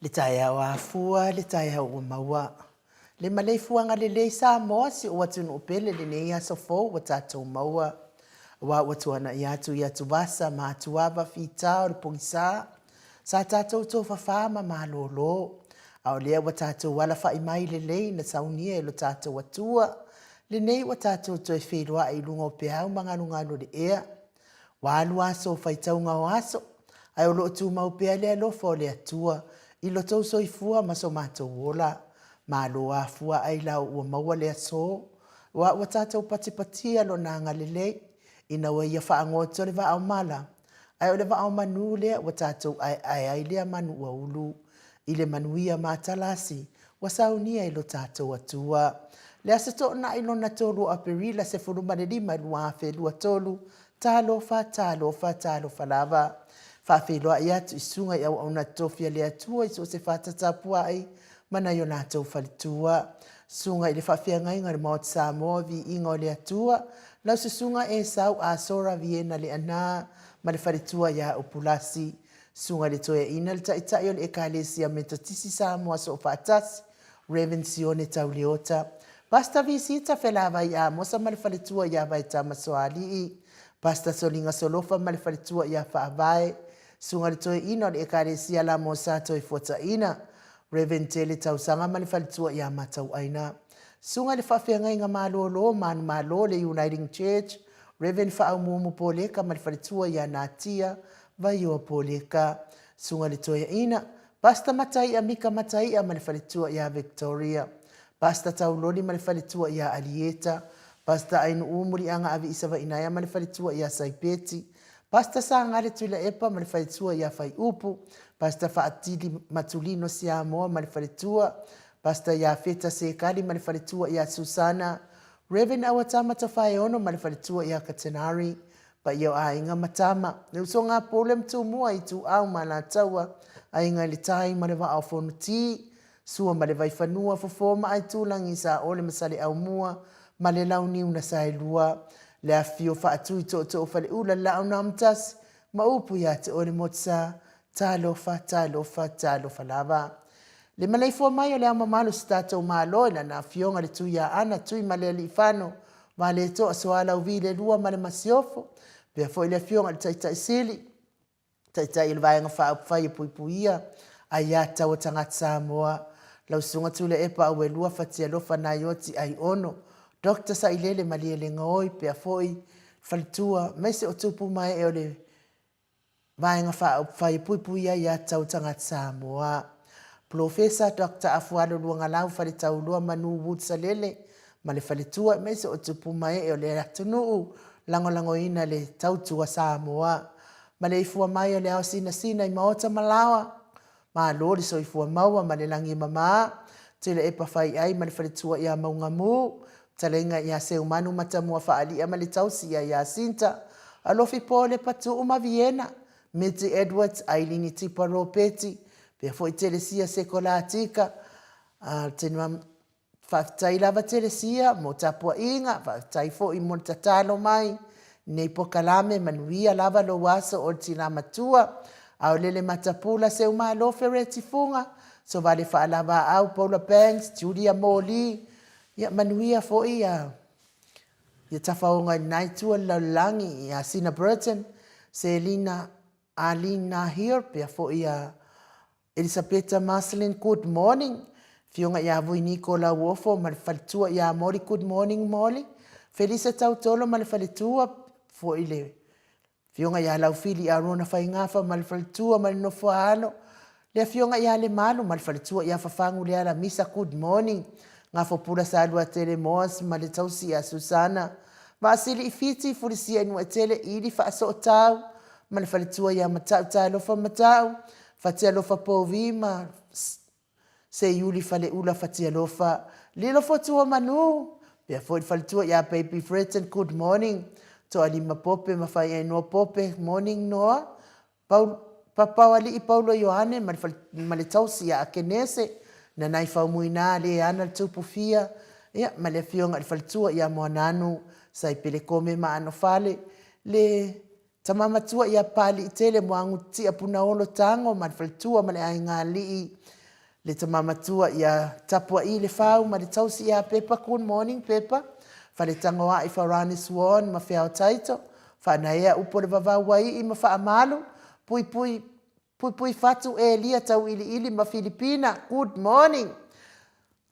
Le taia o afua, le taia o maua. Le malei fuanga le lei sa moa si o atu no pele le nei aso fo o tatou maua. Wa watu ana i atu vasa ma atu ava fitao le pongisa. Sa tatou tō whawhama ma lolo. Au lea wa tatou wala whai mai le lei na saunia e lo tatou atua. Le nei wa tatou tō e whelua i lunga o peau manganungano le ea. Wa alu aso whaitaunga o aso. Ai o lo tu mau pea le alofa o le atua. I lo tau soifua ma so mātou wola. Ma lo a fua ai lau ua maua le aso. Wa tātou patipatia lo nā ngalelei. Ina wa ia whaangoto le wa au mala. Ai o le wa au manu lea wa tātou ai lea manu ua ulu. I le manuia mātalasi. Wa saunia i lo tātou atua. Le asa to na ilo na tolu a perila se furuma le lima lua afe lua tolu. Tālofa lava. Whawhiloa i atu i sunga i au na tofia le atua i so se whatatapua ai mana i o nātou whalitua. Sunga i le whawhia ngainga le maot Samoa vi inga o le atua. Lau se sunga e sau a sora viena le ana ma le whalitua i a upulasi. Sunga le toia ina le taitai o le ekalesia metotisi Samoa so whaatasi. Reverend Sione Tauleota. Pasta visita whelava i a mosa ma le whalitua i a vai tamasoali i. Pasta solinga solofa ma le whalitua i a whaavae. Sunga le toe ina o le ekalesia la mo sato i fota ina. Reverend Tele tausanga ma le whalitua i a matau aina. Sunga le whawhianga inga malolo manu malo le Uniting Church. Reverend whaumumu poleka ma le whalitua i a natia vai o poleka. Sunga le toe ina. Pasta matai a mika matai a ma le whalitua i a Victoria. Pasta tauloli ma le whalitua i a Alieta. Pasta ainu umuri anga avi isawa inaya ma le whalitua i a Saipeti. Pasta sa ngale tuila epa ma le whalitua i a whai upu. Pasta whaatili matulino si a moa ma le whalitua. Pasta i a feta sekali ma le whalitua i a Susana. Reverend awatama ta whae ono ma le whalitua i a Katenari. Pa i a inga matama. Le uso ngā polem tu mua i tu au ma la taua. A inga le tai ma le wa au whonu ti. Sua ma le vai whanua fofoma ai tūlangi sa ole masale au mua. Ma le launi una sa lua. Le a fio whaatui to o whale ula la au namtas. Ma upu ia te ore motsa. Talofa lava. Le malai fua mai o le ama malu stato malo ila na fionga le tuia ana tui ma le li whano. Ma le to asoala uvi le lua ma le masiofo. Pea fo ile fionga le taitai sili. Taitai il vaenga whai puipuia. Ai tau o tangata Samoa. Lau sunga tule epa au e lua fatia lofa na yoti ai ono. Dokta sa ilele malie le ngoi pea foi falitua. Mese o tupu mai e o le vaenga whai puipuia ia tau tangata Samoa. Profesa Dr. Afualo luanga lau whalitau lua manu wutsa lele. Ma le falitua mese o tupu mai e o le atunuu. Lango ina le tautua Samoa. Ma le ifua mai o le au sina i maota malawa. Ma lori so ifua maua ma le langi mama. Tele epa whai ai ma le whalitua ia maungamu. Talenga ia se umanu matamua whaalia ma le tausi ia sinta. Alofi po le patu uma Viena. Miti Edwards, Ailini Tipa Ropeti. Pea fo i telesia se kolatika. Tenua whaftai lava telesia. Mo tapua inga. Whaftai fo i mo tatalo mai. Nei po kalame manuia lava lo waso o tina matua. Au lele matapula se uma lo fereti funga. So vale whaalava au Paula Banks, Julia Moli. Ia manuia fo ia. Ia tafaonga naitua laulangi ia Sina Burton. Selina Alina here. Pea fo ia Elisabetta Marceline, good morning. Fionga ia vui Niko la uofo. Malifalitua ia Mori, good morning Molly. Felisa tautolo malifalitua fo ile. Fionga ia lau fili a rona whaingafa malifalitua malinofo alo. Lea fionga ia le malu malifalitua ia fafangu lea la misa good morning. Ngafo pura sa alua tele moas malitausi a Susana. Maasili ifiti furisia inua tele ili faaso o tau. Malifalitua ia matau lofa matau. Fatia lofa povima. Se yuli fale ula fatia lofa. Lilo fotua manu. Pea fo falitua ia baby Fretton good morning. To alima pope mafai ai no pope morning noa. Papa wali i Paulo Ioane malitausi a Kenese na nai faumuina le ana tupu fia ia male fionga falitua ia moananu sai pele kome ma ano fale le tamama tua ia pali tele moangu tia puna olo tango malitua male ai ngali le tamamatua ia tapua i le fau ma le tausi ia Pepa. Good morning Pepa. Fa le tangoa i Farani Swan ma whiao taito. Fa na ea upo le vavawai i ma wha amalu. Pui fatu e lia tau ili ma Filipina. Good morning.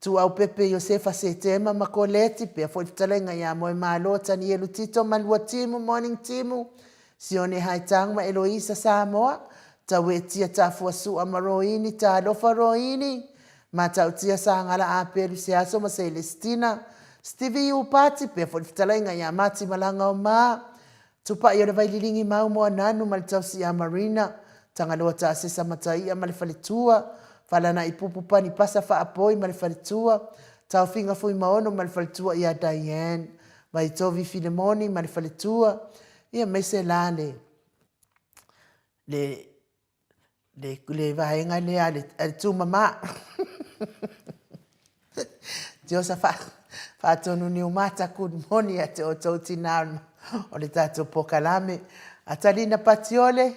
Tu au Pepe Josefa Setema ma Koleti. Pea fo iftalenga ia moe malo tani elu tito malua timu. Morning timu. Sione haitang ma Eloisa Samoa. Tau e tia tafua sua ma roini, ta alofa roini. Ma tau tia sa ngala a peru se aso ma Celestina. Stevie Upati, pia fo iftalenga ia mati malanga o ma. Tupa i ora vai lilingi mau moa nanu ma le tau si a Marina. Tanga loa ta asesa matai a ma le faletua. Falana i pupu pani pasa fa apoi ma le faletua. Tau finga fui maono ma le faletua ia Diane. Vai tovi Filemoni ma le faletua. Ia mese lane. Le vahenga le ale tu mama. Diosa fa tonu ni umata good morning ate o tauti na o le tato pokalame. Atalina Patiole,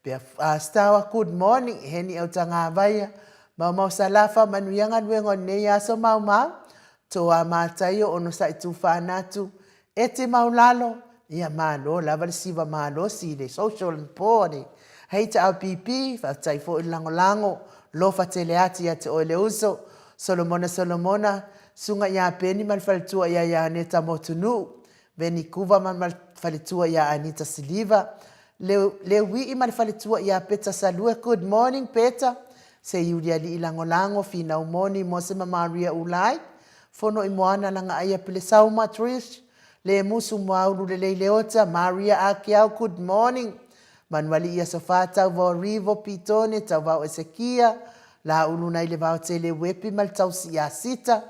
pia stawa good morning, heni au tanga vaya. Mau salafa manuyanga nuengo ne aso mau. Toa matayo ono sa itu whanatu. Ete maulalo, ia malo, lava le siva malo si le social pone. Heita au pipi, fatai fo lango, lo fatele ati ate o le uso. Solomona, sunga ya peni man faletua ya Aneta Motunu. Veni kuva man faletua ya Anita Siliva. Le wi man faletua ya Peta Salue. Good morning Peta. Se yulia li lango, fina umoni, Mosema Maria Ulai. Fono imoana langa aya pile sauma Trish. Le musu mwaulu le leota, Maria Akiao, good morning. Manuali ia sofata vo rivo pitone tau vau Esekia. La uluna ile vau tele wepi mal tau siya sita.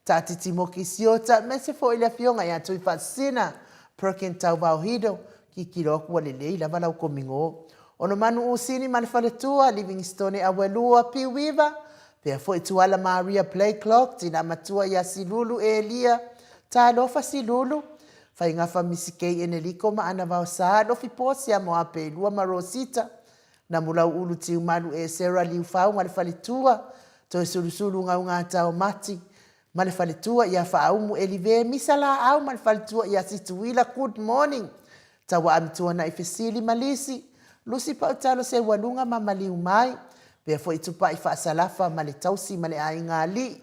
Tati timoki siota. Mese fo ile fionga ya tui fasina. Perkin tau vau hido. Kikiroku wale leila vala ukomingo. Ono manu usini manfaletua. Livingstone awelua piwiva. Pea fo ituala Maria Play Clock. Tina matua ya silulu Elia. Ta lofa silulu. Fai ngafa misikei eneliko ma ana vau saa. Lofi posi ya moape lua marosita. Na mulau ulu tiu malu e Sarah liu fau ma le faletua. Toe sulu ngau ngata o mati. Ma le faletua ia faaumu elive misala au ma le faletua ia situila. Good morning. Tawa amitua na ifesili malisi. Lusi pa utalo se walunga ma maliu mai. Pea fo itupa ifa asalafa ma le tausi ma le ainga li.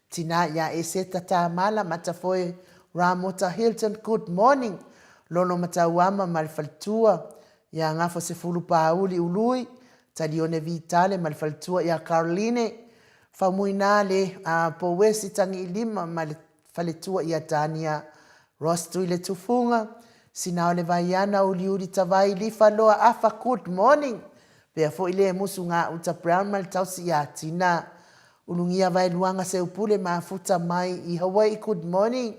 Tina ia e seta ta mala matafoe Ramota Hilton. Good morning. Lono matauama ma le faletua. Ia ngafo se fulu pauli ului. Talione vitale ma le faletua ia Caroline. Famuina le po wesi tangi ilima ma le faletua ia Tania. Rostu ile tufunga. Sinao le vaiana uliuri tawai li faloa afa. Good morning. Pea fo ile musu nga uta brown ma le tausi ia Tina. Ulungia vai luanga se upule maafuta mai i Hawaii. Good morning.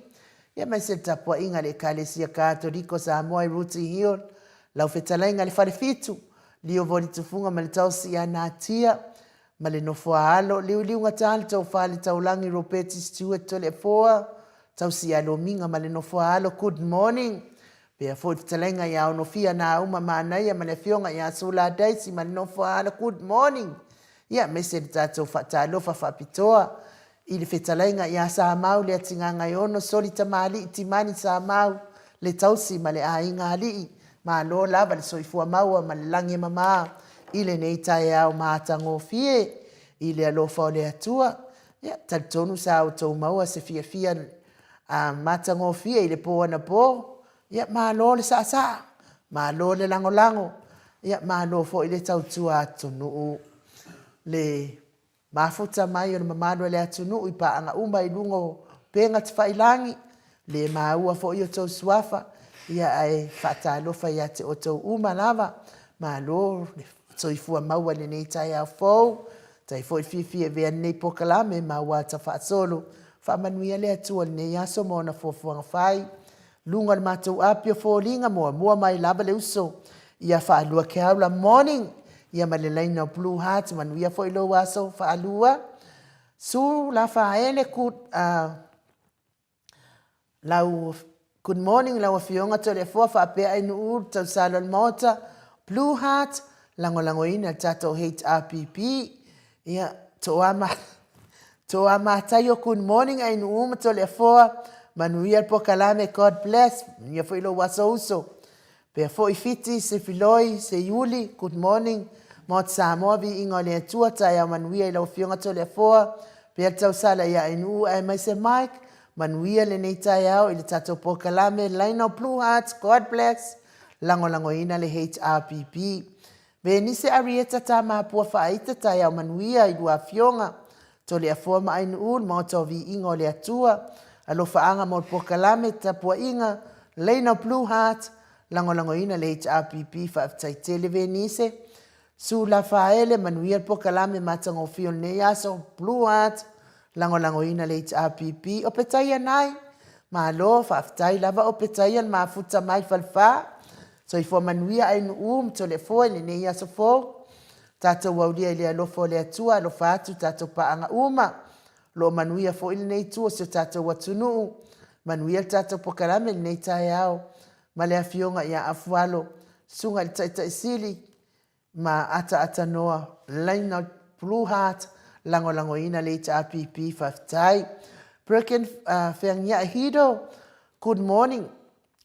Ia mai se tapua inga le kalesia Katoliko Samoa Ruti Hill. Lau fetalainga le wharefitu. Lio voli tufunga ma le tausi ia Natia. Ma le nofoa alo. Liu ngatali tau whale taulangi Ropeti Stewart tole foa. Tausi ia lominga ma le nofoa alo. Good morning. Pea fo fetalainga ia onofia na uma maanaia ma le fionga ia Sula Daisy ma le nofoa alo. Good morning. Ia mese le tatou whatalofa whapitoa. Ili fetalainga ia sa mau le atinganga iono. Soli tamali itimani sa mau. Le tausi ma le ainga alii. Ma lo lava le soifua maua ma le lange mama. Ile nei tae au maatango fie. Ile alofa o le atua. Ia talitonu sa au tau maua se fia maatango fie. Ile po ana po. Ia ma lo le sa. Ma lo le lango. Ia ma lo fo ile tautua atunu. Le mafuta mai o le mamalo le atunu. Ipa anga uma ilungo penga tifailangi. Le maua fo iyo tau suafa. Ia ai whatalofa ia te o tau uma lava. Ma lo soifua maua le nei tai au fau. Tai fo i fifi e vea nei pokalame ma wata whaasolo. Whamanuia le atua le nei aso mo na fofuanga whai. Lunga le matou apio fo linga mua mai lava le uso. Ia whaalua ke aula morning. Ia malelaina o Blue Heart manuia fo ilo aso whaalua. Su la whaele lau good morning lau fionga tole fua whapea inu ur tau salon mota. Blue Heart lango ina tato HRPP. Ia toa matayo good morning ai no to le foa manuia po kalame God bless ia fo ilo waso uso pe fo ifiti se filoi se yuli good morning mot Samoa vi ingole tua ya manuia ilo fionga to le foa pe tau sala ya inu ai mai se Mike manuia le nei tayao ile tato po kalame line of blue hearts God bless lango ina le HRPP Beni se arieta ta mapua whaita tai au manuia i dua fionga. To le afua ma ainu ul ma to vi ingo le atua. Alo whaanga mo pokalame ta pua inga. Leina Blue Heart. Lango ina le HRPP whaaftai tele venise. Su la whaele manuia pokalame matango fio ne aso Blue Heart. Lango ina le HRPP. O petaya nai. Ma alo whaaftai lava o petaya ma futa mai falfa. So i fo manuia ainu to le fo ni ne ia so fo tata waudia ile lo fo le atua lo fatu tata paanga lo manuia fo ile nei tu so tata watunu manuia tata pokalame nei tayao ma le afionga ia afualo sunga tata sili ma ata noa line out Blue Heart lango ina le HRPP faftai Brecken Fengya Hido good morning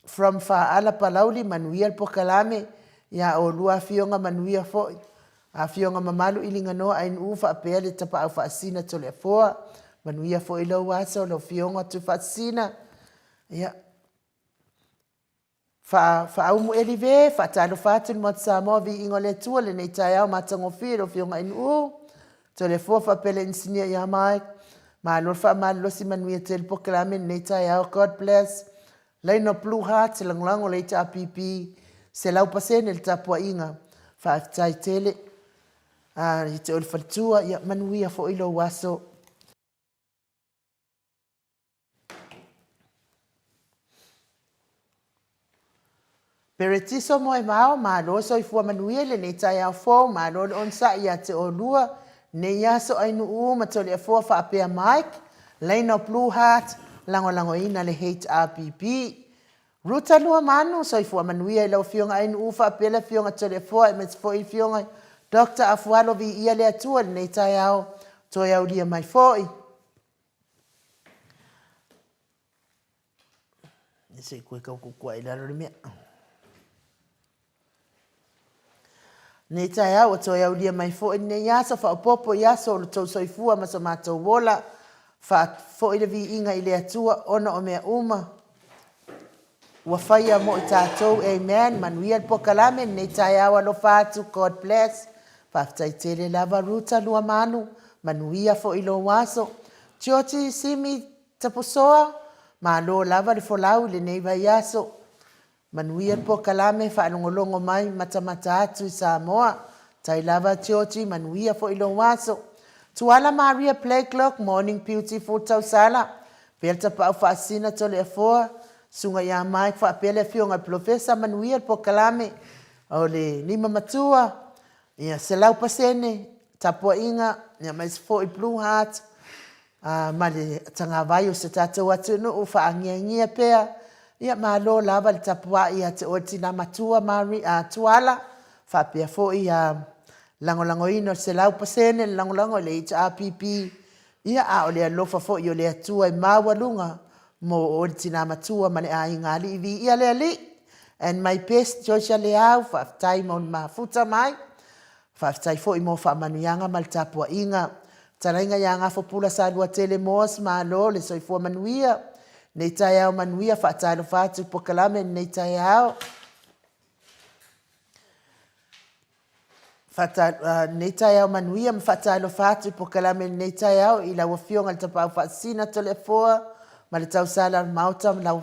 from Fa'ala Palauli manuia pokalame ya o lua fionga manuia fo a fionga mamalu ilinga no ain ufa apele tapa au fasina to le foa manuia fo ilo wasa lo fionga tu fasina ya fa au mu elive fa talo fatu mo Samoa vi ingole tu le nei tayao matango filo fionga in to le foa fa apele insinia ya mai ma lo fa malo si manuia tel pokalame nei tayao God bless Laino Blue Heart lango le HRPP se lau pasene le tapua inga whaaftai tele i te olfatua ia manuia fo ilo waso Peretiso mo e mao ma lo so i fua manuia le ne tai au fo ma lo onsa ia te olua ne ia so ainu ma tole a fo fa apea Mike Laino Blue Heart lango ina le HRPP Ruta lua manu so i fua manuia i lau fionga ainu ufa apela fionga tole foa e mes fo i fionga Dr. Afualo vi ia le atua le nei tai au to iau lia mai foi. Ese koe kau kukua i laro le mea. Nei tai au to iau lia mai foi nei yasa fa opopo yasa o to soifua ma sa matou wola fa foi le vi inga i le atua ona o mea uma. Wa faya mo i tātou, amen, manuia pokalame, nei tai awa lo fatu, God bless. Whaftai tele lava ruta lua manu, manuia fo ilo waso. Tioti simi tapusoa, ma lo lava le folau le nei vai aso. Manuia pokalame, whaanongolongo mai, matamata atu i Samoa. Tai lava tioti, manuia fo ilo waso. Tuala Maria Playclock, morning beautiful tausala. Pelta pa ufasina tole afoa. Sunga ya mai fa pele fionga profesa manuia pokalame o le lima matua ia selau pasene tapua inga ia mais fo i Blue Heart ma le tanga vai o se tata watu no fa angia pea ia malo lava le tapua ia te otina matua mari tuala fa pea fo ia lango ino selau pasene lango le HRPP ia o le alofa fo i o le atua i mawalunga mo o tina matua mane a ingali vi ia le ali and my best Joshua Leao fa time on ma futa mai fa tai fo i mo fa manuanga mal tapua inga tarainga yanga fo pula sa lua tele mos ma lo le so fo manuia nei tai au manuia fa tai lo fa tu pokalame nei tai au fa nei tai au manuia fa tai lo fa tu pokalame nei tai au ila wo fionga tapa fa sina telefona ma le tausala mauta lau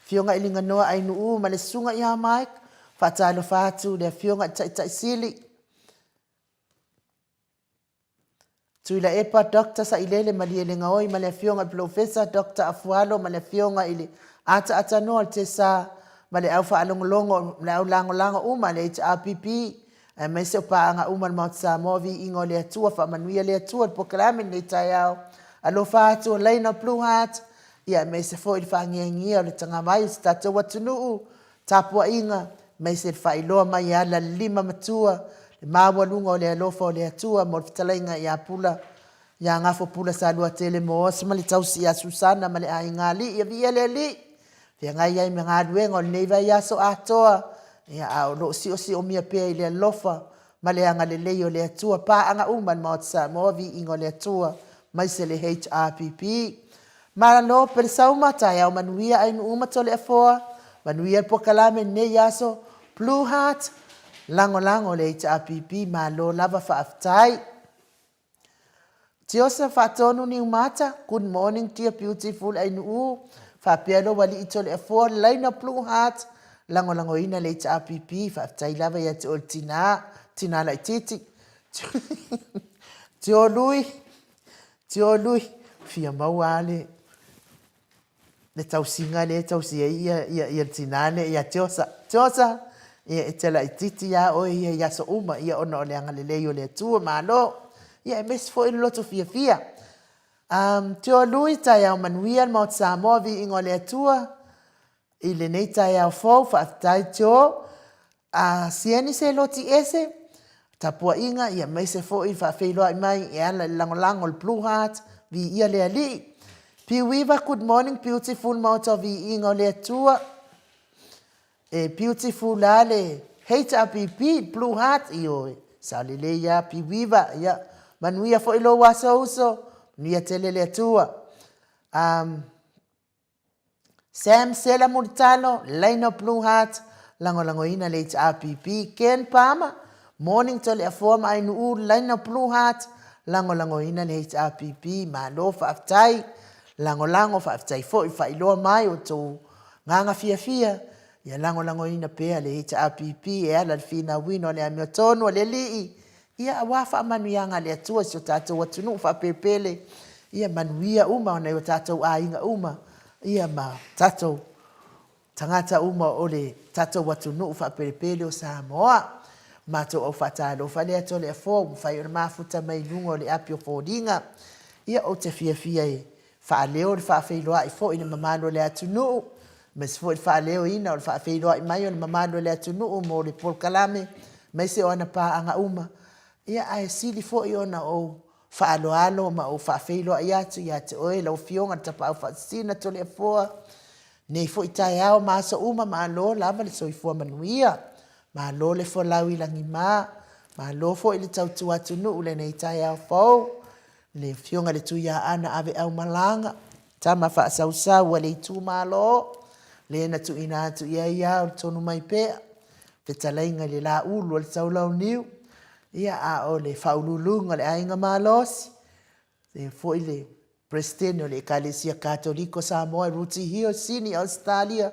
fionga ilinga noa ainu ma le sunga ia Mike whatalo whātu le fionga tai sili tuila epa Dr. sa ilele ma li elenga oi ma le fionga Professor Dr. Afualo ma le fionga ili ata noa te sa ma le au whaalongolongo le au lango uma le HRPP me se paanga uma le Mount Samoa vi ingo le atua whamanuia le atua pokalame nei tai au alo whātu Laina Blue Heart ia me se foi fangengia le tanga mai stata watunu tapua inga me se failoa mai ala lima matua le mawalunga o le alofa o le atua mo fitalenga ia pula ia ngafo pula sa lua tele mo se mali tausi a Susana mali ai ngali ia via le li ia ngai ai me ngaluenga o nei vai aso atoa ia a lo si o mia pe ile lofa male anga le leio le atua pa anga uman mo sa mo vi ingo le atua mai se le HRPP ma no per sauma ta ia manuia ai no uma tole afoa manuia po kalame nei aso Blue Heart lango le HRPP ma lo lava fa aftai Tiosa fatonu ni umata good morning dear beautiful ai no fa piano wali itole afoa line Blue Heart lango ina le HRPP fa aftai lava ia te tina la titi tio lui fia mawale le tausinga le tausia ia tinane ia tiosa ia tela titi ya o ia so uma ia ona le anga le leio le tu malo ia mes fo in lot fia tio lui ta ya manuia mo Samoa vi ingo le tua ile nei ta ya fo fa tai tio a sieni se loti ese tapua inga ia mai se fo i fa feilo ai mai ia lango le Blue Heart vi ia le ali Piwiva good morning beautiful moto vi ingo le tua beautiful ale HRPP Blue Heart io salile ya Piwiva ya manuia fo ilo waso uso nia tele le tua Sam Sela Murtalo line of Blue Heart lango ina le HRPP Ken Palmer morning tole a form ai nu line of Blue Heart lango ina le HRPP ma lo fa aftai lango fa aftai fo i fa ilo mai o to nganga fia ia lango ina pe le HRPP e ala fina wino le amiotono le li ia wa fa manuianga le tua so tato watu nu fa pepele ia manuia uma ona yo tato ainga uma ia ma tato tangata uma ole tato watu nu fa pepele o Samoa mato o fatalo fale ato le fo fa yo mafuta mai lungo le apio fodinga ia o te fia e fa leo fa feilo ai fo ina mamalo le atunu mes fo fa leo ina o fa feilo ai mai o mamalo le atunu mo le pol kalame mai se ona pa anga uma ia ai sili fo ona o fa alo ma o fa feilo ai atu ia te oe lo fionga tapa fa sina to le fo nei fo itai ao ma so uma ma lo lava le so fo manuia ma lo le fo lawi langi ma lo fo ile tau tu atu nu le nei tai ao fo le fionga le tuia ana ave au malanga tama fa sausa wale tu malo le na tu ina tu ia tonu mai pe te talainga le la ulu le saulau niu ia a o le faululunga le ainga malos le fo ile presteno le kalesia katoliko Samoa ruti hio sini Australia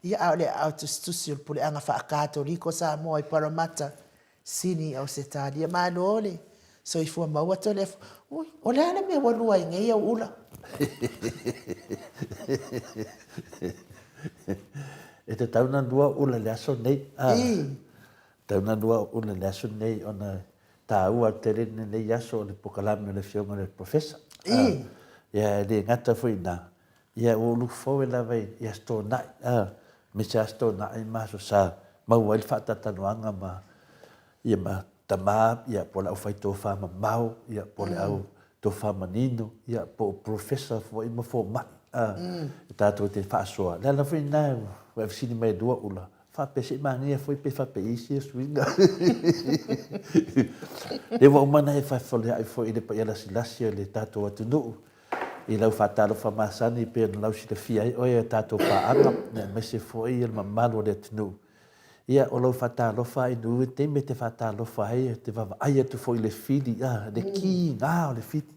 ia a le autostusio pule anga fa katoliko Samoa i Parramatta sini Australia malole so i fua maua tole o le ana me walua inga ia ula e te tauna dua ula le aso nei tauna dua ula le aso nei ona taua terene nei aso le pokalame le fionga le professor ia le ngata fuina ia ulu foe la vai ia sto na me sa sto na i maso sa mau el fata tanuanga ma ia ma tama ia pola o faito fa ma mau ia pola au to fa manino ia po professor fo i mo fo ma tato te fa soa la fuina wa fini mai dua ula fa pese mania foi pe fa pe isi swinga e wa mana e fa fole ai foi de pa ia la silasia le tato atu no i lau fatalo fa masani pe lau si te fia o ia tato pa anga me se foi il mamalo le tnu ia o lau fatalo fa i nu te me te fatalo fa ai te va ai tu foi le fili le ki nga le fiti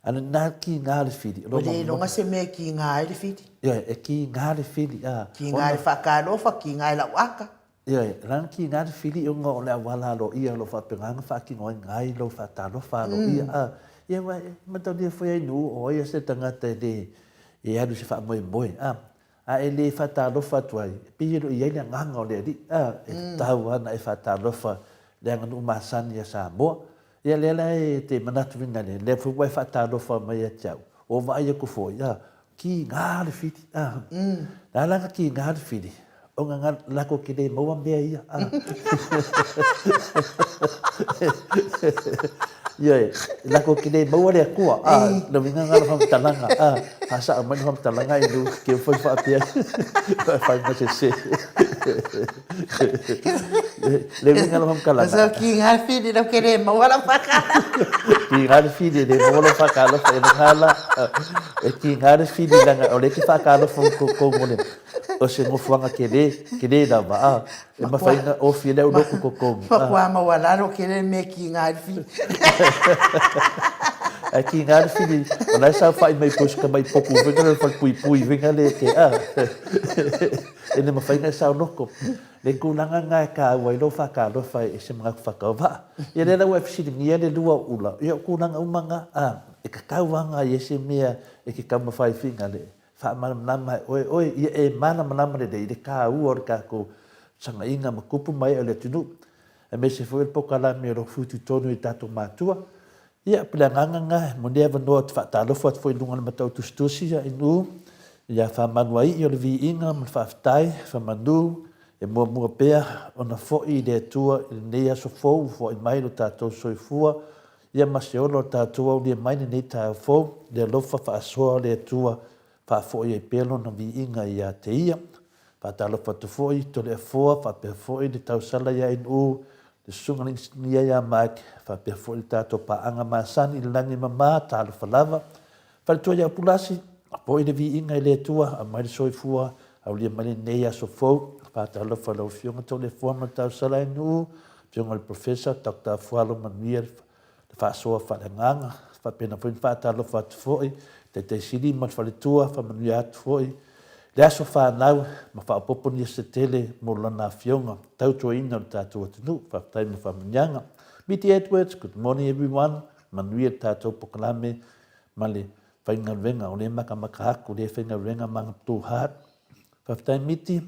ana na ki nga le fili lo nga se me ki nga le fiti ia e ki nga le fili ki nga le fakalo fa ki nga la waka ia ran ki nga le fili o nga le wala lo ia lo fa penganga fa ki ngai lo fatalo fa lo ia ia ma tau dia foi nu o ia se tangata de e adu se fa moi a ele fata lo fatuai piro ia ia nganga le di e tau ana e fata lo fa le nganu masan ia sa mo ia le te manatu vinga le fu vai fata lo fa mai tau o vai ku foi ia ki ngal fiti la la ki ngal fiti o nga la ko ki de mo ia Ia la ko kine mau le ko no vinga ngala fam talanga asa man fam talanga ilu ke foi fa pia fa ma se le vinga fam kala so ki ngal fi di no kene mau wala paka ki ngal fi di de mo lo fa kala fa ngala ki ngal fi di langa ole ki fa kala fam ko ngole o se mo fanga kele da ba e ma fa o fi le o ko fa kwa ma wala no kene me ki ngal fi Aqui em área, filho, quando essa faz meio coisa que meio pouco, vem ele faz pui, vem ali que ele me faz nessa louco, nem com nada ngai cá, o aí não faz cá, não faz esse mangaco faz cá, vá, e ele era o UFC de minha, ele lua ula, e eu com nada manga, e que cá vanga esse minha, e que cá me faz fim ali, faz mal nama, oi, e mana nama de cá o orca com sanga inga me cupo mai ele tinu, e me se foi pouco lá me ro futu tono e tato matua. Ia pelanganga mo dia vano at fa talo fo foi lunga matau tustusi ya inu ia fa manuai yo vi inga mo fa tai fa manu e mo pea ona fo I de tua ne ya so fo I mai no tato soifua ia maseolo tato o dia mai ne ta fo de lofa fa so le tua fa fo I pelo no vi inga ia te ia fa talo fo to fo I to le fo fa pe fo I de tau sala ya inu de sungaling nia ya mak fa pe fo tato pa anga masani langi mama talo falava fa to ya pulasi po de vi inga le tua a mai soifua au le mali ne ya so fo fa talo fa lo fionga to le fo ma tau sala inu fionga le professor dr fualo manuel fa so fa nganga fa pena fo fa talo fa fo te sili ma fa le tua fa manuat fo le aso whanau, ma whaapoponi se tele mo lana fionga, tautua ina o tātua tunu, whaatai mo whamanyanga. Miti Edwards, good morning everyone, manuia tātua pokalame, ma le whaingarenga, o le makahaku, le whaingarenga manga tūhat. Whaatai miti,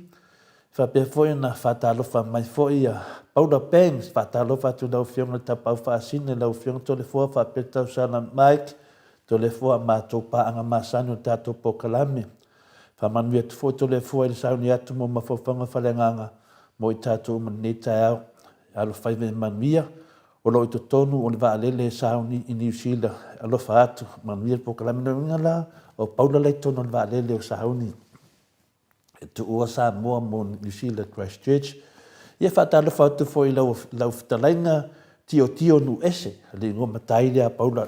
whapea foi na whatalofa mai foi a Paula Banks, whatalofa tu lau fionga ta pau whaasine, lau fionga tole fua, whapea tau sana Mike, tole fua mātou paanga masani o tātua pokalame. Whamanuia tu fo tole fua ili sauni atu mo mawhawhanga whalenganga mo I tātou manita au alo whaive manuia o lo I to tonu o le waalele sauni I New Zealand alo whaatu manuia po kalamina ngala o paula lai tonu o waalele o sauni e tu ua sa moa mo New Zealand Christchurch ia whaatalo whaatu fo I lau whtalainga tio nu ese le ngoma taile a paula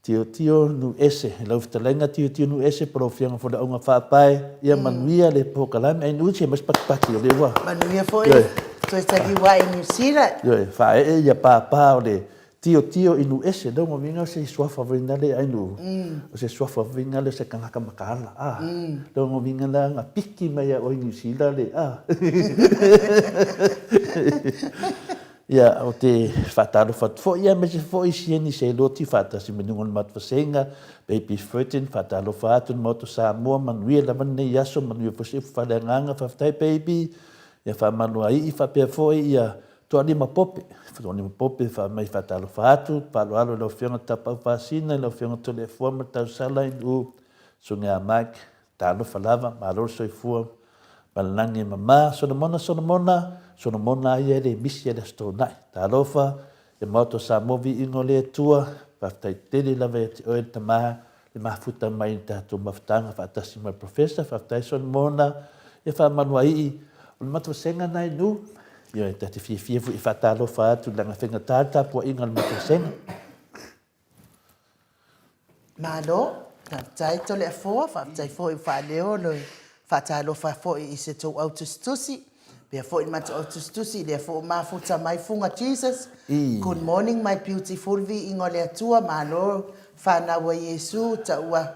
Tio nu ese, lau whatalenga tio nu ese, pero whianga fo le aunga whaapai, ia manuia le pokalame, ai nuche mas pakipaki o le ua. Manuia fo I, so e taki wa I New Zealand. Ia, whae ia pāpā o le tio inu ese, dau mo vinga o se swafa vinga le ainu. O se swafa vinga le se kangaka makaala. Dau mo vinga la nga piki mai o I New Zealand le. Ia o te whataro whatfo, ia me se fo I sieni se loti whatasi menungon matwasenga, baby Fertin, whataro whatun moto Samoa, manuia la mane yaso, manuia fosifu whalenganga, whaftai baby, ia whamanua I whapea fo ia toa lima pope, mai whataro whatu, palo alo lau whianga tapau whasina, lau whianga tole fua ma tau salain u, so ngea maik, talo whalava, maroro soifua, malangi mama, sono mona ia le misi le stonai. Ta lofa, e moto sa movi ingo le tua, whaftai tele lava e te oe tamaha, le mafuta mai tātou mafutanga, whaatasi mai professor, whaftai sono mona, e whamanua ii, o le matuasenga nai nu, ia e tati fia fu I whatalofa atu, langa whenga tāta, pua inga le matuasenga. Malo, whaftai tole a fua, whaftai fo I whaleo, whatalofa fo I se tau autostusi, Pea fo I mata o tustusi, lea fo mafuta mai funga Jesus. Good morning, my beautiful vi ingo lea tua, malo whanawa Yesu, ta ua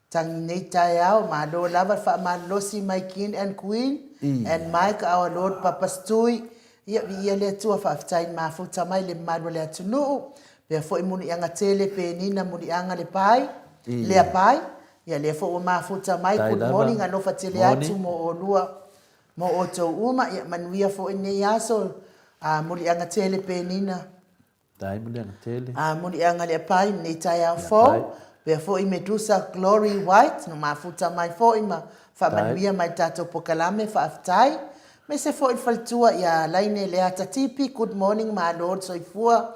tangi nei tai au, malo lava wha malosi my king and queen, and Mike, our Lord Papa Stui, ia vi ia lea tua whaftai mafuta mai le malo lea tunu, pea fo I muni anga tele pe nina muni anga le pai, lea pai, ia lea fo mafuta mai, good morning, alofa tele atu mo o lua, mo o tau uma, ia manuia fo I nei aso, muli anga tele pe nina. Tai muli anga tele. Muli anga le pai, nei tai au fo, pea fo I Medusa Glory White, no mafuta mai fo I ma, fa manuia mai tato pokalame, fa aftai, me se fo I faltua, ia laine le atatipi, good morning, my Lord, soifua,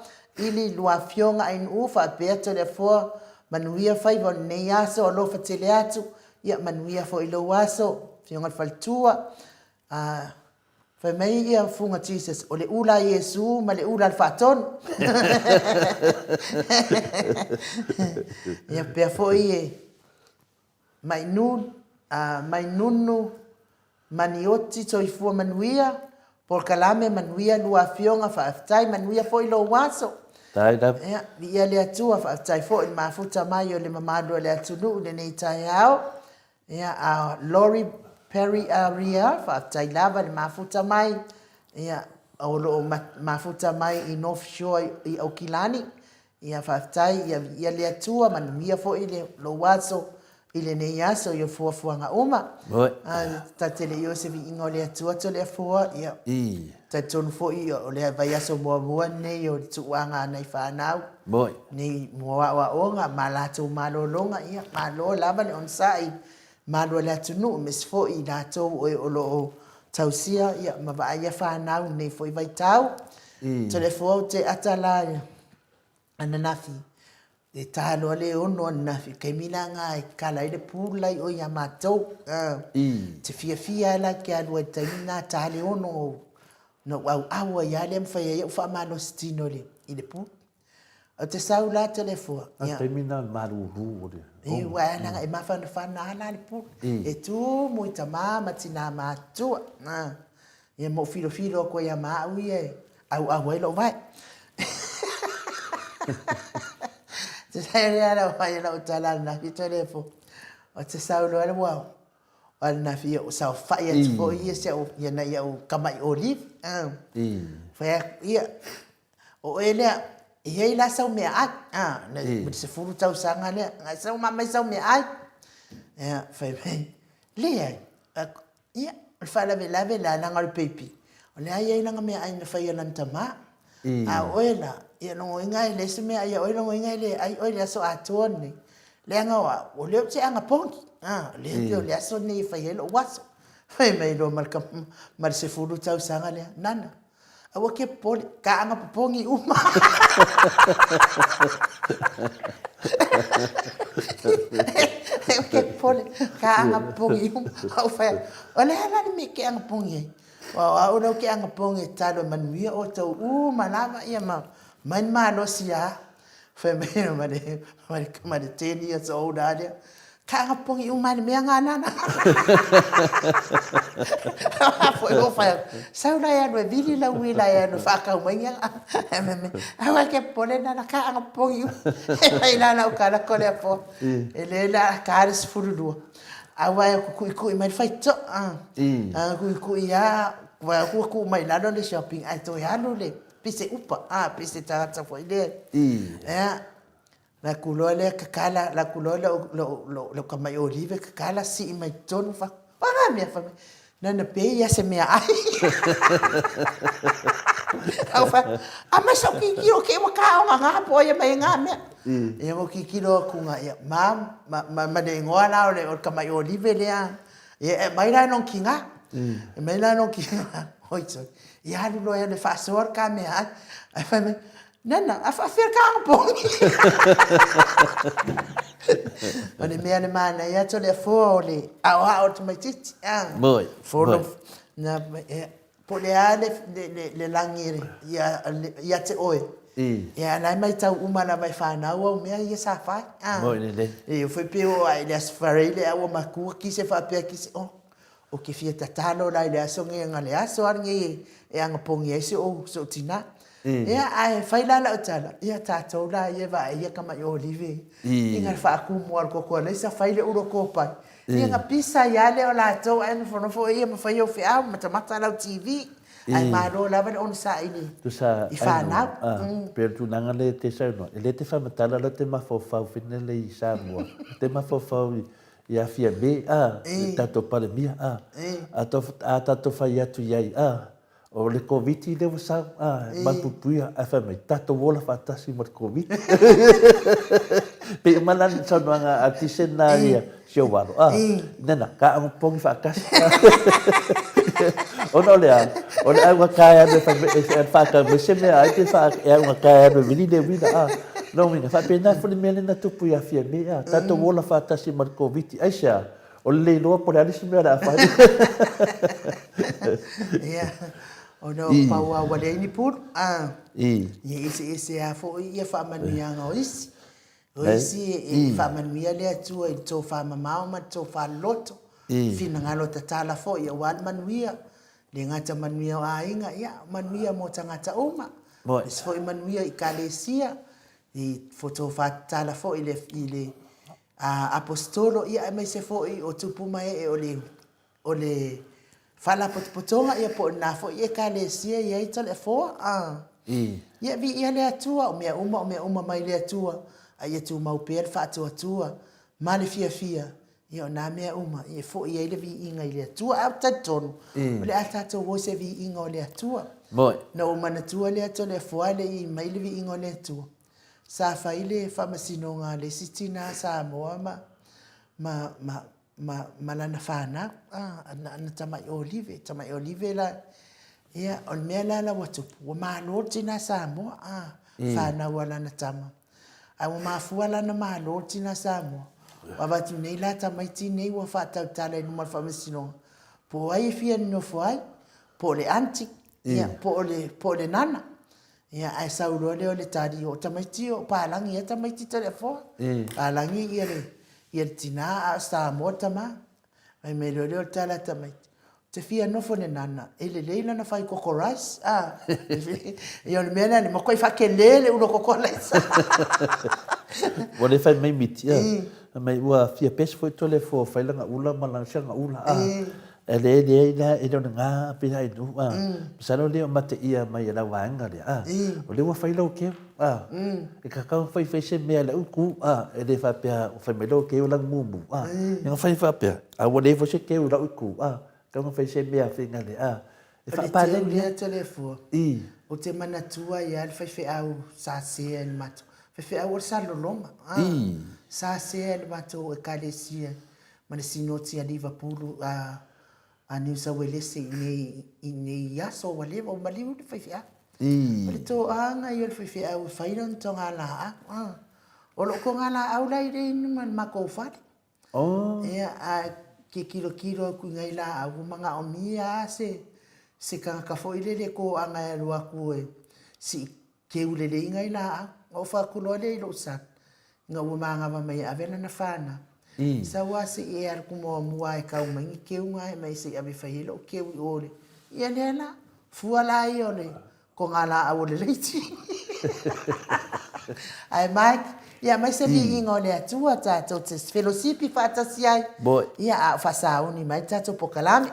ili lua fionga ai ufa pe tele fo manuia fai von nei aso lo fatele atu ia manuia fo ilo waso fionga faltua fai mai ia funga Jesus o le ula Yesu ma le ula al faton ia pe fo ie mai nunu manioti toifua manuia por kalame manuia lua fionga fa aftai manuia fo ilo waso tai da ia ia le atua fa aftai fo il mafuta mai o le mamado le atunu le nei tai ao ia a Lori Perry area fa aftai lava le mafuta mai ia o lo mafuta mai i North Shore i Okilani ia fa aftai ia le atua manuia fo ile lo waso ile nei aso yo fuafuanga uma ta tele yo se vi ingole atua to le fua ia ta tonu fo i o le vai aso mo nei o tuanga nei fanau ni moa wa onga malato malolonga ia malo lava le onsai malo le tunu mes fo i lato o lo tausia ia ma va ia fanau nei fo i vai tau to le fo te atala ananafi e talo le ono na fi kemina nga e kala ile pula o ya mato te fia la ke alu te ina tale ono no au ya le mfa ya fa mano stino le ile pu o te saula telefo ya te mina maru ru e wa na e ma fa na le pu e tu muita mama tina ma tu e mo filo ko ya ma uie au lo vai te sai ala vai la utala na ki telefo o te saulo ala wow al na fi o sa fa ya fo ia se o ia na ia o kamai olive fa ia o ele ia la sa me a na se furu tau sanga le nga sa mai sa me a fa le ia fa la vela na ngal pepi o le ia na me ai na fa ia nan tama oela ia no ingai le se me ia oela no ingai le ai oela so atone le anga wa o le te anga pongi le te le aso ni fa yelo waso fa me lo mal se fulu tau sanga le nana awa ke pole ka anga pongi uma ke pole ka anga pongi uma au fa ole ala ni me ke anga pongi wa o no ke anga pongi talo manuia o tau malava ia ma no sia fa me ma de 10 years old adia ka anga pongi uma ni me anga nana foi o fa saula ya no vili la wila ya no fa ka manya awa ke pole na ka anga pongi ai na o kala ko le po ele la karis furudu awa ku mai fai to ku ya wa ku mai la do le shopping ai to ya no le pise upa pise ta foi le la kulole kakala la kulole lo kamai olive kakala si mai ton fa mia fa na pe ya se me ai au fa ama so ki kilo ke wa ka nga po ya mai nga me e mo ki kilo ku nga ya ma de ngona le kamai olive le e mai la non kinga e mai la non kinga oi so ya lo ya le fa sor ka me ai fa me nana afa ka po Oni me mana ya to le fole au automatic moi folo na pole ale le langire ya te oe ya na mai tau uma na mai fa na o me ya sa fa moi le e foi pe o ai le sfarele au maku ki se fa pe ki se o ke fia tatalo la le aso nge ngale aso nge e anga pongi ese o so tina ia ai fai la utala ia tatou la ia va ia kama i olive inga fa ku mo ko ko le sa fai le uro ko pai inga pisa ia le o la to en fo ia ma fai o fi a mata la TV ai ma lo la va on sa ini tu sa i fa na per tu nanga le te sa no le te fa mata la te ma fo fa fine le i sa mo te ma fo fa ia fia be tato pale mia tato fa ia tu ia o le COVID le wasa mapupuia fa mai tato wola fatasi mo COVID pe malan sa nga artisen na ia sio waro nena ka ang pongi fa kas Ona ole a kaya me fa ka me se me ai te fa e kaya me vini de vida no me fa pena fo me na tupu ya fia me tanto wola fa ta si mar covid aisha o le no por ali se me ra fa ia ono paua wale ni pur ise a fo ia fa mania ngois oisi fa mania le tu e to fa mama ma to fa loto fina ngalo tatala fo ia wan manuia le ngata manuia ainga ia manuia mo tangata uma fo manuia i kalesia i foto fa tala fo ile apostolo ia mai se fo i o tupu mai e ole fala potonga ia po na fo ia kalesia ia itale fo ia vi ia le atua o mea uma mai le atua ia tu mau per fa atua male fia ia na mea uma ia fo ia le vi inga ile atua ataton le atato wo se vi inga le atua no mana tua le atua le fo ale i mai le vi inga le atua sa fa ile fa masino nga le sitina sa moama malana fana ana tamai olive la ia on mela la watu wa malo tina samo fana wala na tama ai ma fuala na malo tina samo wa watu nei la tamai tini wa fata tale no fa mesino po ai fia no foi po le anti ia po le nana ia ai saulo le tadi o tamai tio pa langi ia tamai ti telefon langi ia tina sta mota ma ai me lo tala tamai te fia no fo nana ele leila na fai kokorais io le mena ni mo koi fa kelele uno kokorais wale fai mai mitia mai ua fia pes foi tole fo fai langa ula malanga ula ele ele nga pina itu sano le mate ia mai la wanga le o le wa fai lo ke e ka fai se me la ku ele fa pe fai me lo ke la mumu nga fai fa pe a wo le fo se ke la ku ka fai se me a finga le e fa pa le telefo o te mana tua ia fai au sa se en mato fai au sa lo longa sa se en mato e kalesia mana sinoti a Liverpool a New South Wales nei yaso wale o maliu de fai ale to anga yo fai au fai non tonga la o lo ko ngala au lai de man mako fat a ke kilo ku ngai la au manga o mia se ka fo ile ko anga lo aku si ke ule le ngai la o fa ku lo le lo sa nga o manga ba mai avena na fana sa wasi e ar kumo muai ka mai ke unga mai se abi failo ke ole ia nela fuala iole ko ngala a ole leiti ai mai ia mai se vi ingole atua tato te fellowship fata siai ia fa sa uni mai tato pokalame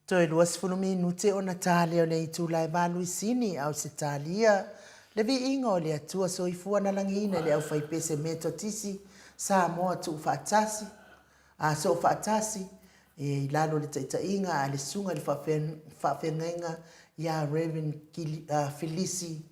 Toi luas minute ona tale o nei tūlai maluisini au se talia. Le vi inga o le atua soifua na langina le au faipese meto tisi sa moa tu fatasi. A so fatasi e lalo le taita inga a le sunga le whawhenga ia Reverend Filisi.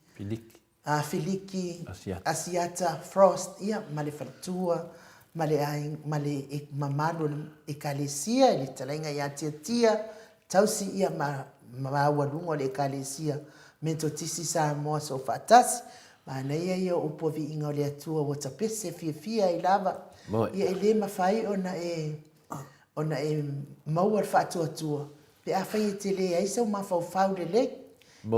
Filiki Asiata Frost ia ma le falatua ma le mamalu e kalesia le talenga ia tia tausi ia ma walungo le kalesia mento tisi sa mo so fatasi ma na ia upo vi inga le atua wata pese fia i lava ia ele mafai ona e maua fatua tua pe a fai te le ai so ma fau le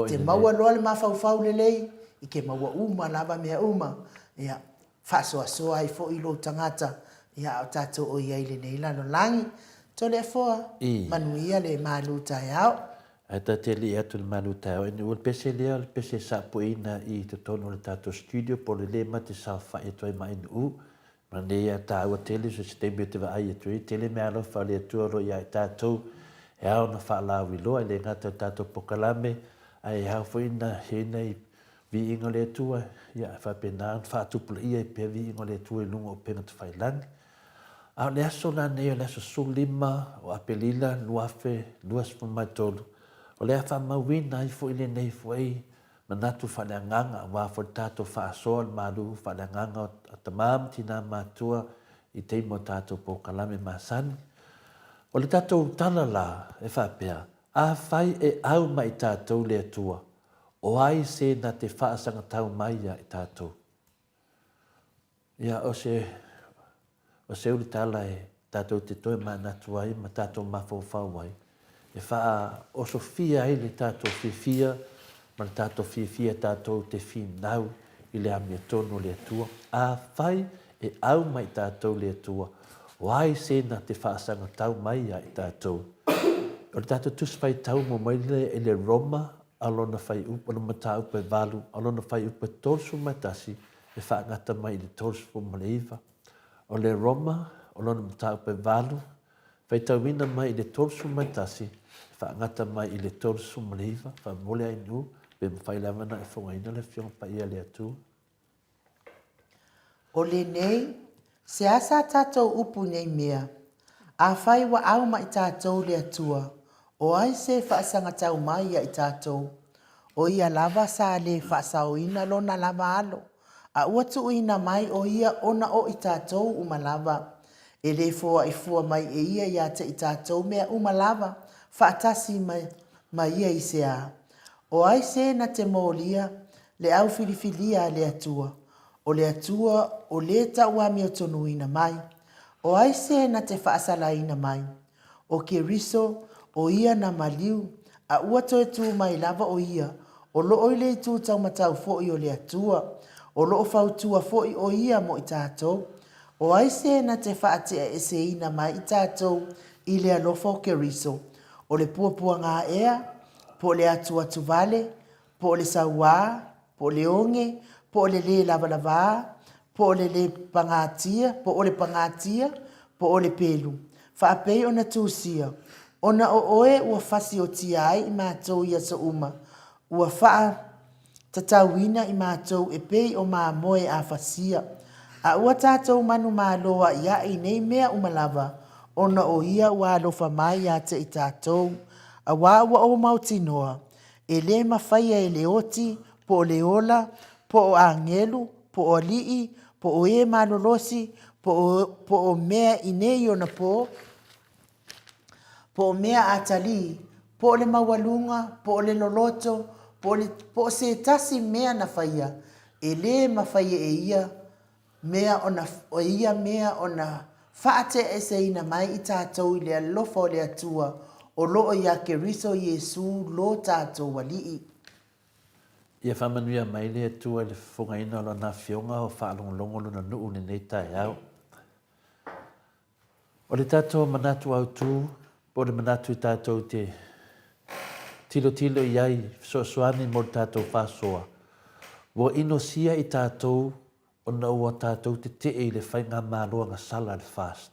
te maua loa le ma fau le i ke maua uma lava mea uma ia whasoa ai fo i lo tangata ia o tato o ia ile nei lano langi to le foa manuia le malu tai au ata te li atu le malu tai au ua pese lea le pese sapuina i te tono le tato studio po le lema te sa whae toi mai u ma ne ia ta ua tele so se tembe te wa ai atu i tele mea alofa le atua ro ia i tato e au na wha la wiloa i le ngata tato pokalame ai hau fo ina hena i vi inga le tua ia fa pena fa tupula ia pe vi inga le tua lunga o pena te failan a le aso na ne le aso sulima o apelila luafe luas po matolu o le fa mawina i fo ile nei fo ai manatu fa le nganga wa fo tato fa sol malu fa le nganga tamam tina matua i te mo tato po kalame masani o le tato talala e fa pea a fai e au mai tato le tua o ai se na te whaasanga tau mai ia i tātou. Ia o se uri tala e tātou te toi ma natu ai, ma tātou mawhau ai. E wha o so fia ai le tātou fia, ma le tātou fia tātou te nau i le amia tono le atua. A whai e au mai tātou le atua. O ai se na te whaasanga tau mai ia i tātou. O le tātou tuspai tau mo maile e le Roma, alona fai upa na mata upa e valu, alona fai upa tolsu matasi, e wha ngata mai le tolsu po maleiva. O le Roma, alona mata upa e valu, fai tauina mai le tolsu matasi, e wha ngata mai le tolsu maleiva, wha mole ai nu, pe mwhai lamana e whangaina le whiong pa ia le atu. O le nei, se asa tātou upu nei mea, a whai wa au mai tātou le atua, o ai se whaasanga tau mai ia i tātou. O ia lava sa le whaasao ina lona lava alo. A uatu ina mai o ia ona o i tātou uma lava. E le fua i fua mai e ia te i tātou mea uma lava. Whaatasi mai ia i se a. O ai se na te mōlia le au filifilia le atua. O le atua o le taua mea tonu ina mai. O ai se na te whaasala ina mai. O ke riso o ia na maliu, a ua toe tu mai lava o ia, o loo i le tu tau matau fo'i o le atua, o loo fautua fo'i o ia mo i tātou, o aise na te whaatea e se ina mai i tātou i le alofa o ke riso, o le puapua ngā ea, po le atua tu vale, po le sauā, po le onge, po le lava lava, po le pangatia, po le pangatia, po le pelu. Whaapei o na tūsia, ona o oe ua fasi o tia ai i mātou ia sa uma. Ua faa tatauina i mātou e pei o mā moe a fasia. A ua tātou manu mā loa ia i nei mea umalava. Ona o ia ua alofa mai a te i tātou. A wā ua o mautinoa. E le mawhaia e le oti, po o le ola, po o angelu, po o lii, po o e malolosi, po o mea i nei ona po. Po mea atali, po le mawalunga, po le loloto, po se tasi mea na whaia. E le mawhaia e ia, mea ona whaate e se ina mai i tātou i le alofa o le atua, o loo ia ke riso Yesu lo tātou walii. Ia whamanuia mai le atua le whungaina o na whionga o whaalongolongo luna nuu ne nei tai au. O le tātou manatu au tū, po le manatu i tātou te tilo iai soani mo le tātou whasoa. Wo inosia i tātou o na ua tātou te i le whainga māloa ngā sala le fast.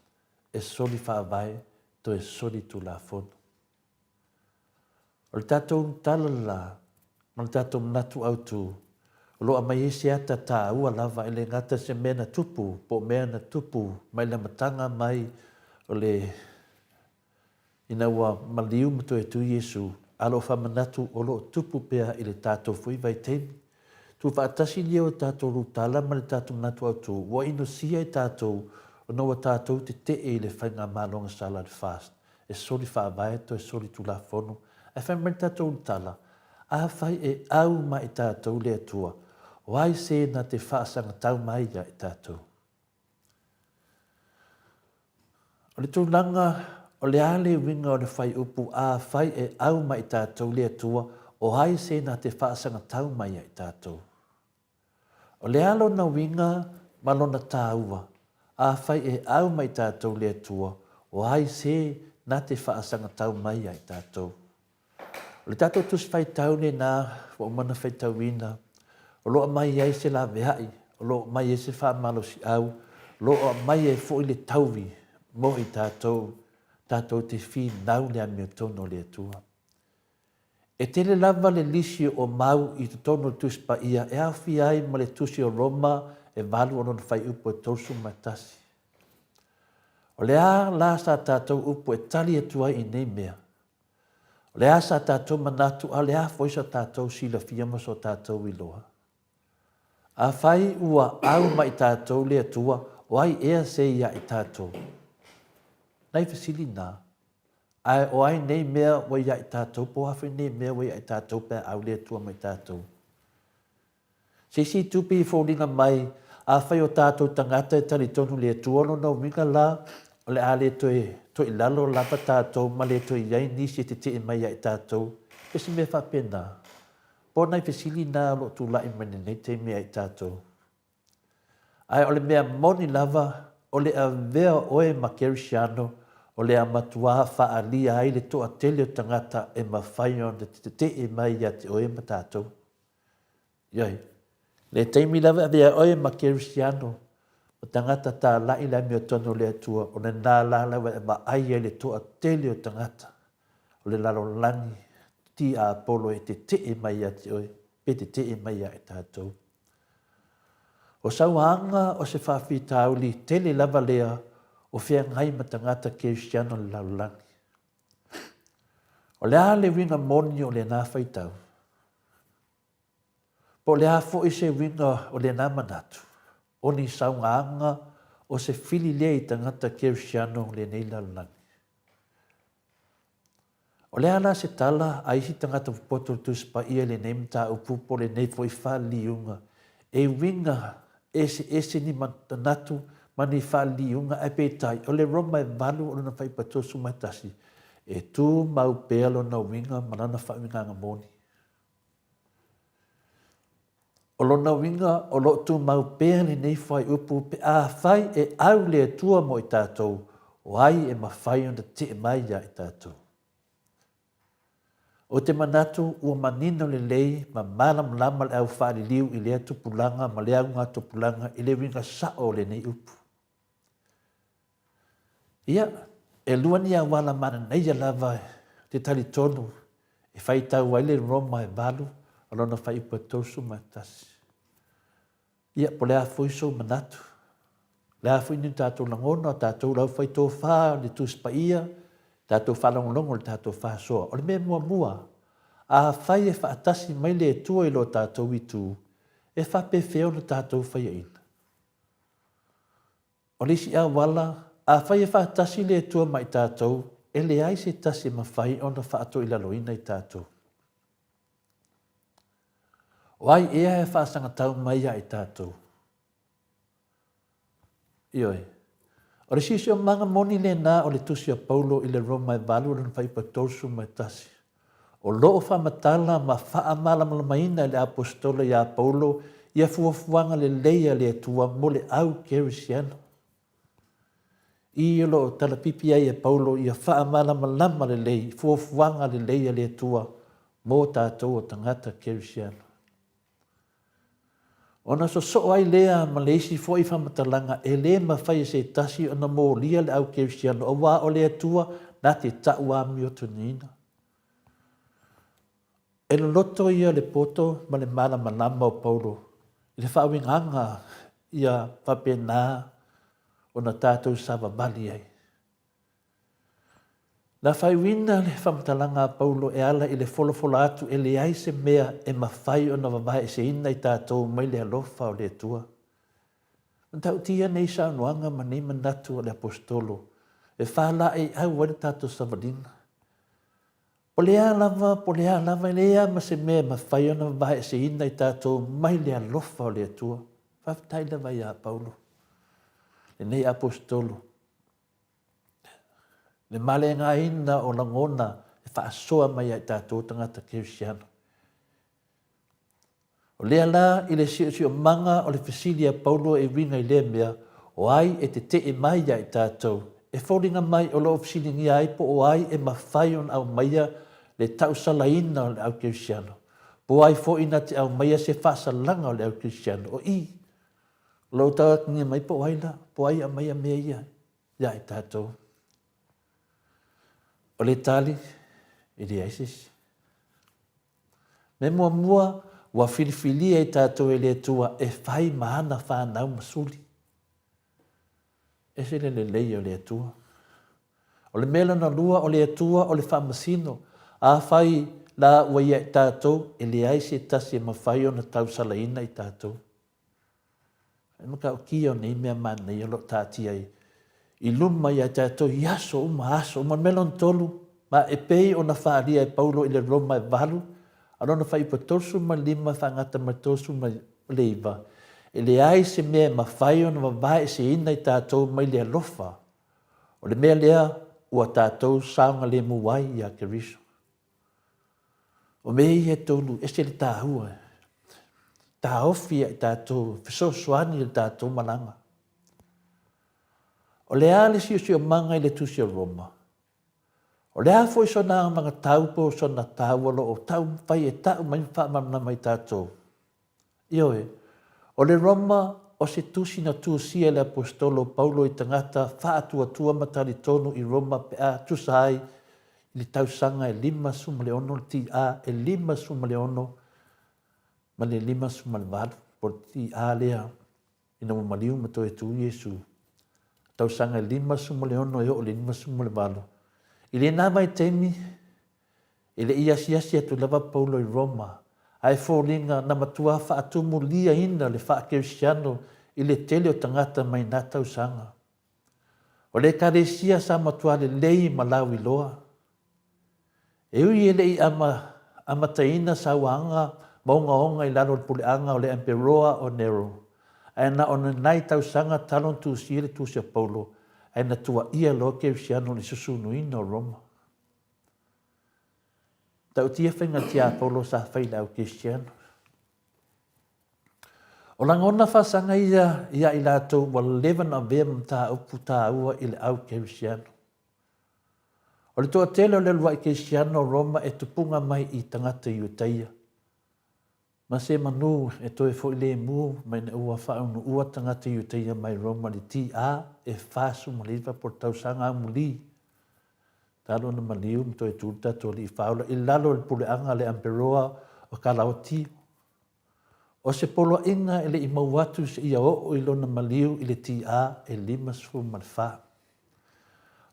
E soli whaavai to e soli tu la fono. O le tātou tala la, ma le tātou manatu au tū. O loa mai ese ata tā ua lava ele ngata se mena tupu, po mena tupu, mai le matanga mai o le ina ua maliu mato e tu Yesu, alo wha manatu o lo tupu pea i le tātou fui vai teimi. Tu whaatasi lia o tātou rutala ma le tātou manatu au tū, wa ino sia i tātou, o noa tātou te e le whainga mālonga sala le fast. E sori whaavaeto, e sori tula whonu, e whaimari tātou rutala, a whai e au ma i tātou le atua, wai se na te whaasanga tau mai ia i tātou. O le tūlanga, o le ale winga o le whai upu, a whai e au ma i tātou le atua, o hai se na te whaasanga tau mai ia i tātou. O le alo na winga, malona tāua, a whai e au mai tātou le atua, o hai se na te whaasanga tau mai ia i tātou. O le tātou tusi whai tau ne nā, o mana whai tau ina, o loa mai ai se la vehai, o loa mai e se wha malo si au, loa mai e fo i le tauvi, mo i tātou, tātou te whi nau le amia tono le atua. E tele lava le lisi o mau i te tono tuspa ia, e awhi ai ma le tusi o Roma, e valu o nona whai upo e tosu matasi. O le a la sa tātou upo e tali atua i nei mea. O le a sa tātou manatu, a le a foisa tātou sila fiama so tātou i loa. A whai ua au mai tātou le atua, o ai ea se ia i tātou. Nei fasili nā. Ai o ai nei mea wa ia i tātou, po hawhi nei mea wa ia i tātou pe au le atua mai tātou. Se si tupi i fōringa mai, a whai o tātou tangata e tali tonu le atua, no nau minga la, o le a le to i lalo lapa tātou, ma le to i iai nisi te te mai ia i tātou, pesi mea whapena. Po nai fesili nā lo tu lai mene nei te mea i tātou. Ai o le mea moni lava, o le a vea oe ma kerisiano, o le a matua whaalia ai le toa tele o tangata e ma whaion te te e mai ia te oe ma tātou. Ioi, le teimi lava a vea oe ma kerisiano, o tangata tā lai lai mea tono le atua, o le nā la lawa e ma ai le toa tele o tangata, o le lalo lani, ti a Apollo e te e mai a te oe, pe te e mai a e tātou. O sauanga o se whawhi tāuli tele lava lea o whea ngai matangata kerisiano le laulangi. O lea le winga moni o le nā whaitau. Po lea fo i se winga o le nā manatu. O ni sauanga o se whili lea i tangata kerisiano le nei laulangi. O lea la se tala a isi tangata poto tuspa ia le nei mta upupo le nei foi wha liunga. E winga ese ni manatu mani wha liunga e peitai. O le roma e malu o lana whai patosu matasi. E tu mau pealo na winga manana wha winga ngamoni. O lona winga o lo tu mau peale nei whai upu pe a whai e au le tua mo i tātou. O ai e ma whai onda te mai ia i tātou. O te manatu ua manino le lei ma malam lama le au whaari liu i lea tupulanga ma lea unga tupulanga i le winga sao le nei upu. Ia, e luani a wala mana nei a lava te tali tonu e whai tau waile Roma e valu alona whai upa tosu matasi. Ia, po lea fuiso manatu. Lea fuini tātou langona, tātou lau whai tō wha le tūspa ia, tātou whalongolongo le tātou whasoa. O le mea mua, a whai e whaatasi mai le tua i lo tātou i tū, e whape wheo na tātou whai aina. O lisi a wala, a whai e whaatasi le tua mai tātou, e le ai se tasi ma whai o na whaato i laloina i tātou. O ai ea e whaasanga tau mai a i tātou. Ioi. O le sisi o manga moni le nā o le tusi a Paulo i le Roma e valu le whai patosu mai tasi. O loo whamatala ma wha malama maina le apostola i a Paulo ia fuafuanga le leia le atua mo le au kerisiano. I lo talapipi ai e Paulo ia wha malama lama le lei, fuafuanga le leia le atua mo tātou o tangata kerisiano. Ona so ai lea ma leisi fo i whamatalanga e le ma whai se tasi ona mō lia le au kerisiano o wā o le atua na te taua mi o tunina. E lo loto ia le poto ma le mana manama o Paulo. I le whaawinganga ia whapena o na tātou savabali ai. Na whaiwina le whamtalanga Paulo e ala i le wholofola atu e le ai se mea e mawhai o na wawae se ina i tātou mai le alofa o le tua. Ntau tia nei sa anuanga ma nei manatu o le apostolo. E whala e au wale tātou savadina. Polea lava i lea ma se mea mawhai o na wawae se ina i tātou mai le alofa o le tua. Whaftai lava ia Paulo. Le nei apostolo. Le male ngā ina o langona e whaasoa mai ai tātou tangata Kirisiano. O lea la i le si o manga o le fesilia Paulo e winga i lea mea o ai e te e mai ai tātou. E whoringa mai o lo fesilingi ai po o ai e mawhai on au maia le tau salaina o le au Kirisiano. Po ai fo ina te au maia se whaasalanga o le au Kirisiano. O i, lo tau akinga mai po ai la, po ai a maia mea ia, ia i tātou. O le tali, i le aisis. Me mua, wa filifilia i tātou e le tua e whai maana whanau masuli. E se le lei o le tua. O le mela na lua o le tua o le whamasino, a whai la ua ia i tātou e le aisi e tasi e mawhai o na tau salaina i tātou. E maka o kia o nei mea mana i alo tāti ai. I luma ia tātou i aso uma melon tolu, ma e pei o na whaaria e Paulo i le Roma e walu, anona whai pa tosu ma lima whangata ma tosu ma leiva. E le ai se mea ma whai o na wawae se ina i tātou mai le alofa. O le mea lea ua tātou saunga le muwai i a Keriso. O mei e tolu, e se le tāhua. Tā ofi i tātou, fisosuani i tātou malanga. O le ale si o manga i le tusi o Roma. O le a foi sona mga tau po sona tau alo o tau whai e tau mai whaamana mai tātou. Ioe, o le Roma o se tusi na tusia le apostolo Paulo i tangata whaatua matari tonu i Roma pe a tusai i le tausanga e 5 suma le ono ti a e 5 suma le ono ma le 5 suma le valu por ti a lea ina mo maliu mato e tu Yesu. Tausanga e 5 suma le ono e o le 5 suma le valu. I le nā mai temi, i le iasi atu lava Paulo i Roma, ai fōringa na matua whaatumu lia ina le whaakirisiano i le tele o tangata mai nā tausanga. O le karesia sa matua le lei malawi loa. E ui e lei amataina sa wanga maunga i lalo puleanga o le emperoa o Nero. Ai na ona nai tausanga talon tu sire tu sia Paulo. Ai na tua ia lo Kirisiano li susunu o Roma. Tau tia whainga tia Paulo sa whaila au Kirisiano. O langona whasanga ia i lato wa 11 a vea mta upu tā ua i le au Kirisiano. O le toa tele o le lua i Kirisiano Roma e tupunga mai i tangata i utaia. Ma se manu e toe fo i le mu mai na ua whaunu ua tangata i utaia mai Roma li ti a e whasu maliva por tausanga amuli. Talo na maliu mto e tulta to li whaula i lalo le puleanga le amperoa o kalaoti. O se polo inga ele i mauatu se ia o i lona maliu i le ti a e 5 suma le wha.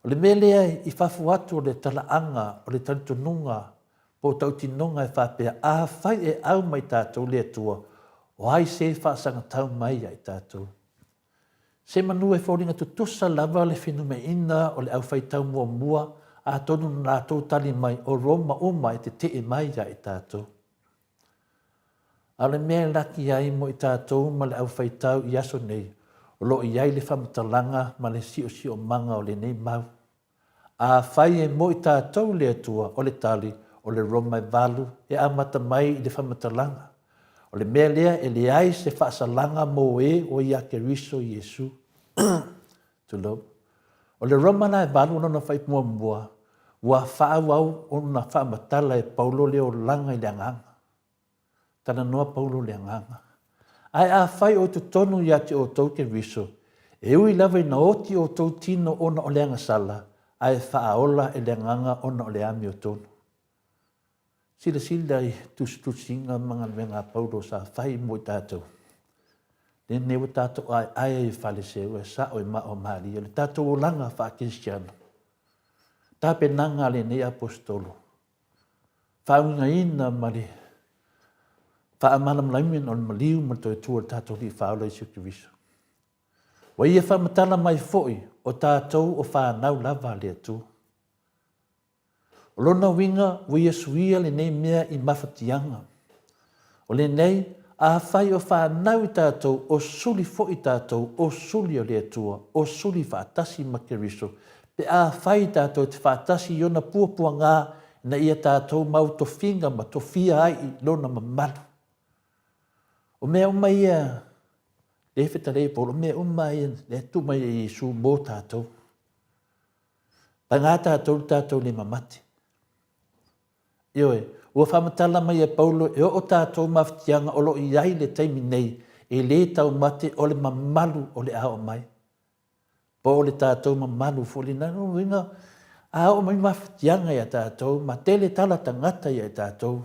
O le melea i whafu atu o le talaanga o le talitonunga po tau tinonga e whapea a whai e au mai tātou le atua o ai se whaasanga tau mai ai tātou. Se manu e whoringa tutusa lava le whenua ina o le au whai tau mua a tonu nā tau tali mai o Roma uma e te mai ai tātou. A le mea laki ai mo i tātou ma le au whai tau i aso nei o lo i ai le whamatalanga ma le sio manga o le nei mau. A whai e mo i tātou le atua o le tali o le Roma e valu e amata mai i le whamatalanga. O le mea lea e le ai se whaasalanga mo e o ia Keriso Yesu. Tulo. O le Roma na e valu na whai mua ua whaawau o na whaamatala e Paulo leo langa i le anganga. Tana noa Paulo le anganga. Ai a whai o tu tonu ia te o tau Keriso. E ui lava i na oti o tau tino ona o le angasala. Ai whaaola e le anganga ona o le ami o tonu. Sila i tustusinga mga mga paulo sa whai mo i tātou. Le newa tātou ai i whaleseu e sa o i ma o mari. Le tātou o langa wha Kristiano. Tāpe nanga le ne apostolo. Whaunga ina mari. Whaamalam laimin on maliu mato e tua tātou li whaola i Kristo. Wa ia whamatala mai foi o tātou o whanau lava le atu. O lona winga wa ia suia le nei mea i mawhatianga. O le nei a whai o whanau i tātou o suli foi tātou o suli o le atua o suli whaatasi makeriso. Pe a whai tātou te whaatasi i ona puapua ngā na ia tātou mau to whinga ma to whia ai i lona mamalu. O mea umai ia le whita rei polo, mea umai le tu mai i Jesu mō tātou. Pa ngā tātou le mamati. Ioe, ua whamatala mai e Paulo e o tātou mawhitianga o lo i ai le taimi nei e le tau mate o le mamalu o le ao mai. Po o le tātou mamalu foli nanu winga a o mai mawhitianga i a tātou ma tele tala tangata i a tātou.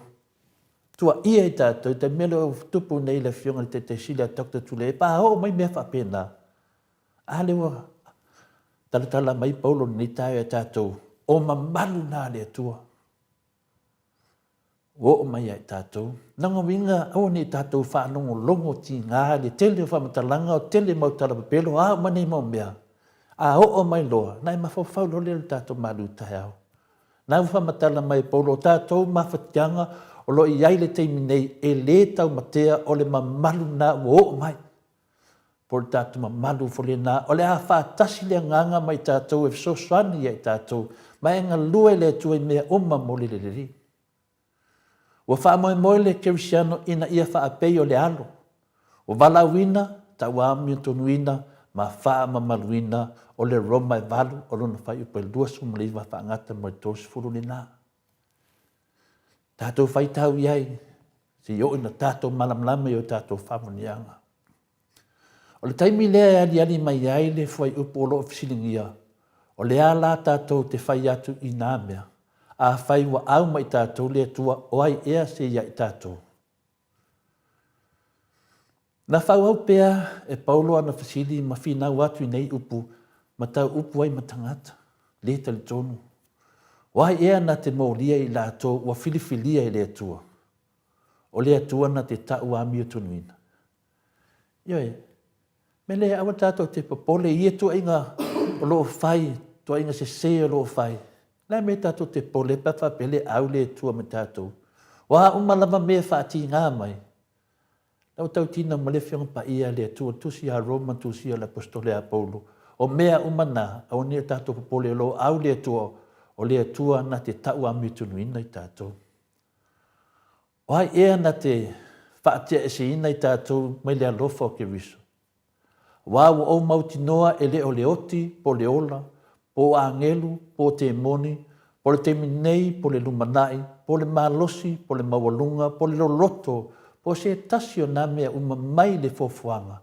Tua ia i tātou, te mele o tupu nei le fionga te sila takta tule, e pa o mai mea whapena. A lewa, tala mai Paulo ni tae i tātou, o mamalu nā le tua. O mai i tātou, nanga winga o ni tātou whanongo longo ti ngā, le tele o whamatalanga, o tele mautala papelo, a o mani mau mea. A o mai loa, nai mawhawhau lo le tātou malu tae au. Nau whamatala mai Paulo, tātou mawhatianga, o lo i ai le teimi nei e le tau matea o le mamalu na o mai. Por tātou mamalu fole nā, o le a whaatasi le nganga mai tātou e fsoswani i tātou, mai ngā lue le tue mea oma mole le leri. Ua wha moe le Kristiano ina ia whaapei o le alo. O walawina, tau ami tonuina, ma wha mamaluina o le Roma e walu, o lona whai upa lua sumaliwa whaangata mo i tōsi furu le nā. Tātou whai tau iai, si o ina tātou malamlama i o tātou whamonianga. O le taimi lea ali mai iai le whai upo o loo fisilingia, o le ala tātou te whai atu i nā mea, a whai wa au mai tātou le atua o ai ea se iai tātou. Na whau au pea e Paulo ana fasili ma whinau atu i nei upu, ma tau upu ai matangata, le tali tonu. Wai ea na te mōlia i la ato wa filifilia i le atua. O le atua na te tau ami o tunuina. Ioe, me le awa tātou te papole i atua inga o loo whai, tua inga se se o loo whai. La me tātou te pole papa pele au le atua me tātou. Wa umalama mea whaati ngā mai. Lau tau tina malewhianga pa ia le atua tusi a Roma tusi a l'apostole a Paulo. O mea umana, au nia tātou papole o loo au le atua o le atua na te tau ami tunuina i tātou. O hai ea na te whaatea e se ina i tātou mai le alofa o ke riso. Wāua o mauti noa e le o le oti, po le ola, po angelu, po te moni, po le te minei, po le lumanai, po le malosi, po le mawalunga, po le loloto, po se tasio na mea uma mai le fofuanga.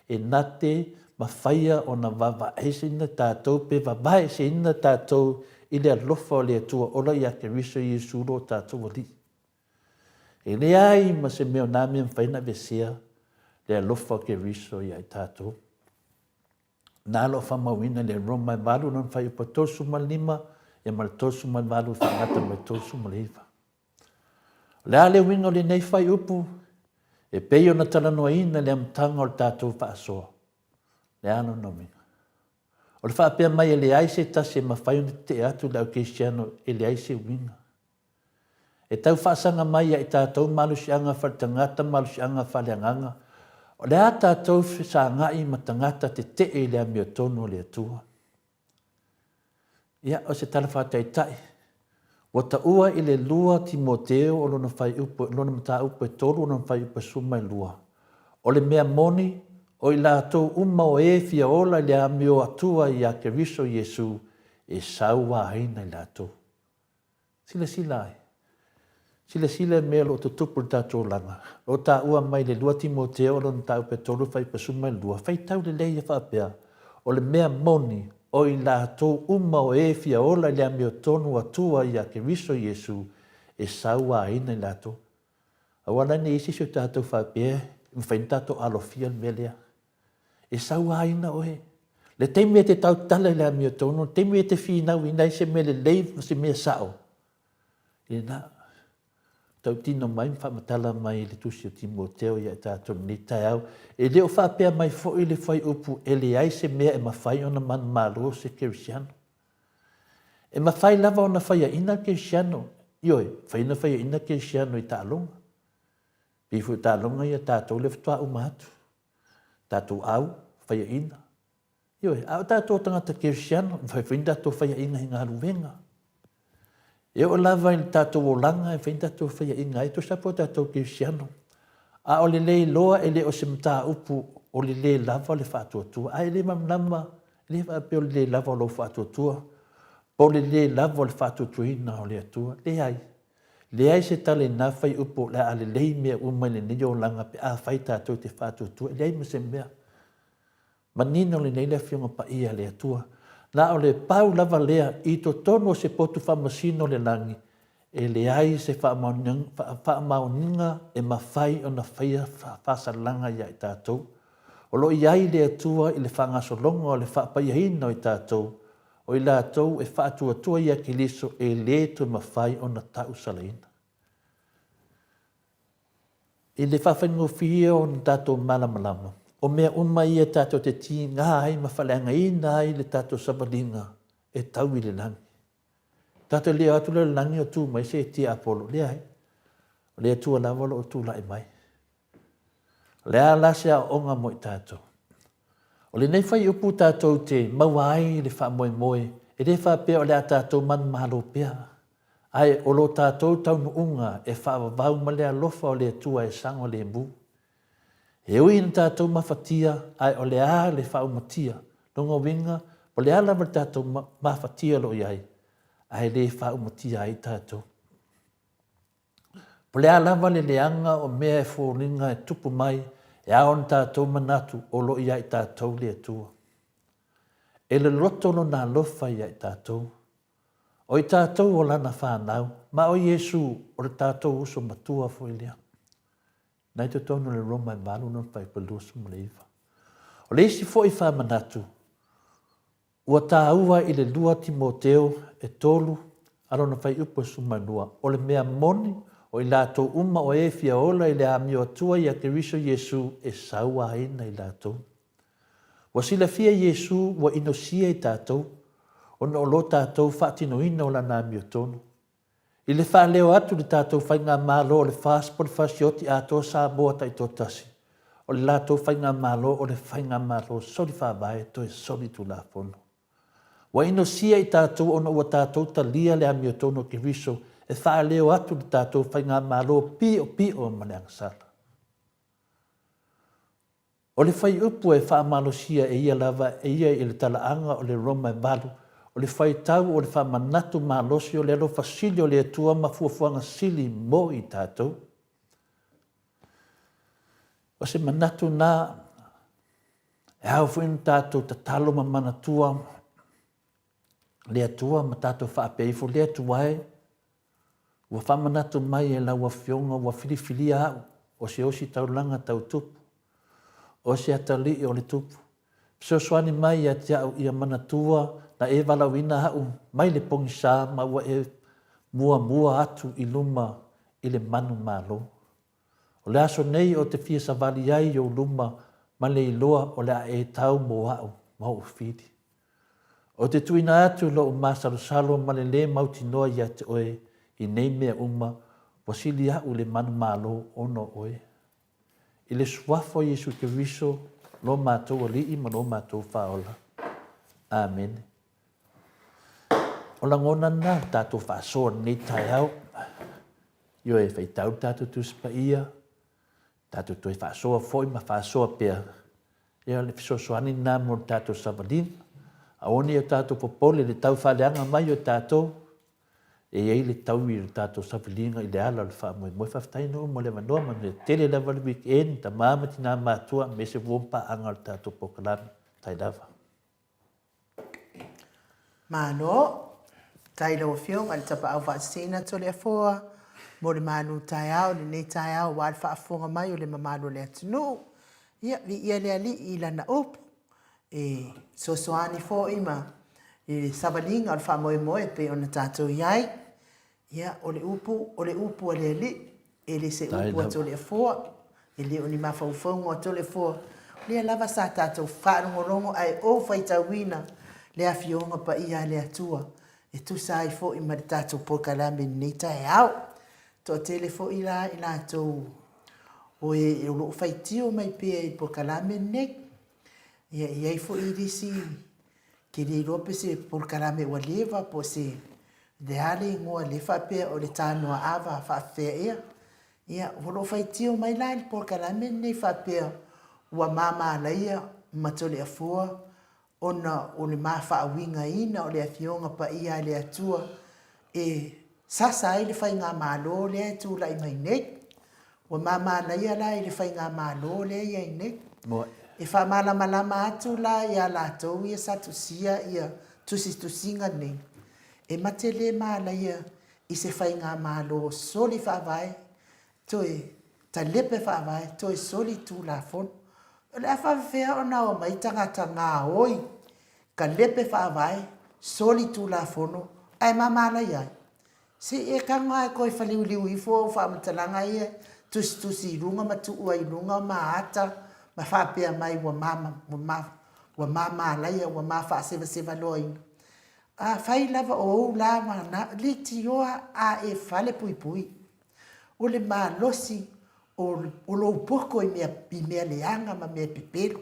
E nate mawhaia o na wawa e se ina tātou, pe wawa e se ina tātou, i le alofa o le atua ola i ake riso i Jesu ro tātou ali. E le ai ma se meo nami mwhaina vesea le alofa o ke riso i ai tātou. Nā lo whamawina le Roma e walu nan whai upa tosu malima e mal tosu mal walu whangata mai tosu maliva. Le ale winga le nei whai upu e peio na talanoa ina le amtanga o le tātou whaasoa. Le ano no winga. O le whaapea mai e le aise tase ma whaione te atu lau Kristiano e le aise winga. E tau whaasanga mai e tātou malusianga whaitangata, malusianga whaleanganga. O le a tātou sa ngai ma tangata te te e le amio tono le atua. Ia o se tala whātai tai. Wa ta ua i le lua Timoteo o lona whai upo, lona mata upo e tolu o lona whai upo sumai lua. O le mea moni o i lātou uma o e fia ola i le amio atua i a Keriso Jesu e saua haina i lātou. Sila ai. Sila mea lo tutupu tātou langa. O tā ua mai le lua Timoteo o lona tau pe tolu whai pasuma i lua. Whai tau le leia whapea. O le mea moni o i lātou uma o e fia ola i le amio tonu atua i a Keriso Jesu e saua ina lato. Awala ni isi su tato whapea, mwhain tato alofia melea. E saua ina oe. Le teimea te tau tala le amia tono, teimea te whinau inai se mele leiv se mea sao. E na, tau tino mai whamatala mai le tusi o Timoteo ia tato ni tai au. E leo whapea mai fo i le whai upu e le ai se mea e mawhai ona man malo se kerisiano. E mawhai lava ona whaia ina kerisiano. Ioi, whaina whaia ina kerisiano i tālonga. Pifu tālonga ia tātou le whatua umatu. Tātou au, whaia ina. Ioi, au tātou tangata kerisiano, whaina tātou whaia ina hi ngā ruwenga. E o lava i tātou o langa, e whaina tātou whaia ina, e to sapo tātou kerisiano. A o le lei loa e le o se mta upu o le lei lava le whātua tua. A e le mamnama, le whape o le lei lava o lo whātua tua. Po le lei lava o le whātua tuina o le atua. Le ai. Le ai se tale nā whai upu le a le lei mea umai le nio langa pe a whai tātou te whātua tua. Le ai mese mea. Manino le nei le whionga pa ia le atua. Nā o le pau lava lea i to tono se potu whamasino le langi. E le ai se whaamauninga e mawhai o na whaia whasalanga ia i tātou. O lo i ai le atua i le whangasolonga o le whaapaiahina o i tātou. O i lātou e whaatua tua ia ki liso e le tu mawhai o na tau salaina. I le whawhaingo whia o na tātou malamalama. O mea uma ia tātou te ti ngā ai mawhaleanga ina ai le tātou sabalinga e tau i le langi. Tātou leo atu le langi o tū mai se e tia apolo. Lea hai. O lea tua lawalo o tū lai mai. Lea lase a onga mo i tātou. O le nei whai upu tātou te mawai le wha moe moe. E le wha pia o le a tātou man mahalo pia. Ai o lo tātou tau unga e wha vau ma lea lofa o le tua e sango le mbu. E ui na tātou mawhatia ai o le a le wha umatia. Longa winga o le ala ma tātou mawhatia lo iai. Ai le wha umatia ai tātou. Po le ala ma le leanga o mea e fōringa e tupu mai. E aon tātou manatu o lo ia i tātou le atua. E le roto no nā lofa ia i tātou. O i tātou o lana whānau, ma o Iesu o le tātou uso matua fo i lea. Nai te tono le roma i malu no whai palusu mo le iwa. O le isi fo i wha manatu. Ua tā ua i le lua Timoteo e tolu, alo na whai upo sumanua. O le mea moni, o i lātou uma o e fia ola i le amio atua i a Keriso Iesu e saua aina i lātou. Wa sila fia Iesu wa inosia i tātou, o na o lo tātou whaatino ina o la nā amio tono. I le wha leo atu le tātou whai ngā mālo o le whāspo le whasioti ato sa boa tai tō tasi. O le lātou whai ngā mālo o le whai ngā mālo soli whabae to e soli tu la fono. Wa inosia i tātou o na ua tātou ta lia le amio tono Keriso e wha leo atu le tātou whai ngā mālo pio maleang sala. O le whai upu e wha malosia e ia lava e ia i le talaanga o le Roma e balu. O le whai tau o le wha manatu malosi o le alo fasili o le atua mafuafuanga sili mo i tātou. O se manatu nā e hau fuin tātou ta talo ma manatua le atua ma tātou wha apeifo le atuae. Ua whamanatu mai e la ua whionga, ua whiriwhiri au, o se osi taulanga tau tupu, o se atali o le tupu. Pso swani mai a te au ia manatua, na e walawina hau, mai le pongi sā, ma ua e mua atu i luma i le manu malo. O le aso nei o te fia savali ai o luma, ma le iloa o le a e tau mo au, ma o whiri. O te tuina atu lo o masalo ma le mauti noa i a te oe, i nei mea uma, wasili au le manu malo ono oe. I le suafo Iesu Keriso, lo mātou alii ma lo mātou whaola. Amen. O langona nā, tātou whaasoa nei tai au. Io e whaitau tātou tuspa ia. Tātou toi whaasoa foi ma whaasoa pia. Ia le fisosoani nā mo tātou sabalin. Aoni o tātou popole le tau whaleanga mai o tātou. E ei le tau i le tātou safilinga i le ala le wha moe whaftaino mo le manoa ma le tele lava le weekend ta māmati nā mātua me se wompa anga le tātou pokalami tai lava. Mano, tai lau whiong al tapa au whaasina to le fōa mo le manu tai au le nei tai au wa fa fonga mai o le mamanu le tunu ia vi le ali ila na up e so soani fo ima e sabalinga al fa moe pe ona tatou iai ia o le upu o le ali e le se upu to le fo e le oni mafaufonga o to le fo le lava sa tatou fa ngolongo ai o faitawina le afionga pa ia le atua e tu sai fo i ma tatou po kalame nei tai au to telefo ila to o e lo faitio mai pe po kalame nei ia fo i disi ke le rope se po kalame wa leva po se de ale ngo le fa pe o le tano ava fa fe ia lo faitio mai la po kalame nei fa pe wa mama la ia matole afua ona o le mafa winga ina o le afionga pa ia le atua e sasa ai le fai ngā mālo le tu lai mai nei. Wa mama na ia la i le fai ngā mālo le ia i nei. E wha malama atu la ia la tau ia sa tusia ia tusinga nei. E mate le la ia i se fai ngā mālo soli wha vai toi ta lepe wha vai toi soli tu la fon. O le awha whea o na o mai tangata ngā oi ka lepe wha vai soli tu la fono ai mama la ia. Se e kanga e koe whaliuliu i fo whamatalanga ia tusi runga matu ua i runga maata ma whapea mai wa mama laia wa ma wha seva loina. A whai lava o la mana liti oa a e whale pui. O le maa losi o lo poko i mea leanga ma mea pepelo.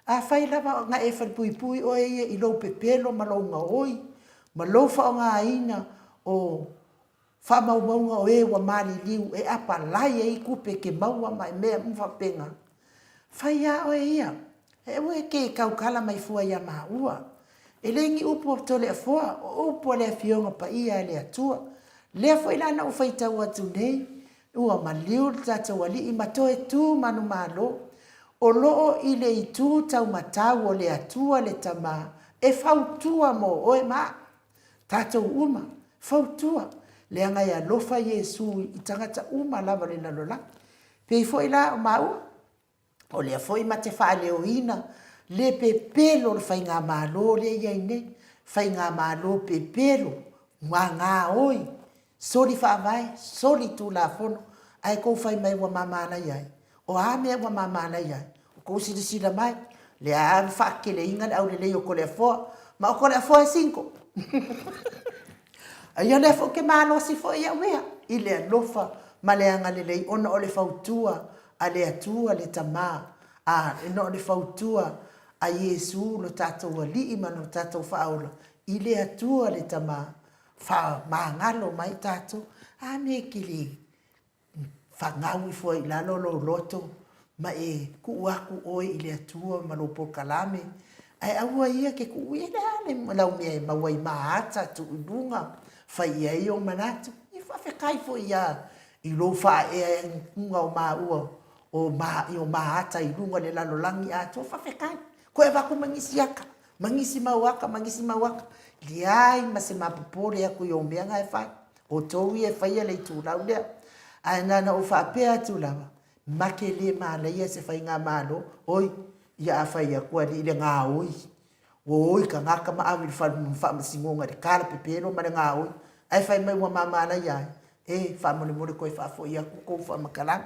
A whai lava nga e whale pui o e i lo pepelo ma lo nga oi ma lo wha o nga ina o fa maunga o e wa mali liu e apa lai e kupe ke maua mai mea mwhapenga. Whaia o e ia, e ue ke kaukala mai fua ia maua. E lengi upu o tole a fua, o upu o lea fionga pa ia lea tua. Lea fua ilana u whaitau atu nei, ua maliu tata wali i matoe tu manu malo. O loo i le i tu tau matau o lea tua le tama, e fautua mo o e maa. Tata uma, fautua. Le anga ia lofa Yesu i tangata uma lava le nalola. Pei foi la o mau. O lea foi ma te wha leo ina. Le pepelo le whai ngā malo le iai nei. Whai ngā malo pepelo. Ngā oi. Soli wha vai. Soli tu la fono. Ai kou whai mai wa mamana iai. O a mea wa mamana iai. O kou sila mai. Le a wha ke le inga au le leo ko le foa. Ma o ko le foa e 5. Ia le fo ke malo si fo ia wea i le lofa ma le anga le lei ona o le fautua a le atua le tama a no le fautua a Yesu lo tatou ali i mano tatou faula i le atua le tama fa mangalo mai tatou a me kili fa ngawi fo i la lo loto ma e ku aku oi i le atua ma lo pokalame ai aua ia ke ku ia le lau me ma wai ma ata tu dunga fai ai o manatu i fa fe kai fo ia i lo fa e nga o ma o ma ata i lunga le lalo langi a to fa fe kai ko e va ku mangisi mawaka li ai ma se ma popore a ku yo me nga e fa o to i e fai le tu la ule a na o fa pe atu la ma ke le ma le ia se fai nga malo oi ia fai a ku le nga oi oi ka ngaka ma awi fa masingonga de kala pepelo ma nga oi ai fai mai wa mama na ia e fa mo ko fa fo ia ko fa makala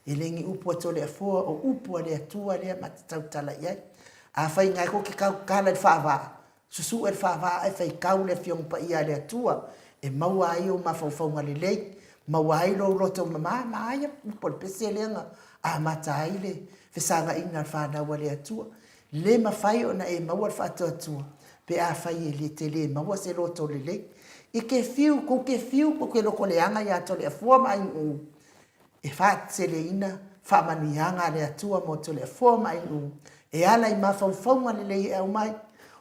e lengi upu tole fo o upu le tua le matau tala ia a fai ngai ko ki kala fa va susu e fa va ai fai kau le fiong pa ia le tua e maua ai o ma fo ngali le maua ai lo roto mama ia por peselenga a matai le fesanga ina fa na wale tua le mafai ona e maua fa tua pe a fai le tele maua se roto le i ke fiu ko ke loko le anga ya to le fo mai u e fa tele ina fa manianga le atua mo to le fo mai u e ala i mafau le e mai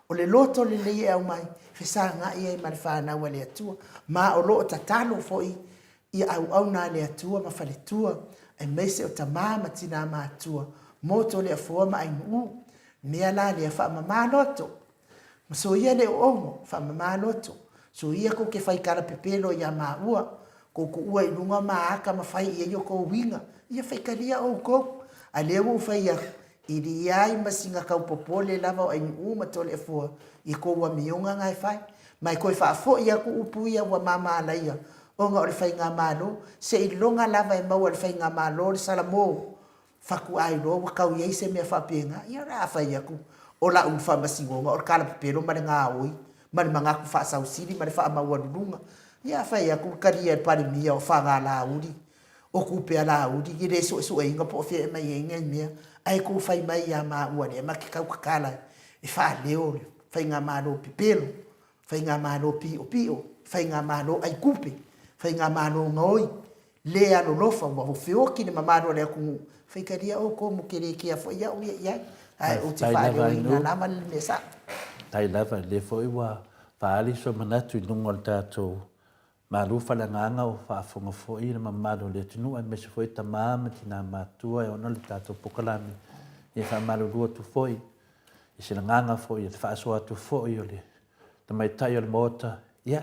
o le loto le e mai fesanga ia i malfa na wale atua ma o lo tatalo fo i au na le atua ma fale tua e mese o tamama tina ma atua mo to le fo mai u me ala le fa mama loto so ia le o fa mama loto so ia ko ke fai kala pepelo ia maua ku ua i lunga maaka mawhai ia yo ko winga. Ia whaikaria o kou. A lea ua whaia i ri ai masinga kau popole lava o aini uma tole e fua. I ko ua mionga ngai whai. Mai koe whaafo ia ku upu ia ua mama ala ia. O nga o le whai ngā mālo. Se i longa lava e mau o le whai ngā mālo le salamo. Whaku ai lo wakau iei se mea whapenga. Ia raa whai aku. O la un whamasigonga o le kala pepero ma le ngā oi. Ma le mangaku whaasau siri ma le wha amaua nunga. Ia whai aku karia e pari mia o whanga la uri. O kupe ala uri. I re so e inga po fia e mai e inga mea. Ai ku whai mai ia maa ua le. Ma ki kau kakala. E wha leo le. Whai ngā mālo pipelo. Whai ngā mālo pi o pio. Whai ngā mālo ai kupe. Whai ngā mālo ngoi. Le alo lofa ua ho whioki ne mamaro le aku. Whai karia o ko mo kere kia fo ia o ia iai. Ai o te wha leo i ngā nama le mesa. Tai lava le fo iwa whaali so manatu i lungo le tātou. Maru whalanganga o whaafonga fo i na mamaro le tunu ai mese fo i ta maama ti nā mātua e ona le tātou pokalami. I wha maru rua tu fo i. I se nganga fo i e te whaasoa tu fo i o le. Ta mai tai o le mota. Ia,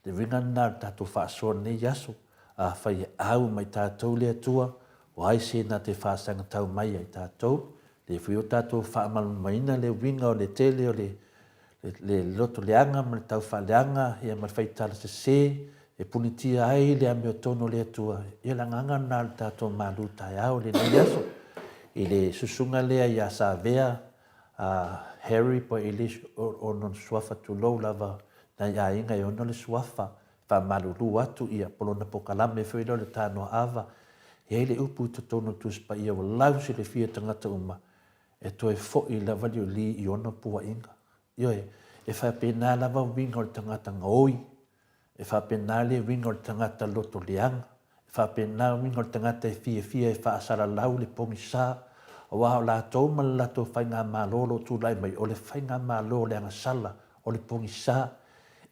le ringana le tātou whaasoa nei yaso. A whai au mai tātou le atua. O ai se na te whaasanga tau mai ai tātou. Le whio tātou whaamalu maina le winga o le tele o le loto leanga ma le tau whaleanga ia ma whaitala se e punitia ai le ame o tono le atua. Ia la nganga nā le tātou malu tai au le nei aso. I le susunga lea ia sa vea Harry po i le o non suafa tu lou lava na ia inga i ono le suafa wha malulu atu ia polona pokalame whilo le tānoa awa. Ia le upu to tono tuspa ia wa lausi le fia tangata uma e toi fo i lava li o li i ono pua inga. Ioe, e whapena lava winga o le tangata ngoi, e whapena le winga o le tangata loto lianga, e whapena winga o le tangata e fia e whaasara lau le pongi sā, o waho la tau ma lato whai ngā mālolo tūlai mai o le whai ngā mālolo le anga sala o le pongi sā,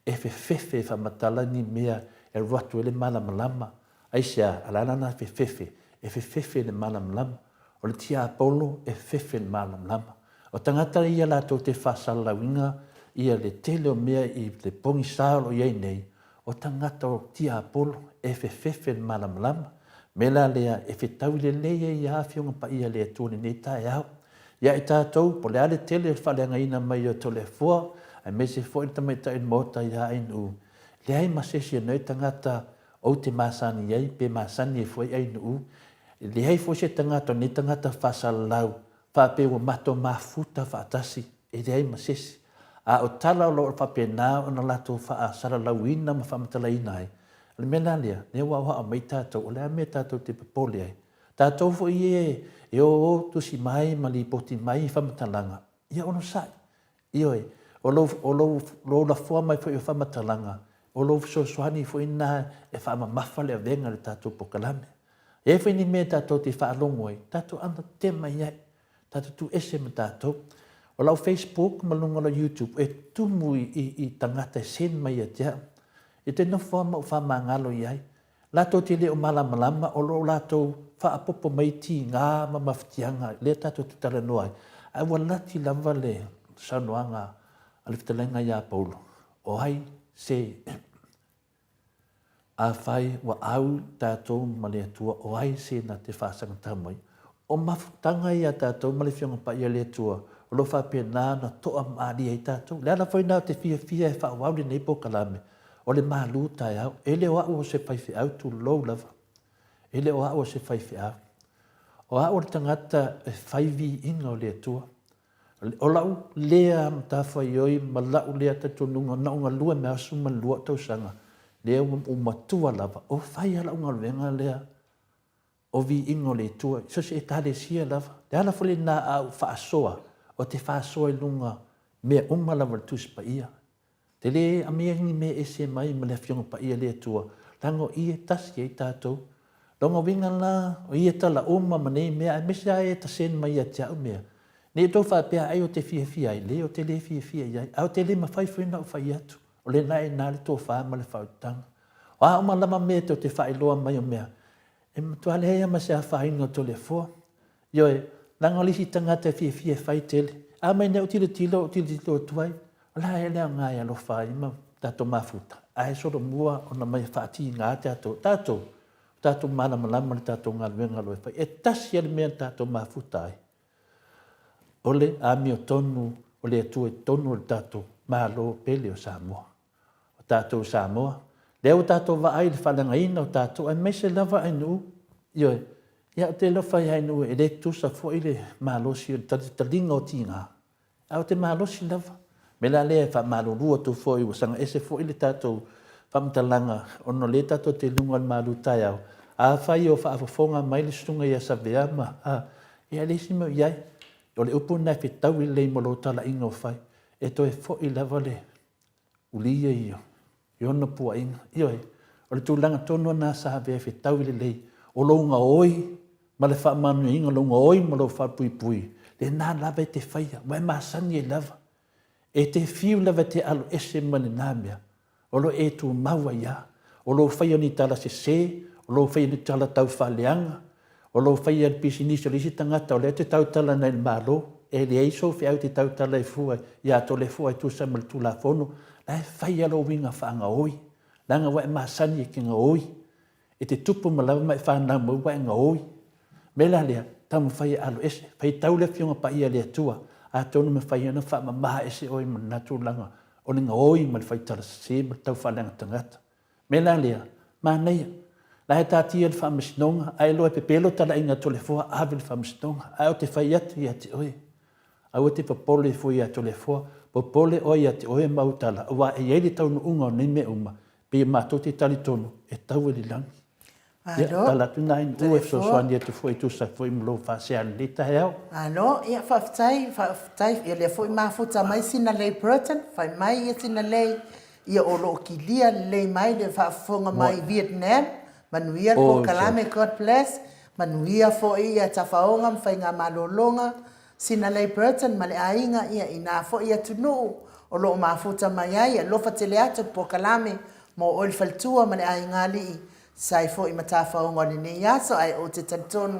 e whewhewe whamatala ni mea e ruatu e le malamalama, aisea alanana whewhewe, e whewhewe le malamalama, o le tia apolo e whewhewe le malamalama. O tangata ia la tau te whasala winga, ia le tele o mea i le pongi sālo iei nei, o tangata o tia apolo e whewhewe le malamalama, mela lea e whetau le leia i awhionga pa ia lea tūne nei tae au. Ia i tātou, po le ale tele e whalenga ina mai o tole fua, a me se fo i tamaita in mota ia inu. Le ai masesi anoi tangata o te masani iei, pe masani e foi inu. Le ai fo se tangata ni tangata whasala lau, whape ua mato mafuta whaatasi, e le ai masesi. A o tala o loo whapena o na lato whaasara lau ina ma whamatala ina ai. Le mena lea, ne wa mai tātou, o lea me tātou te papole ai. Tātou fo i e o tusi mai, ma li poti mai whamatalanga. Ia ono sai. Ioi, o lo la fua mai fo i whamatalanga. O lo so soani fo ina e whamamafa lea venga le tātou pokalame. E fo ini me tātou te whaalongo ai. Tātou anda te mai ai. Tātou tu ese me tātou. O lau Facebook, malunga la YouTube, e tumu i tangata sen mai a tia. E te no whama o whamangalo i ai. Lato te leo malamalama, o lo lato whaapopo mai ti ngā mamawhitianga, le tātou te tala noai. Ai walati lava le saunoanga a le fitalenga ia Paulo. O ai se a whai wa au tātou ma le atua, o ai se na te whaasanga tamai. O mafutanga ia tātou ma le whionga pa ia le atua, o lo whapena na toa maari ai tātou. Le ala whainau te fia e whaawau le nei pokalame. O le malu tai au, e le o au o se whaiwhi au tu lou lava. E le o au o se whaiwhi au. O au o le tangata e whaiwi inga o le atua. O lau lea mta whaioi, ma lau lea tato nunga, na unga lua me asu ma lua tau sanga. Lea o matua lava, o whai ala unga luenga lea. O vi inga o le atua, so se e tale sia lava. Le ala fole na au whaasoa, o te whaasoa i lunga, mea unga lava tuspa ia. Te le amiangi me e se mai ma le whionga pa ia le atua. Lango i e tasi e tātou. Longa winga la, o i e tala oma ma nei mea, me se ai e tasen mai a tiau mea. Ne e tau whapea ai o te fia ai, le o te le fia ai, au te le ma whaifuina o whai atu. O le nai nā le tō whaa ma le whautanga. O a oma lama mea te o te whailoa mai o mea. E matua le hea ma se a whainga to le fua. Ioe, langa lisi tangata fia whai tele. A mai ne o tilo tuai. La e lea ngai alo whai ma tato mafuta. ai soro mua ona mai whaati ngā te ato. Tātou malama le tātou ngā luenga loe whai. E tasi ale mea tātou mafutai. Ole ami o tonu, ole atua e tonu le tātou malo pele o Samoa. O tātou Samoa. Leo tātou wa ai le whalanga ina o tātou, ai mai se lava ai nuu. Ioe, ia o te lofa i ai nuu e le tusa fo i le malosi o talinga o tingā. Au te malosi lava. Me la lea wha malo rua tu fo i wasanga ese fo i le tātou whamtalanga ono le tātou te lunga malu tai au. A whai o whaafafonga mai le stunga i a saveama. Ia le sima iai. O le upu nai whetau i le molo tala inga o whai. E toi fo i lava le ulia iyo. I ona pua inga. Ioe, o le tūlanga tono nā sahavea whetau i le lei. O lounga oi, ma le whaamanu inga lounga oi ma lo whapui pui. Le nā lava e te whaia, wai māsani e lava. E te whiu lava te alo ese mani nāmea. O lo e tu maua ia. O lo whaia ni tala se, o lo whaia ni tala tau whaleanga. O lo whaia ni pisi nisi o lisi tangata, o le te tau tala nei le malo. E le eiso whi au te tau tala e fua, ia to le fua e tu samal tu la fono. Lai whaia lo winga whaanga oi. Langa wai māsani e kinga oi. E te tupu malawa mai whanau mau wai nga oi. Mela lea, tamu whaia alo ese. Whai tau le fionga pa ia lea tua. A tonu me whaia na wha maha ese oi ma natu langa. O le nga oi ma le whai tala se ma tau whalanga tangata. Mela lea, ma neia. Lai tātia le whamasinonga. Ai loa pepelo tala inga to le fua ave le whamasinonga. Ai o te whai atu i ate oi. Ai o te papole fui a to le fua. Papole oi ate oi mautala. Wa e yeili taunu unga o nime uma. Pe mātou te tali tonu. E tau e li langi. Ia, tala tu nai ue so soani e te fui tu sa fui mlo whasea le ta heau. Ano, ia whaftai, ia le fui mafuta mai sina lei Britain, whai mai ia sina lei, ia o lo ki lia lei mai le whaafonga mai Vietnam, manuia ko kalame God bless, manuia fo ia tafaonga mwhai ngā malolonga, sina lei Britain, male ainga ia ina fo ia tunu, o lo mafuta mai ai, lo fatele atu po kalame, mo oil faltua male ainga li sai fo i matafa o ngone ne yaso ai o te tantonu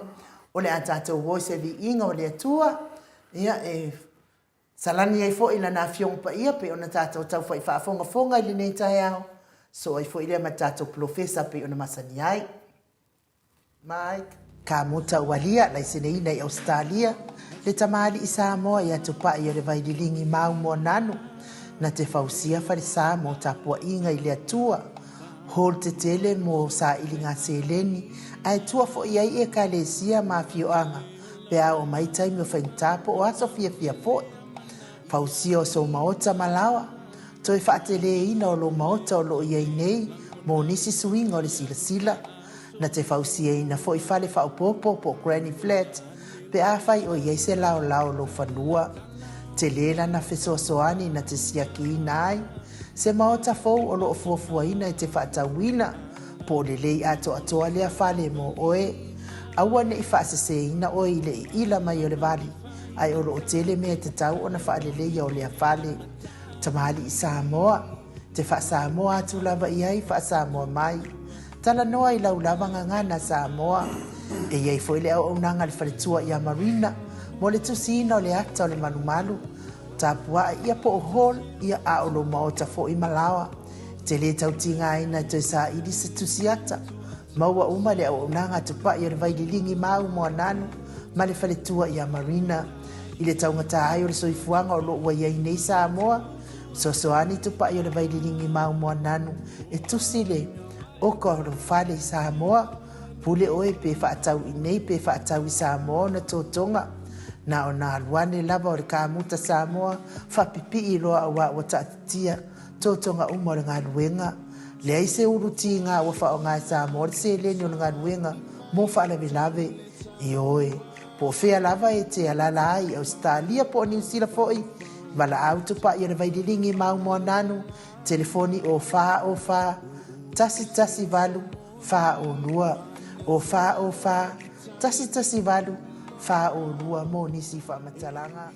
o le atatou voice vi inga o le atua ia e salani ai fo i na fiong pa ia pe ona tatou tau fo i whaafonga fonga i le nei tae au so ai fo i le matatou professor pe ona masani ai Mike ka muta walia lai sene ina i Australia le tamali i Samoa i atupa i le vaidilingi mau mo nanu na te fausia farisa mo tapua inga i le atua hol te tele mo sa ilinga seleni ai tua fo iai e kalesia ma fioanga pe a o mai taimi o whaintapo o aso fia fo fausia o so maota malawa toi whaatele ina o lo maota o lo iai nei mo nisi suinga o le sila na te fausia ina fo i fale whaupopo po Granny Flat pe a fai o iai se lao lo whanua te lela na fesoasoani na te siaki ina ai se maota fou o lo fuafuaina i te whaatauina po le lei atoa lea fale mo oe aua ne i whaaseseina oe i le ila mai o le vali ai o lo o tele mea te tau o na whaalelei o lea fale tamali i Samoa te Samoa atu lava i ai Samoa mai tala noa i lau lava ngangana Samoa e iai foi le au nanga le whaletua i a Marina mo le tusina o le ata o le malumalu tapua ia po hol ia a o lo maota fo i malawa te le tautinga ina te sa ili se tusiata maua uma le au nanga tupa i le vaililingi mau mo nanu ma le whaletua i a Marina i le taungata ai o le soifuanga o lo ua iai nei Samoa sosoani tupa i le vaililingi mau mo nanu e tusile o ko o fale i Samoa pule oe pe whaatau i nei pe whaatau i Samoa na tōtonga na o na aluane lava o le kāmuta Samoa whapipi i loa a wa tatia tōtonga uma o le ngā luenga le aise uruti ngā wafa o ngā Samoa le se leni o le ngā luenga mo whaalawe lave i oe po whea lava e te alala ai Australia po New Zealand foi wala autupa i o le vaililingi mau mo nanu telefoni o wha tasi valu wha o lua o wha tasi valu fa o lua mo nisi fa matalanga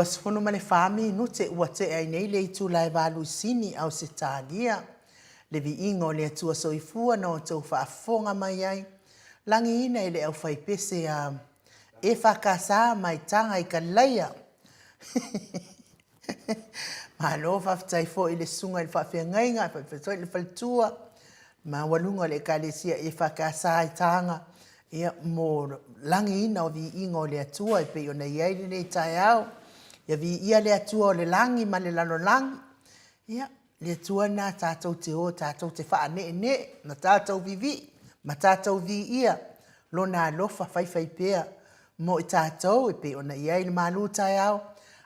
2 ma le minute ua te ai nei le itu lai valuisini au se talia. Le viinga o le atua soifua na o tau whaafonga mai ai. Langi ina i le au whaipese a e whakasa mai tanga i ka leia. Ma lo whaftai fo i le sunga i whawhengainga, whawhetoi le whaltua. Ma walunga le kalesia e whakasa i tanga. Ia mo langi ina o viinga o le atua i pe o na iai le tai au. Ia vi ia le atua o le langi ma le lalo langi. Ia le atua na tātou te o, tātou te wha ne, na tātou vivi, ma tātou vi ia. Lo na alofa whai pēa mo i tātou e pe o na iai le malu tai au.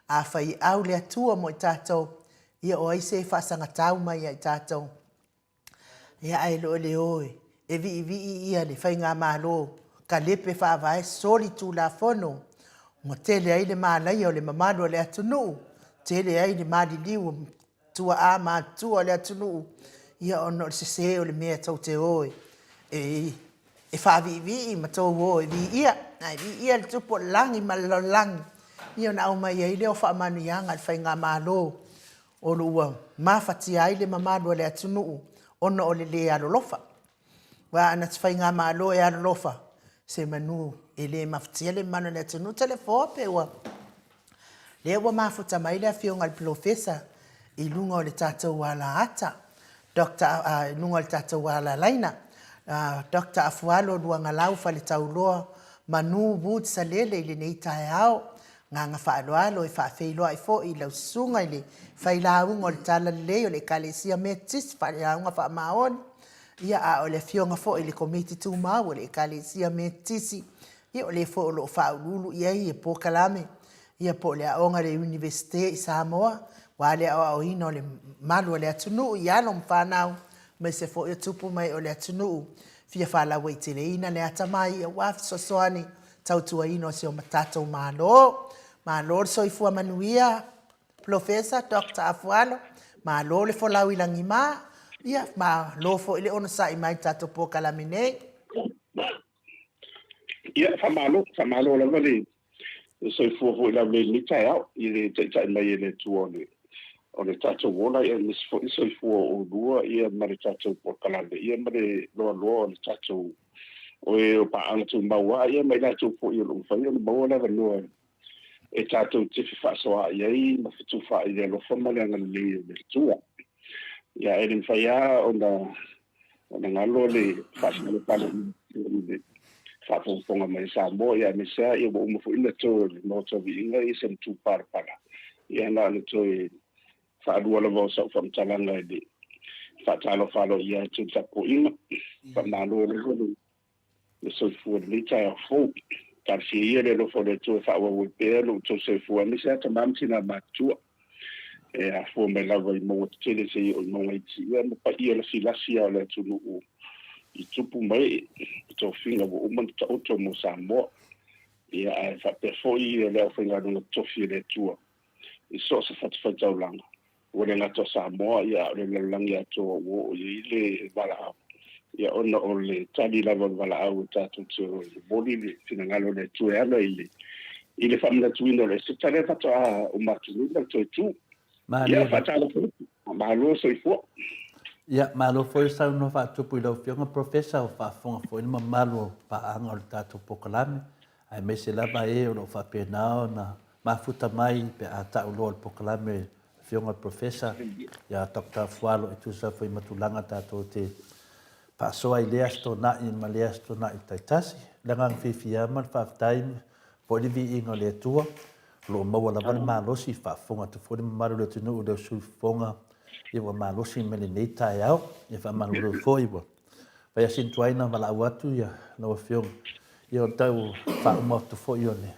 A whai au le atua mo i tātou. Ia o aise e whaasanga tau mai i tātou. Ia ai lo le oi. E vi ia le whai ngā malo. Ka lepe whaavae soli tū la whono. Mo tele ai le mālai o le mamalo le atunu. Tele ai le māliliu tua a mātua le atunu. Ia ono se o le mea tau te oi. E whaavi ma tau oi vi ia. Ai vi ia le tupo langi ma lo langi. Ia na au mai ai le o whaamanu ianga le whai ngā mālo. Ono ua mawhati ai le mamalo le atunu. Ono o le alolofa. Wa ana te whai ngā mālo e alolofa. Se manu e le maftia le manu le tunu tele fōpe ua. Le ua mafuta mai le fionga le profesa i lunga o le tātou wala ata. Lunga o le tātou wala laina. Dr. Afualo luanga laufa le tauloa manu wud sa lele i le nei tae au. Ngā ngā whaaloalo e whaafeiloa i fo i lau sunga i le whailaunga o le tala leo le kalesia metis whaalaunga whaamaoni. Ia a o le fionga fo i le komiti tu mau o le kalesia metisi. Ia o le fo o lo whaululu ia i e pokalame. Ia po le aonga le universite i Samoa. Wa le au ino o le malu o le atunu i alo mwhanau. Mai se fo i tupu mai o le atunu. Fia whalawa i te le ina le atamai i a wafi sosoani. Tautua ino se o matatou malo. Malo le soifua manuia. Profesa Dr. Afualo. Malo le folau i langi maa. Ia, ma lofo ile ona sa i mai tato po kalamine. Ia, whamalo la wale. So i fuafo i la wale ni tai au. I le tai mai ele tu o le tato wola. Ia, so i fua o lua. Ia, ma le tato po kalame. Ia, ma le loa o le tato. O e o paanga tu maua. Ia, mai la tu po i o lo whai. O le maua la wanoa. E tato tifi whasoa. Ia, i ma fitu wha i le lo whamale anga le tua. Ia e rin whaia o na ngalo le whaasina pala whaafonga mai Samoa ia me sea ia wa umufu ina tō le noto vi inga i sem tū para. Ia na le tō e whaarua la wau sau whamtalanga e le whaatalo whalo ia tū tapo inga. Whamalo le hulu le soifua le tai a fōu. Tarsi ia le lofo le tō e whaawa wipea lo tō soifua me sea tamamtina matua. E a fo me lava i mo tele se o no ai ti mo pa ia la filasia le tunu i tupu mai to finga o mo to mo Samoa ia a fa pe fo i le finga no to fi le tua i so se fa tau langa o le to Samoa ia le langia to o i le bala ia ona o le tali lava bala au tatu to boli le finangalo le tua ia i le famna tuino le se tale fa o matinu le to ia fatalo malo so i fo ia malo foi sa no fa tu pui lo fionga profesa o fa fonga foi ma malo pa anga o tato pokalame ai me se lava e o fa penao na ma futa mai pe ata o lo pokalame fionga profesa ia Dr. Fualo e tu sa foi matulanga tato te pa so ai le asto na in male asto na itaitasi langang fifia man fa time po di vi ingo le tua lo maua la vale malosi whaafonga te whore maru le tunu o leo sui fonga i wa malosi mele nei tae au i wha manu leo fhoi wa vai asin tuaina wala au atu ia lawa whiong i o tau wha umautu fhoi o ne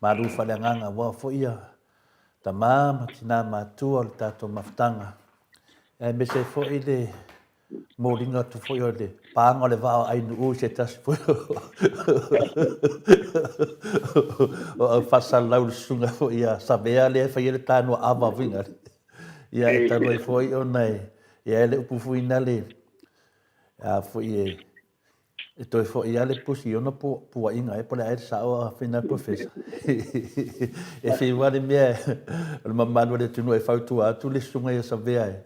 maru whale anganga wa fhoi ia ta mama tina matua o le tato maftanga e me se fhoi le mōringa tu fhoi o le pānga o le wao ainu u se tasi fhoi o au whasal lau le sunga fhoi ia sabea le whai ele tānua awa winga ia e tanoi fhoi o nei ia ele upu fhoi na le a fhoi e E toi fo ia le pusi ona po inga e pole ai sa o fina professor. E fi wale mea le mamano le tunu e fautu atu le sunga ia sa vea.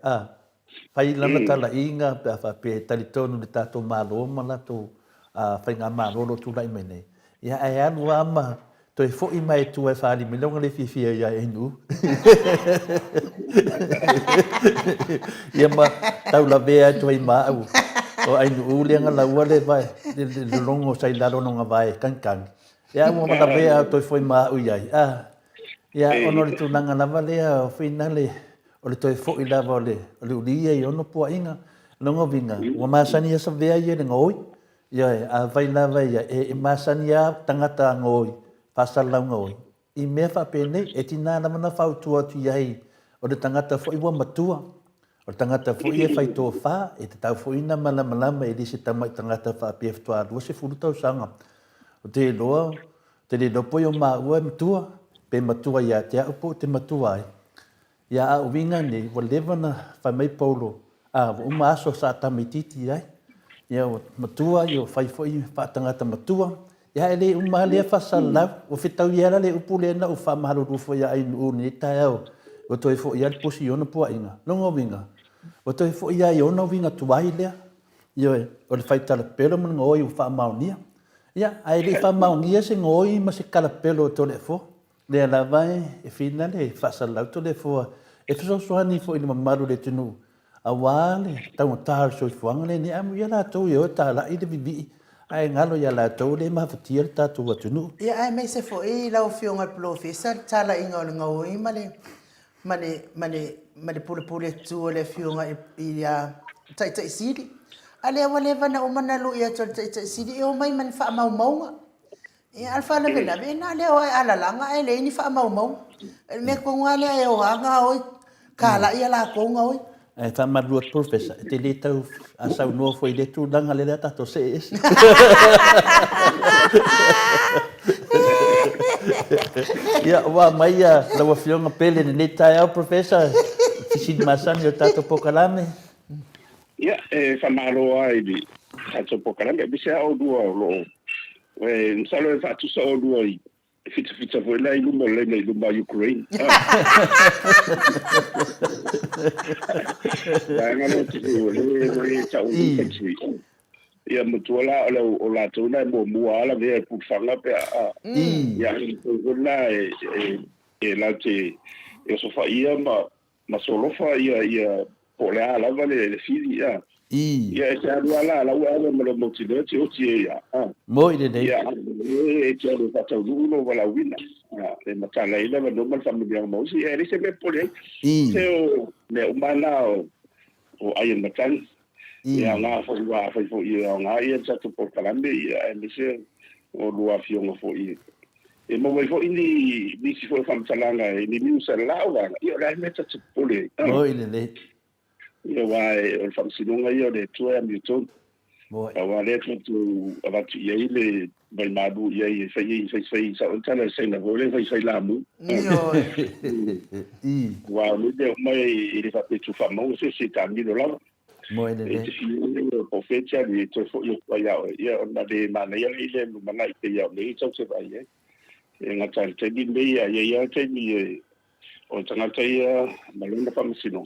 Fai lana tala inga pe fa pe tali tonu le tato malo mana to fai nga malo lo tu lai mene. Ia ai anu ama toi fo i mai tu e fa li milonga le fifi ia e nu. Ia ma tau la vea tu i ma au. O ai nu ulianga la ua le vai le longo sai lalo no nga vai kan ia mo mata vea toi foi ma u iai ia ono le tunanga lava le o fina le o le toi foi lava le ulia i ono po inga longo vinga wa masani sa vea ia le ngoi ia a vai lava ia e masani ia tangata ngoi pasal la ngoi i me fa pene e tina na mana fa tu atu iai o le tangata foi wa matua o tangata foi e fai tō wha, e te tau foi na malama e lisi tamai tangata wha PF toa rua se furu tau sanga. O te loa, te le lopo i o maua matua, pe matua ia te aupo te matua ai. Ia a uwinga ne, wa lewa na whai mai paulo, wa uma aso sa tamititi ai. Ia o matua, i o whai foi wha tangata matua. Ia e le uma lea whasalau, o whetau iara le upu le na u wha mahalo rufo ia ai nuu ni tai au. O toi fo ia posi ona pua inga, longo winga. O toi fo ia i ona winga tuai lea. Ia o le whaitala pelo man ngoi u wha maunia. Ia, ai le wha maunia se ngoi ma se kala pelo to le fo. Lea la vai e fina le whasalau to le fo. E fiso soani fo ina mamaru le tunu. A wale, tau tahar so i fuanga le ni amu ia la tau i o ta la i le bibi. Ai ngalo ia la tau le mafatia le tatu wa tunu. Ia ai mai se fo i lau fionga professor tala inga o le ngoi mane pule tu le fionga i tai siri. Ale wale vana o mana lu ia tai siri o mai man fa mau. E alfa le vena vena le o ala langa e le ni fa mau. Me ko ngale e o hanga oi kala ia la ko ngoi. E ta maruat professor, te le tau asau no foi le tu danga le data to se es. Ia wa mai la wa fionga pele ni tai au professor. Fisid masan yo tato pokalame. Ia fa malo ai di tato pokalame bisa o dua lo. Nsalo fa tu so dua i. Fita foi lá e lumba Ukraine. Nga no tu le tau country. Ia mutuala o la tona mo ala ve pu fanga pe ia ko na e la te e so fa ia ma solo fa ia po la vale le fili ia. Ia e te ala la wa mo lo motivate o ti ia. Mo ide dei. Ia e te lo tau no wala wina. E matala ina ma no mal famiglia mo si e se me pole. Se o me umana o ai matan. Ia nga fo wa fo ia nga ia tatu por kalambe ia e se o lua fionga fo ia. E mo vai fo ini si fo fam talanga ni musa lawa ia la meta tatu pole. Mo ide dei. Ia vai o fam sinunga ia de tua mi ton. Mo wa le tu avatu ia ile vai madu ia ia fai sa ontana sai na vole fai la mu. Wa mo de mai ile fa petu famo se tambi do la. Mo ide dei. O fecha ni to fo yo ya ia ona de mana ia ile no mana ke ia le tau se vai e nga tal te di me ia te ni o tanga te ia maluna pa misino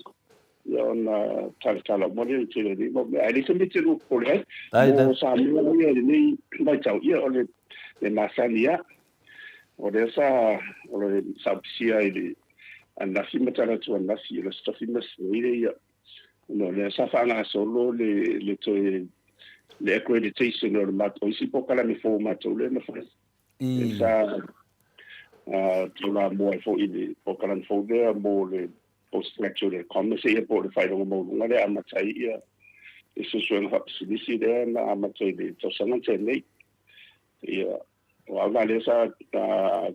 ia ona tal mo le te le mo ai se me te lu ko le mo sa mi ia ni mai tau ia o le masania o le sa psia ile anda fima tala tu anda fi le stofima ile ia no le sa fa na solo le to le accreditation o le mato si po kala mi fo mato le na fa sa tu la mo fo ile po kala fo de mo le post lecture commerce e po le fai mo ngale amatai ia eso suena si de na amatai de to sana tene ia wa vale sa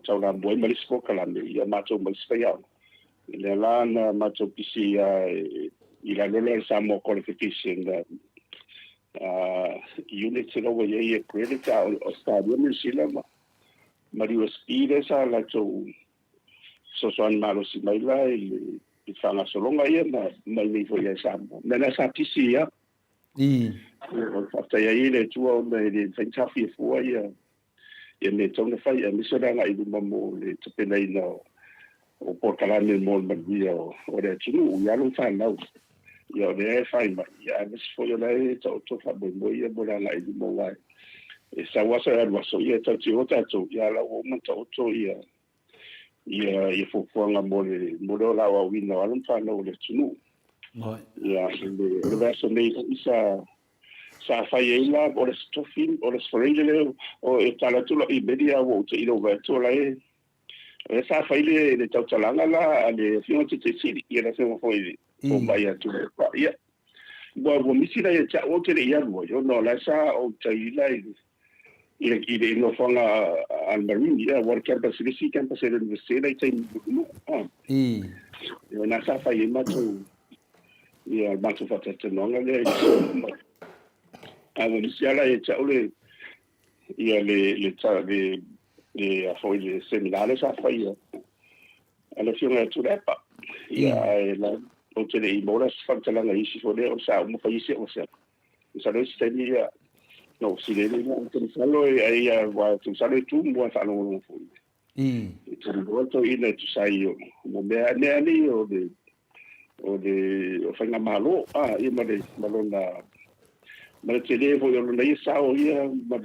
tau la mo malis po kala ia mato malis fa ia le la na mato pisi ila lola samo qualification unit se lo ye credit o stadio mi sila ma ri speed sa la so son malo si mai la i fanga solonga ia ma ni fo ia samo na sa pisia After ile tu on le fantafi fu ia me tona fai a misora nga i mo le tupena ina o portalane mo magia o le tunu ia lo fa na ia le fai ma ia mes fo ia le to fa bo ia mo la i mo wa e sa wa sa wa so ia ta ti o ta to ia la o mo to ia fo nga mo le la wa wi na lo fa na o le tunu ia le verso nei isa sa fai ela o le stofin o le sforele o e tala tula i media o te ilo verto la e sa fai le tautalanga la le fino te sili ia la fino foi o mai atu ia bo misi la ia o te ia mo yo no la sa o te ila i no fanga al marini ia war campus resi campus de universidade i te no na sa fai matu ia matu fata te nonga le a iniciala e chaule ia le a foi le seminares a foi a le fiona tu lepa ia la o te le moras fantalanga isi fole o sa mo foi o sa le stenia no si le mo te salo ia wa tu salo tu mo fa no foi tu volto ina tu sai mo me ne o fa na malo ia malo na ma te le vo yo nei sa o ia ma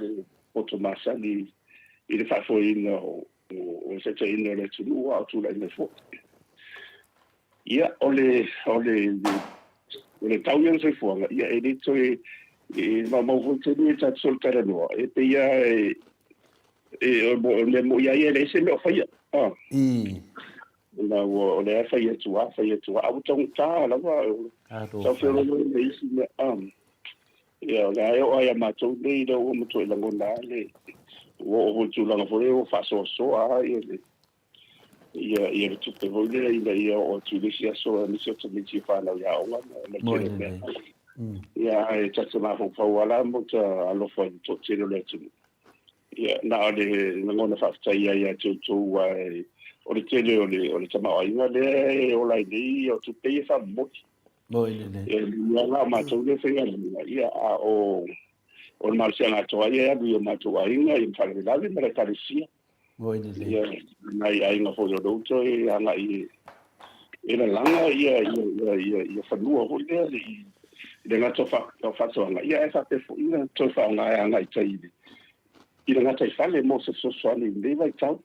o to masa ni i fa fo in o se te in le tu o tu la ne fo ia ole tau yo se fo ia e di to e ma vo te ni ta soltare no e pe ia le mo ia le se me fa ia na o le fa ia tu a o tong ta la va so fe lo le isi me ia ga o ai ma tu dei do o mo tu la ngona le o tu la fo o fa so ia tu te vo ia o tu le sia so mi se tu mi ti fa la ia o la ia e tsa ma fo wala mo ta alo fo to te le tu ia na le ngona fa ta ia tu o le tele o le tama o inga le o la ni o tu pe fa mo ia la ma tu le fenga ia o marcia na to ia du ma to inga in fa le dale ma ta sia ia nai ai na fo do to ia na i ina langa ia fa no ho le na to fa so na ia fa te fo ina to fa na i tai ina na tai fa le mo se so ni le vai tau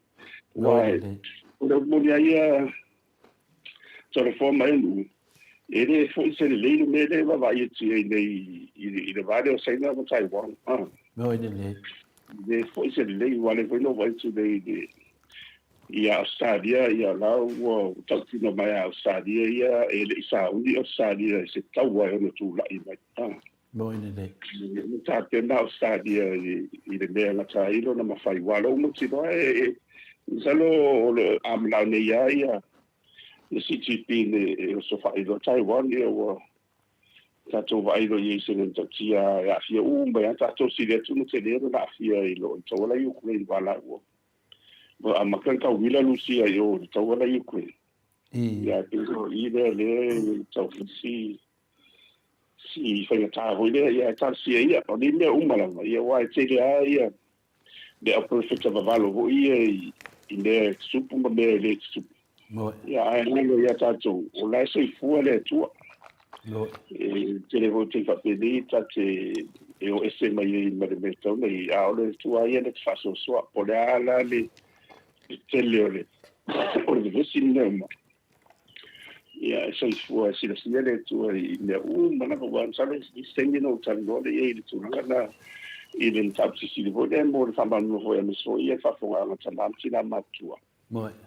o mo ia so le forma ele foi se le me le va vai ti i vale o sei na mo Taiwan le foi se le vale foi no vai tu de ia Australia ia lá o tau no mai Australia ia ele sa uni Australia se tau vai no tu la i mai ta te na Australia i le me na tai lo na ma fai walo mo ti no salo am la ne ia le CGP le so fa i do Taiwan ia o ta to vai do i sin to tia ya fia ba ta to si le tu no te le na fia i lo to la yu ku wala o bo am kan ka wila lucia yo to wala yu ku ya to i le to si fa ta ho le ya ta si ia o ni le umala ia wa te ia de a perfect of valo ho ia i le supu ma le supu ia ai no ia tato o la sei fu le tu te le vote fa pedita te o ese mai ma de meto nei a le tu ai le fa so po la le te le o le sinema ia sei fu si le tu ai le ma na ko sa le stengi no tan no le i tu na i le tapsi si le vote mo fa ma no ho e so ia fa fo nga tama tina matua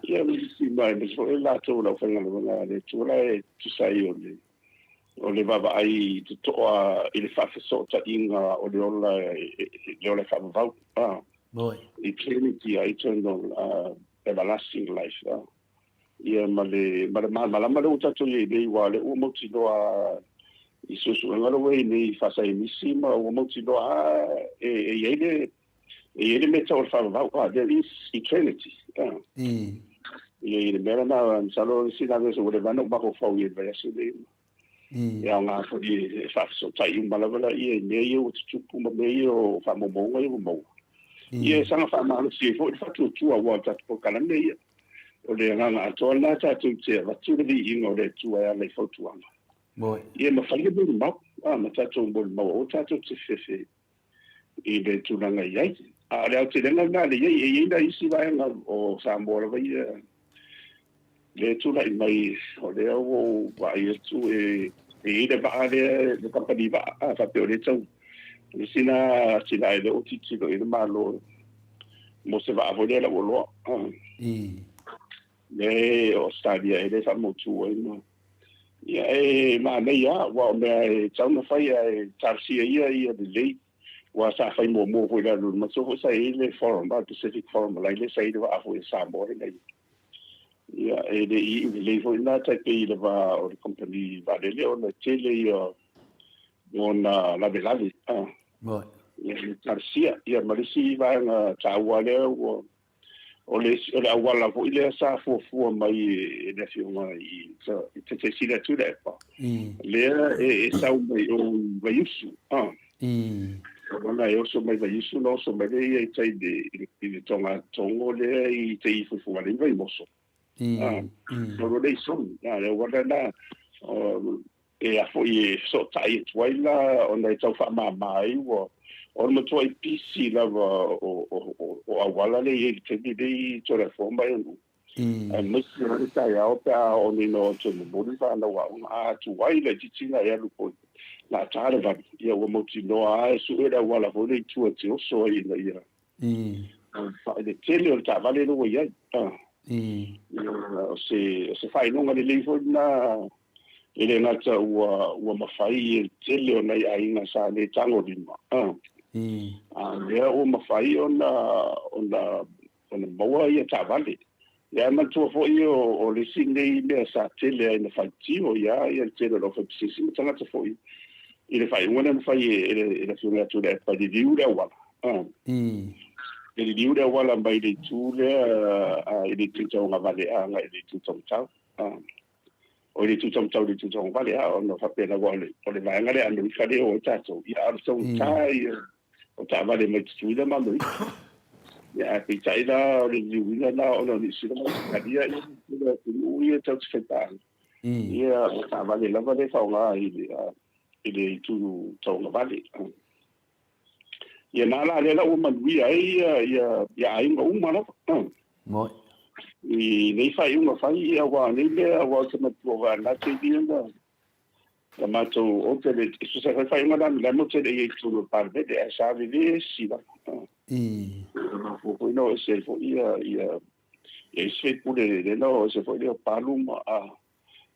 ia si mai me so la to la fa nga le tu la tu sai o le baba ai to i le fa so ta inga o le ola fa va i trinity ai turn on everlasting life ia ma le uta to ye le wa le o mo ti do i so nga lo we ni fa sai mi si ma o mo ti do ele me tau fa va there is eternity ia le mera na salo si na so le vano ba ko fa ye va se ia ngā whaki whakso tai malawala ia nei o tupu ma nei o whamomonga i mo. Ia sanga whamana si fo i whatu tua wa tatu po kalame ia. O le nganga atoa nā tātou te watu ri inga o le tua ia lei whautuanga. Ia ma whalia bori mau, ma tātou bori mau o tātou te whewhe i le tūranga iai. A leo te renga nā le iai e ina isi vaenga o Samoa vai le tūra i mai o leo o vai atu e ina vaa le company vaa a whapeo le tau. Ni sina e le o titilo i le malo mo se vaa vole la woloa. Le Australia e le whamotu o ina. Ia e maa nei a, wa o mea e tauna whai e tarsia ia le lei. Wa sa fai mo foi la lu ma so sa ile forum ba Pacific Forum la ile sa ile va foi Samoa ile ya e de ile foi na ta pe ile va o company va de le on tele yo on la belade mo ya tarsia ya marisi va na tawale o le wala foi ile sa fo mai le fiona i te sila tu le pa le e sa o vai usu Ona e oso mai vai isu no so mai e tai de i tonga tongo le i te i fufu wale vai moso. No le son, le wala na e a foi so tai twaila ona e tau fa mai o ona to i PC la o wala le i te di to le forma e no. Mas le tai a pa oni no to mo fa na wa a tu wai le titinga ya lupo. La tare va ia o moti no a su era wala vo le tu o so ia ia fa de tele o ta vale no ia se fai no ngale le fo na ele na ta o ma fai tele o nei ainga sa le tango di ma le o ma fai ona mo ia ta vale ya ma tu fo io o le single le sa tele na fa ti o ia tele lo fa si tanga ta fo ile fai una fai ele fiona tu le pa di viure wala ele viure wala mai de tu le ele tu tau ngavale nga ele tu tau o ele tu tau le tu tau ngavale no fa pena wala o le vai ngale ando fale o tato ia arso tai o ta vale mai tu le mando ya pe tai la o le viure na o no ni sino ma dia ia ia tau feta ia ta vale la vale fa nga ile tu tau na vale ia na la le la o manui ai ia ai ngo mana mo i nei fai uma fai ia wa nei le wa se ma tu va na te dia na la mato o te le su se fai uma la mo te le tu no parve de sa vive si la fo no se fo ia se pure de no se fo le paluma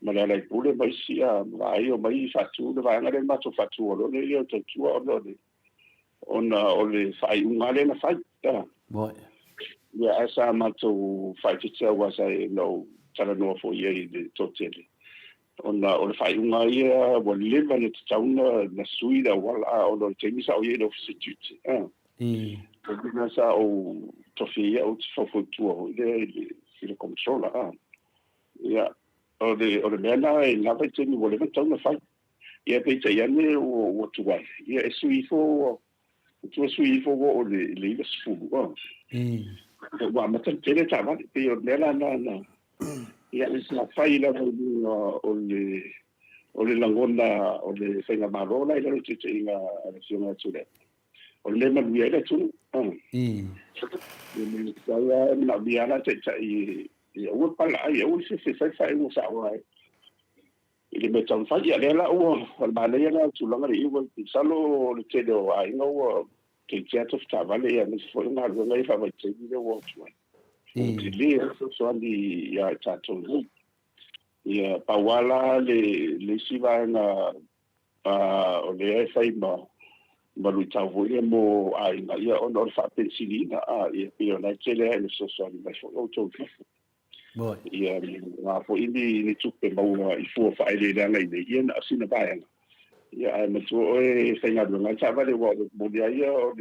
ma la pule mai sia vai o mai fatu vai ngare ma to fatu o le io te tu o le ona o le fai un ale na fai mo ya asa ma to fai te wa sai no tala no fo ye de totele ona o le fai un ia o le va le tauna na suida wala o le te misa o ye no substitute na sa o to fia o fo tu o le controla ya o le mena e lava te ni wole tau na fai ia pe te ane o tu wai ia e sui fo o le le sfu wa ma te le tava pe o mena na ia e sa fai la o le langona o le fenga marola ile te inga le fiona tu le o le ma via le tu ni sa na via na te ia o pala ia o se fai no sa wa ile me tan fa ia la o ba le ia tu longa ri o salo le te do ai no ke teatro sta vale ia me foi na go ngai fa vai te ile o tu le so andi ia tato ia pawala le siva na o le fai ma lu tau ia mo ai na ia o no fa pensilina ia na tele le so andi mai fo o tu ia na fo ini tupe mau I fu fa ile la nei ia na sina baia ia ma tu o e fenga do na tava le wo mo dia ia o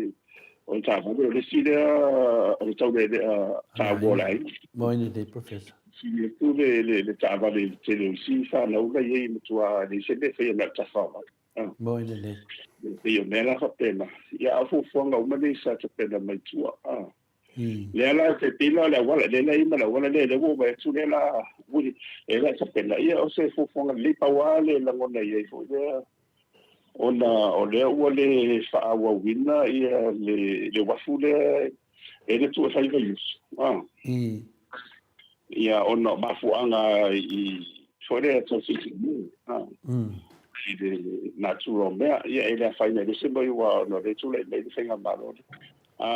tava le sida o tau le ta wo lai mo ni de professor si tu le tava le televisi fa na uga ye mutua le se be fe na tafa mo le io nella fa pena ia fu fonga uma nei sa te pena mai tua le ala te pila le wala le le ima le wala le wo ba tu le la wuri e la te pena ia o se fu fonga le pa wale la ngona ye fo ia ona o le ua le fa wa wina ia le wafu le e le tu fa i yus ia ona mafuanga i fore to si i de natural mea ia ele a faina de semba iwa no le tule le finga malo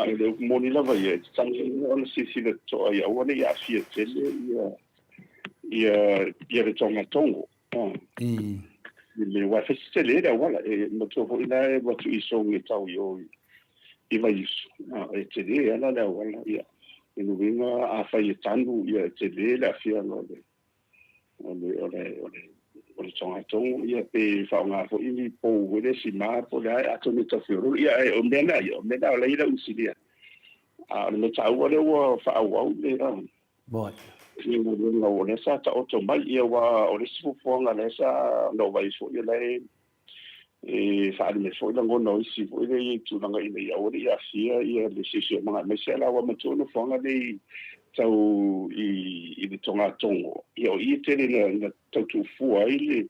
ele moni lava ia tangi ona si le to ia ona ia fia tele ia le tonga tongo le wa fesitele da wala e mo to ho ina e watu iso ngi tau yo i vai e tele ana la wala ia e no vinga a fai tangu ia tele la fia no le ole tonga tongo ia pe whaonga fo ini po wele si maa po le ai ato me ta whioro ia e o mena o leira usilia ole me tau ole ua whaawau le rau ni mo runga o lesa ta oto mai ia wa ole sifufuanga lesa no vai fo ia le e whaari me fo ila ngono isi fo ile i tūnanga ina ia ole ia fia ia le sisi o mga me se la wa matuna fuanga le tau i le tonga tongo ia o i tele na tau tu fua i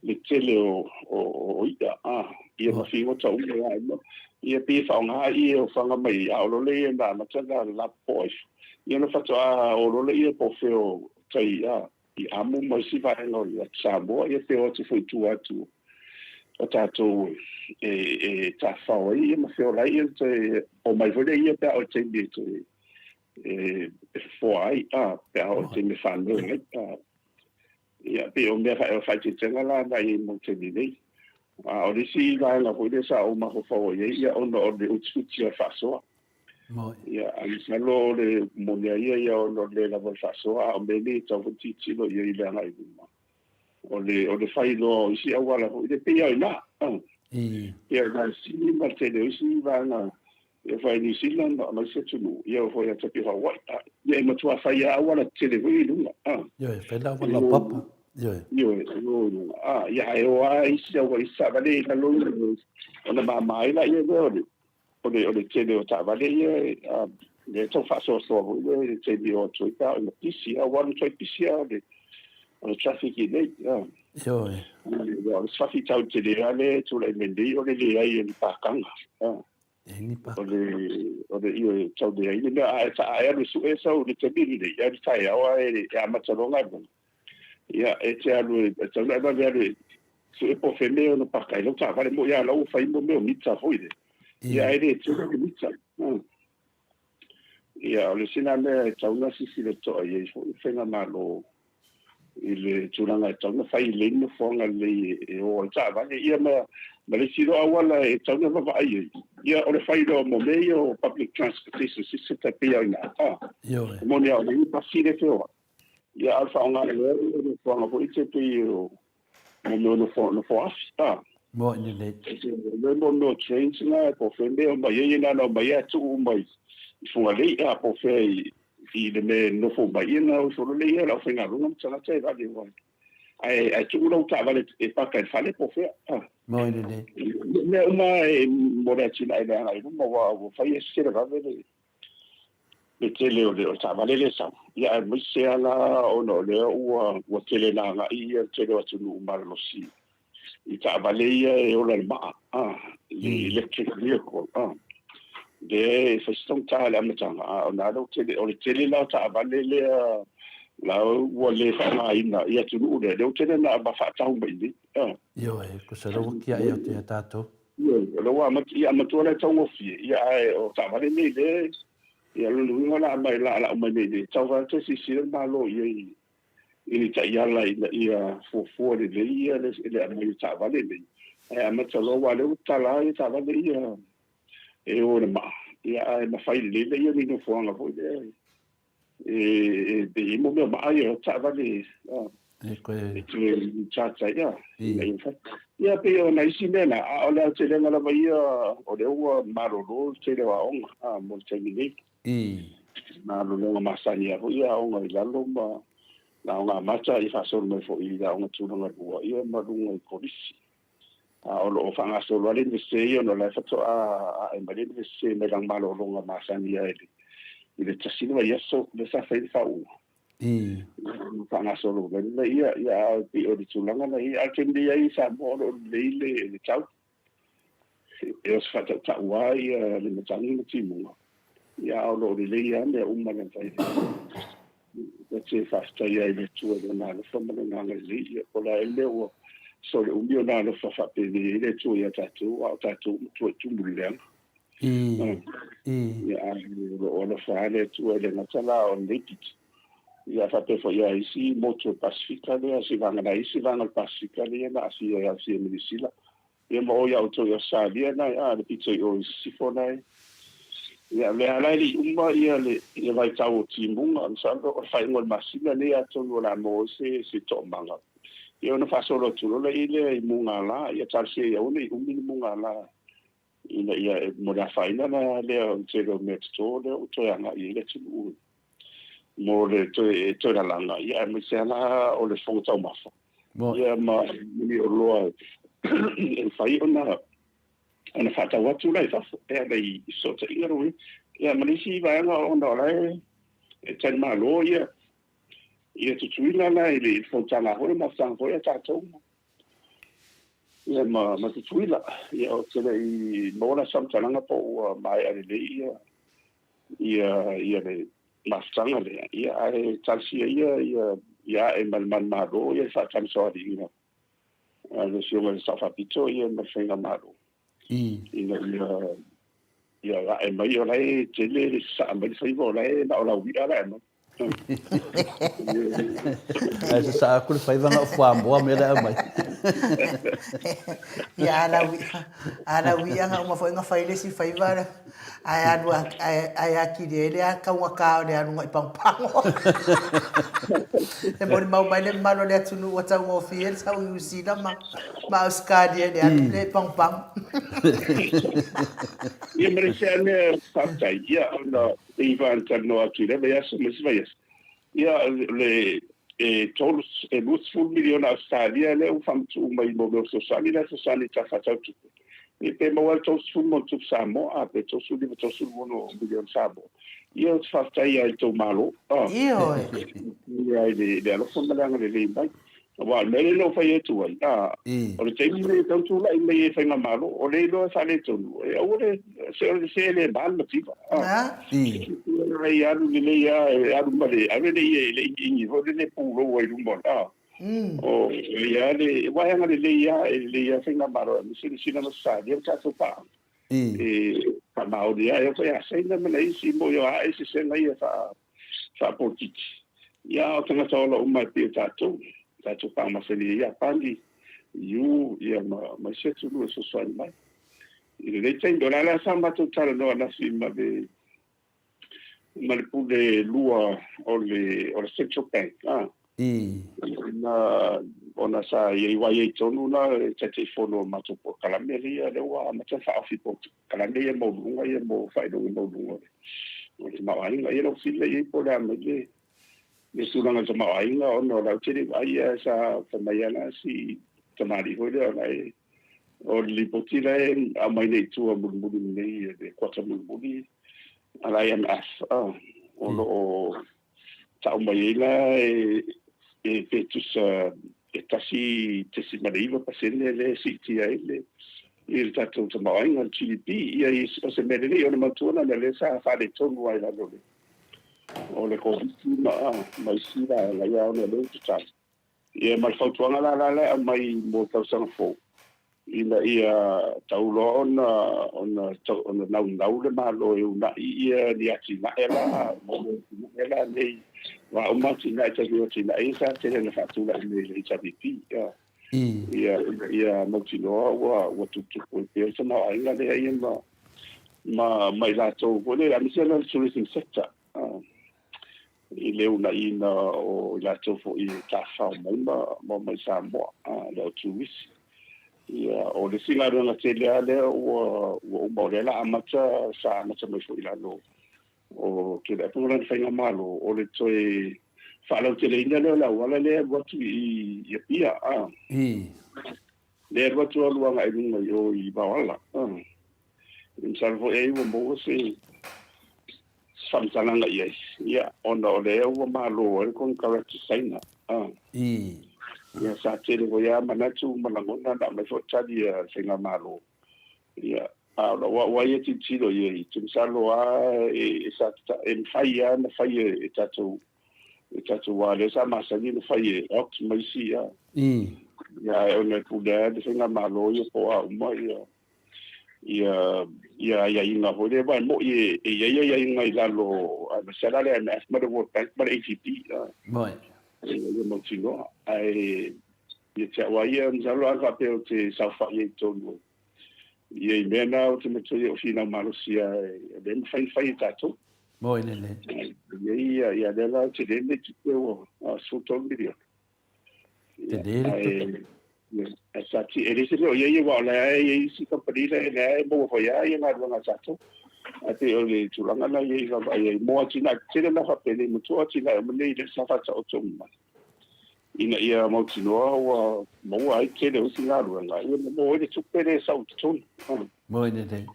le tele o ida ia mawhingo tau ia pi whaonga ia o whanga mai a olo le na matanga la pois ia no whatoa o olo le ia po feo tai i amu mai si vaenga o ia Samoa ia te o te fui tu atu o tātou e tā whaua ia mawheo lai ia o mai vore ia pia o te me foai pe o te me whanau ia pe o mea whai te tenga la mai mo te nei o le si vaenga hoi le sa o maho whaua ia ono o le ututi a whasoa ia alisalo le monia ia ono le la whasoa o mene tau titilo ia i le angai o le whai lo isi awala hoi le pe ai na ia na si ma te le isi vaenga ia whai New Zealand ma se tunu ia hoi a tapi Hawaii ia ma tua whai a awala tele hui lunga ia whai la wala papa ia e o a isi awa isa vale na longa ona mai la ia o le tele o ta vale ia le tau whaso so le tele o tuika o le pisi a wan tui pisi a le traffic i nei o le traffic tau tele ale tu le mendi o le le ai ni pakanga o le io tau de ai le a le su esa o le tele ni ia tai awa e a matalonga ia e te alu e tau na vale su e po femeo no pakai lo ta vale mo ia lo fai mo meu mitsa foide ia ele te lo mitsa ia o le sina me tau na sisi le to ia fo fenga malo ile tulanga tau na fai le no fonga le o ta vale ia ma le siro awala e tau na va ai ia o le fai lo mo meio public transportation system ta pia ina mo ne o le pasire feo ia alfa nga le fonga po ite pe o mo no fo afta mo ni le no trains na po fende o mai ina no mai atu mai funga le a po fe i le me no fo mai ina o so le ia la fenga lunga tsana tse va di wa ai tu no ta vale e pa ka fale po fe mo ni le uma mo le tsina ina ai mo wa fa ye se va vele le tele o ta vale le sa ia mo se ala o no le o tele na nga i tele o tu marlo si i ta vale ia e o le ma electric vehicle de feston ta la metanga na lo tele la ta vale le la o le fa na ina ia tu le tele na ba fa ta umbe ni yo ko se lo ki ai o te tato lo wa ma ia ma to le tongo fi ia o ta vale ni le ia lo lunga la mai la mai ni tau va te si ma lo i ta ia la ia fo le ia le mai ta vale ni ma to lo wa le ta la ta vale ia e o le ma ia ma fai le ia ni no fo nga fo de mo me ma ia ta vale ko cha ia ia pe o nai si mena o le te le ngala ia o le ua maroro te le wa onga mo te ni na lunga masani ya ia o ngai lalo ma na nga mata I fa so me fo I da nga tu nga bua ia ma lunga I polisi o lo fa nga so lo le se io no la fa to a e ma le se me lang malo lunga masani ya ile tasino ia so le sa fa u fa nga so lo le ia Pi o di tu langa na ia ke ndi ai sa mo lo le chau e os fa ta wai le matangi ti mo ia o lo le ia me uma na tai se fa sta ia le tu na le fa na na le o la ele o so le umi na le fa pe le tu ia tatu tu mulen ia o le fa le tu le na tala o le tit ia fa pe fo ia isi moto pacifica le si va na isi va na pacifica le na si ia si medicina ia mo ia auto ia sa dia na le pizza o si fo na ia le ala li uma ia vai tau timunga ansando o fai ngol masina le ato la mo se to manga ia no fa solo tu le ile munga la ia tal se ia uni munga la ia mo da fai na le o te lo metto le o to anga ile tu mo le to la langa ia me se la o le fonta o mafa ia ma ni o lo e fai ona fata watu lai fa e dai so te ingaro ia malisi vai nga ona lai e ten malo ia tu tuina la ile fontana ho ma sang ho ia tato ia ma tu tuina ia o te I mona samtana nga po mai ale ia le mastanga le ia ai talsi ia e man malo ia fa tan so di ina le sio ma sa fa pito ia ma fenga malo ia e mai o lai te le sa ma le fai volai na o la wi ala no ai sa ku le fai vanga fo ambo me la mai ia ala wi anga uma foi nga fai le si fai vara ai anu ai aki le ka wa ka le anu ngai pang e mo mau mai le malo le tunu wa tau mo fiel sa u si da ma skadi le anu le pang ia mere se ane fata ia ona Ivan tano atu le ia so mes vai ia le tolos full million Australia le u fam tu mai mo so sali la so sali ta fata tu e pe mo alto sul mo tu samo a pe to sul mo million sabo ia fata ia to malo ia le alo fonda nga le mai wa me lo fai tu ai o le temi le tu la me fai nga malo o le lo sa le tu e o le se le mal ti ia le ia male ave le ingi vo le puro o lu mo o ia le wa nga le ia fai nga malo si na sa dia ta so pa pa ma o dia eu foi assim na me si mo yo a ese se na ia fa potiti ia o tanga solo uma ti tato tato pa ma se ia pandi ia ma se tu lo so so mai le tengo la samba totale no la firma de ma le pude lua o le central bank ona sa ia wai tonu na te fono ma to po kalameria le wa ma te fa fi po kalameria mo lunga ia mo fa do mo lunga o te ma ai ia no fille ia po la me le sulanga te ma ai nga ona la te ai sa fa mai ana si tamari ho le ai o li potile a mai nei tu a mulmuli nei de quattro mulmuli ala IMF o lo ta mai la e fetus tasi tesi mariva paselle le sitia il tato to mai ngal GDP ia o se medeli o ma tona le sa fa de tonu ai la dole o le ko mai sira la ia ona le tsa ia mal fautuanga la mai mo tau sang fo ina ia taulo ona nau le malo e una ia ni ati na ela mo ela nei wa o mati na te rio tina isa te na fatula le HDP ia mo tino wa tu ko pe sa na ai le ai ma mai la to ko le la mission del tourism sector i le una ina o la to fo i ta fa mo mai sa mo la tourist ia o le singa rona te le o mo le la amata sa na te mo ila no o ke la pula whainga malo o le toi whalau te leina leo la wala lea watu i pia lea watu aluanga i runga i bawala in salvo e wa mo se samtalanga ia ona o lea wa malo e kon karatu saina ia sa tele ko ia manatu malangona na me fotali singa malo ia wa ia titilo ia tumsalo e sa e faia na faia e tatu wa le sa masani na faia ox maisia ia ona puda de singa malo ia po a uma ia inga hore ba mo ia inga ilalo a sala le na ma de work bank ma ATP ia mo tino ai ia te wa ia nzalo aka pe o te sa fa ia tonu ia mena o te meto ia fina malusia ben fai tato mo ile ia dela te dele te o so ton video te dele esa ti ele se ia wa la ia si company la mo fo ia na nga tato ate o le tulanga na ia ga ia mo tina te na fa pele mo to tina mo le sa fa o toma ina ia mo tino wa mo ai te le usinga ruanga ia mo le tupere sa o tona mo ile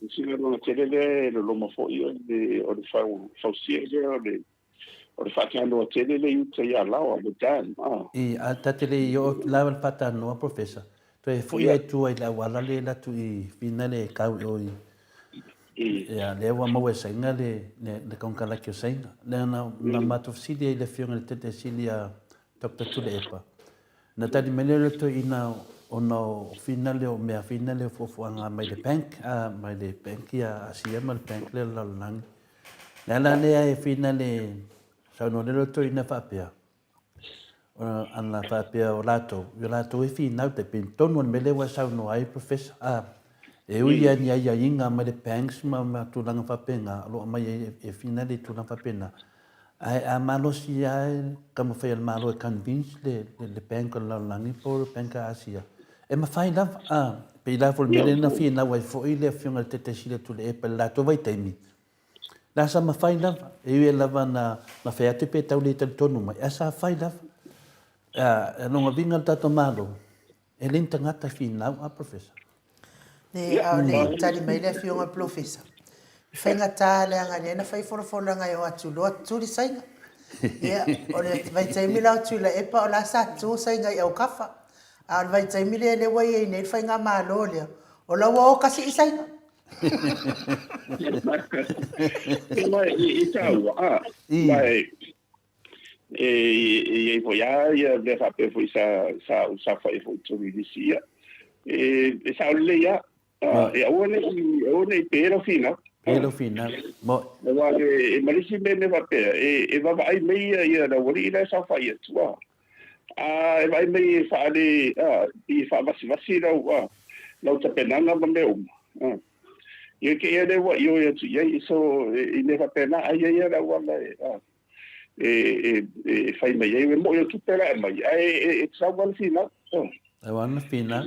sila no te le lo mo fo ia de o le fa sia o le fa no te le u te ia la o le dan a tatele yo la pata no professor to e fo ia tu ai la wala le la tu i finale ka o ia le wa mo se ngale le con kala que se na matofsidi le fiona le tete silia Dr. Tulepa. Na tadi menelo to ina ono finale o mea finale fo anga mai le bank ia asia mal bank le la lang. Na le finale sa no le to ina fapia. Ana fapia o lato e fina te pin tono mele wa sa no ai professor e uia ni ia inga mai le banks ma tu langa fapenga lo mai e finale tu langa fapena. A malo si ai como foi el malo e convince le bank la langi por bank asia e ma fai la pe la for mele na fi na wai fo ile fiona te sile tu le pe la to vai temi la sa ma fai la e la na fa te pe tau le tonu mai asa fai la no vinga tato malo e lenta ngata fi na a professor ne le tali mai le fiona professor Whainga tāle anga nena whai whorowhora ngai o atu loa tūri sainga. Ia, o le vai taimi lau tūla epa o la sa tū sainga i au kafa. A o vai taimi le le wai e nei whainga maa lo lea. O la wa o kasi i sainga. Mai i tāua, mai e po ia le whape fo i sa whai fo tūri disi ia. E sa o le ia, e au ne pēra whina. Hello fina mo wa e malisi me va pe e va ai me ia na wori ina sa fa ia tua e vai me fa ali i fa vasi la ta penanga ma me ia ke ia de wa io ia so i ne va pena ai ia la wa e fai me ia mo io tu pera mai e sa wa fina e wana fina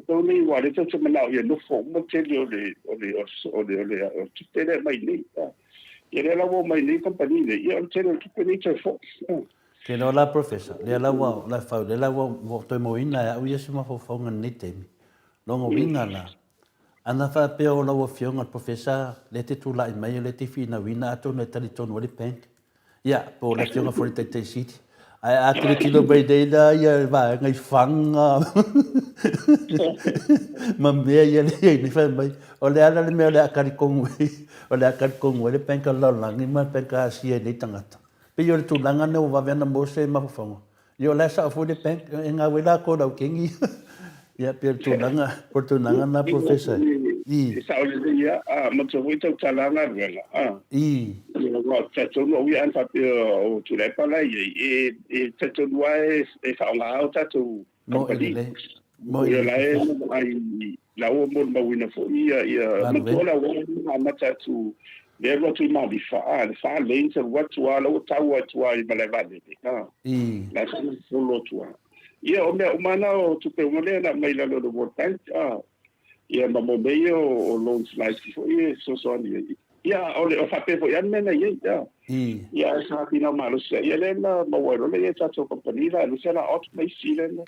Tony wa le tso mana ia no fo mo te le tutte le mai ni ia la wo mai ni compagnie le ia te le tutte ni te fo ke no la professor le la wa la fa le la wa to mo ina u ia sima fo ngan ni te no mo vinga la ana fa pe o la wo fiona professor le te tu la mai le te fina wina to no tali ton wo le bank ia po le fiona for te city ai atri tilo bai dei da ia va ngai fanga mambe ia ni fa mai o le ala le me le akari kongwe o le akari kongwe le penka la ngi ma penka sia ni tangata pe yo tu langa no va vena mo se ma fongo yo la sa fu de penk nga wela ko da kengi ia pe tu langa na professor sa o le ia mo tso wi tau talanga rela wa tso no wi an fa pe o tu le pala e tso wa e fa nga o tatu mo ia la ai la o mo ma wina fo ia mo to la wa ma tatu le wa tu ma bi fa le se wa tu ala o tau tu ai ma le va de la so lo tu ia o me o mana o tu pe mo le na mai la lo do tank ia ma mo meio o loan slice fo ia so ni ia ole o fape fo ia mena ia ia sa pina malo se ia le na mo wa le ta to company la lu se la ot mai silen no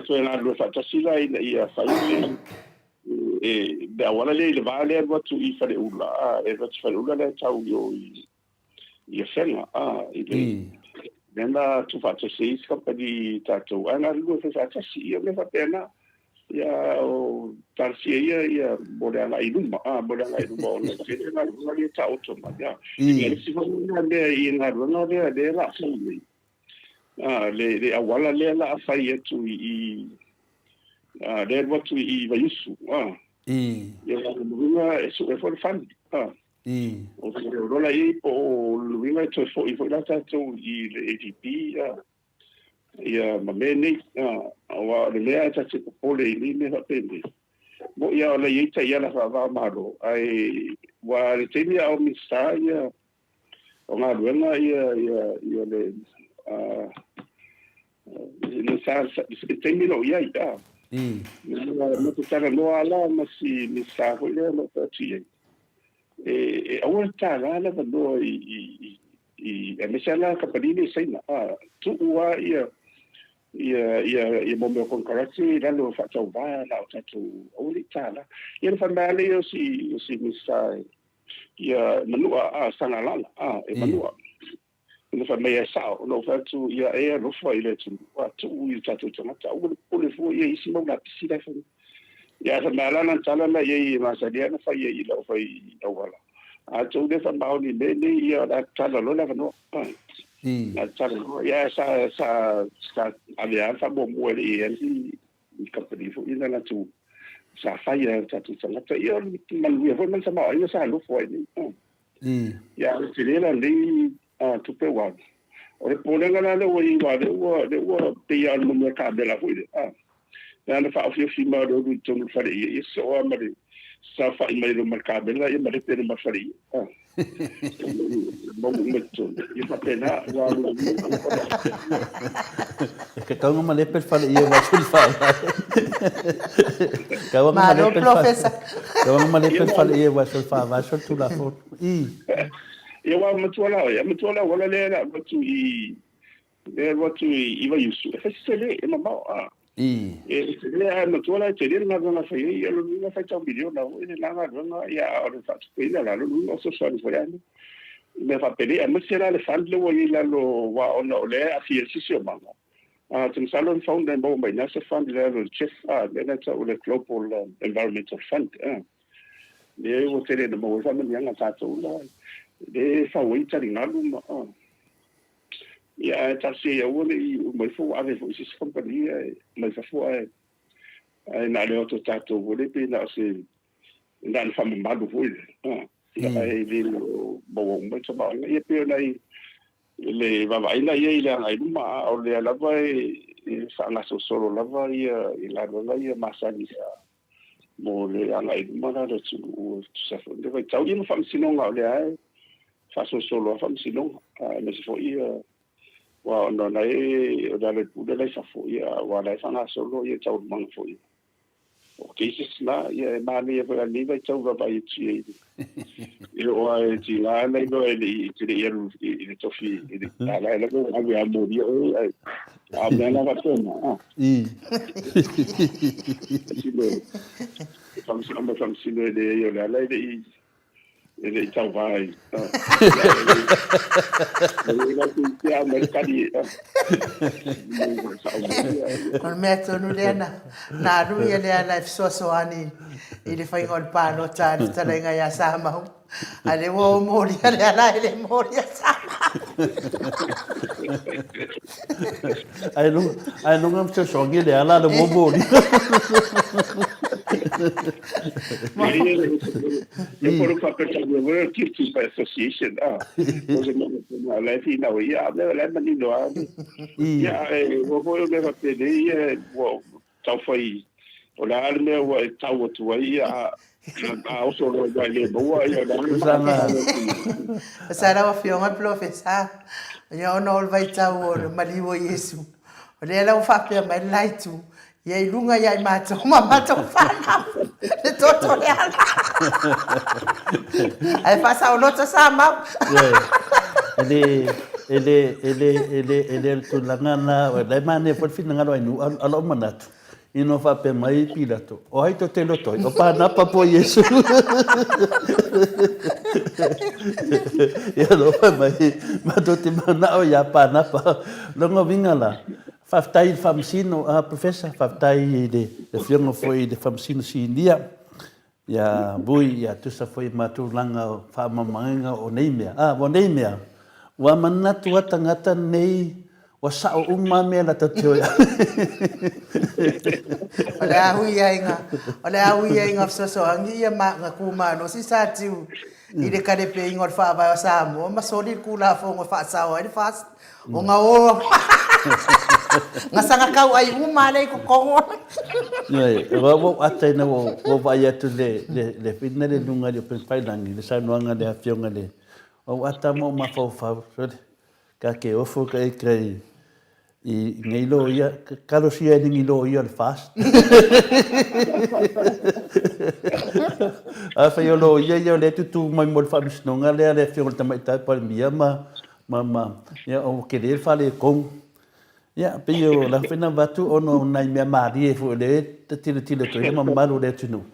so na lu fa ta sila ia fa e da wala le vale wa tu I fare ula e va fare ula le tau yo ia fenga nena tu fa ta se company ta to ana lu fa ta si ia le fa pena ia o tarsia ia bodanga iduma bodanga iduma o le tena na le tau to ma ia ia si mo na le ia no le la fui le awala le la fa ia tu I le wa tu I va yusu ia luinga e so e for fan o se rola I po luinga to fo I fo la ta to I le ADP ia mamene wa le mea ta se pole I me va pende mo ia le ita ia la va malo ai wa le temi au mista ia o nga luenga ia le le sa se temi no ia no te tara no ala ma si mista ko le no ta ti e o ta la no I me sala kapalini sai na tu wa ia mo con karate la lo fa tau va la ta tu oli tala ia fa male yo si mista ia manua sanga la e manua no fa me sa no fa tu ia no fa ile tu wa tu I ta tu tama ta o le fo ia isi mo na si da fa ia fa mala na tala la ia ma sa dia na fa ia lo fa I wala tu de fa ba ni le ia da tala lo la no na tala ia sa avea fa mo mo le I company fo ina na tu sa fa ia ta tu tama ta ia man ia fo man sa ma ia sa lo fo ni ia se le la le tu pe wa o le pole ngana le wa le wa te ia no me ka de la fo na na fa fi ma do tu fa le ia so ma le sa fa I mai lo mercado la ia ma le pe ma fa le mo mo tu ia fa pena wa que cada uma lê per fale ia vai sulfa cada uma lê per fale cada uma lê per fale ia vai sulfa vai sul la foto ia wa matuala wala le la tu I vai yusu fa se le ma ba se le matuala te le na na fa ia lo na fa tau video na o na na ia o fa tu ina la lo no so so fo ya me fa pele me se la le fan le wo ila lo wa ona le a fi si si ma tu salon founder bo mai na se fund le chief le na ta o le global environmental fund le wo te le mo fa me nga ta to la le fa wo ta ri na lu ma ia ta se o le mo fo ave fo si company mai fa fo na le auto ta to wo le pe na se na fa me ma do fo ia le bo mo ta ba ia pe na le va ina ia ile ai ma o le la vai sa na so solo la vai la vai masani mo le ai ma na de tu sa fo de vai tau ia fa sino nga le ai fa so solo fa sino me se fo ia wa no na e da le pu de la sa fo ia wa la fa na solo ia tau mang fo ia o ke se na ia ma ni fa ni vai tau va vai ti o ai ti la na no e ti le ia to fi la la ko a mo dia o a me na va to na si le sam si le de yo la la de ele tau vai ele tu ti a mercadi on metto no lena na ru ia le ana so ani ele fai on pano tan talenga ya sama ale wo mori ale ana ele mori sama ai não ngam so ngi le ala le wo mori eu por fa per la work keeps association o la fi na ia la mani no ia wo me va pede wo tau foi o la arme o tau tu ia o so lo vai le bo ia sara wa fi on professor ia no vai tau o malivo yesu o le la fa pe mai lai tu ia ilunga ia mato mama to fa Le toto le ala. Ai fasa o lota sa mau. Ele tu langana, le mane por fin ngalo inu alo manatu. Ino fa pe mai pilato. O ai to te loto, o pa na pa po Yesu. Ya lo fa mai, ma to te mana o ya pa na pa. Longo vingala. Faftai famsino a professor, faftai de fiongo foi de famsino si India. Ya bui ya tu sa foi matulanga fa mamanga o neimea. O neimea. Wa manatu wa tangata nei wa sao umame la tatio. Ole ahui inga so angi ya ma ngakuma no si satiu. Ide kade pe ingor fa ba samo ma soli kula fo ngo fa sawa ni fast. O nga o. Ngasanga kau ai umale ko kongo. Wa atai na wo vai atu le fitna le lunga le pen pailangi le sanuanga le afionga le. O atamo ma fo fa ka ke ofo ka kai I ngai lo ia kalo sia ni lo ia le fast. A fa yo lo ia le tu mai mo fa bisnonga le fiol tamai ta pa mia ma ya o ke le fa le kong. Ya pe yo la fina batu ono nai me mari e fo le tilo to ma malu le tunu.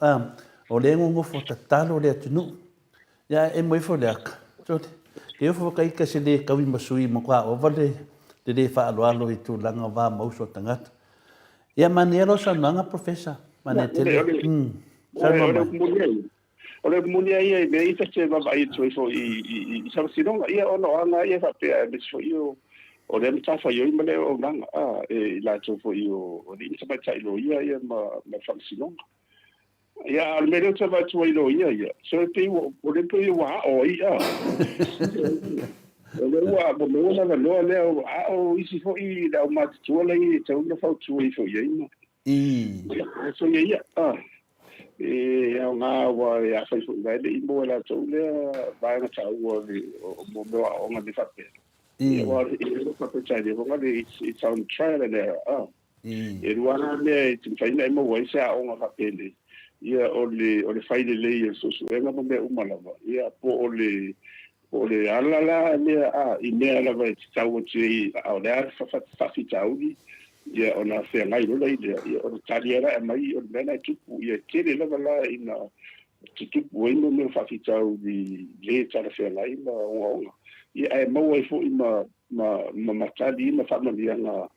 O le ngo fo tatalo le tunu. Ya e mo fo le ak. So ke fo kai ka se le ka wi masui mo kwa o vale de fa alo I tu langa va mo so tangata. Ya manero sa nanga professor manetele. Ole munia ia me ita che va vai tu fo I sa sinonga ia ono anga ia fa pe me so io o le mta fa yo mele o nanga e la tu fo io o di sa pa lo ia ma fa sinonga. Ya al medio sa va tu lo ia so pe o le pe wa o ia. Ole wa bo no na lo le o isi fo I da ma tu le I te una fa tu fo ia no. So ia e nga wa ya fa fo ga le mo la tu le va na ta o mo o nga di fa pe. Wa fa pe cha de nga le it's on trial and error. E ruana le tu fa ina mo wa sa o nga fa pe le. Ia o le fa le so nga mo me umala va. Ia po o le alala le I me ala va tau ti o le fa fi tau ni ia ona fe ngai lo le ia o taliera mai o mena tupu ia kele la la ina tupu o no fa fi tau di le tala fe ngai ma o ia e mo e fo ma tali ma fa ma dia na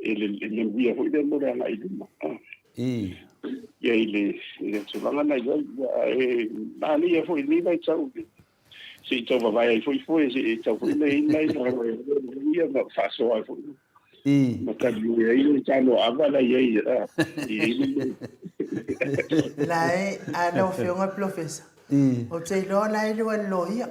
ele via fo de mo na ngai ma ia ile tu langa na ia e na ni e fo ni vai tau si to vai foi si to foi nei ia ma fa so ai fo ma ka lu ia ta no ava la ia Lai ana o fionga professor. O te lo lai lo ia.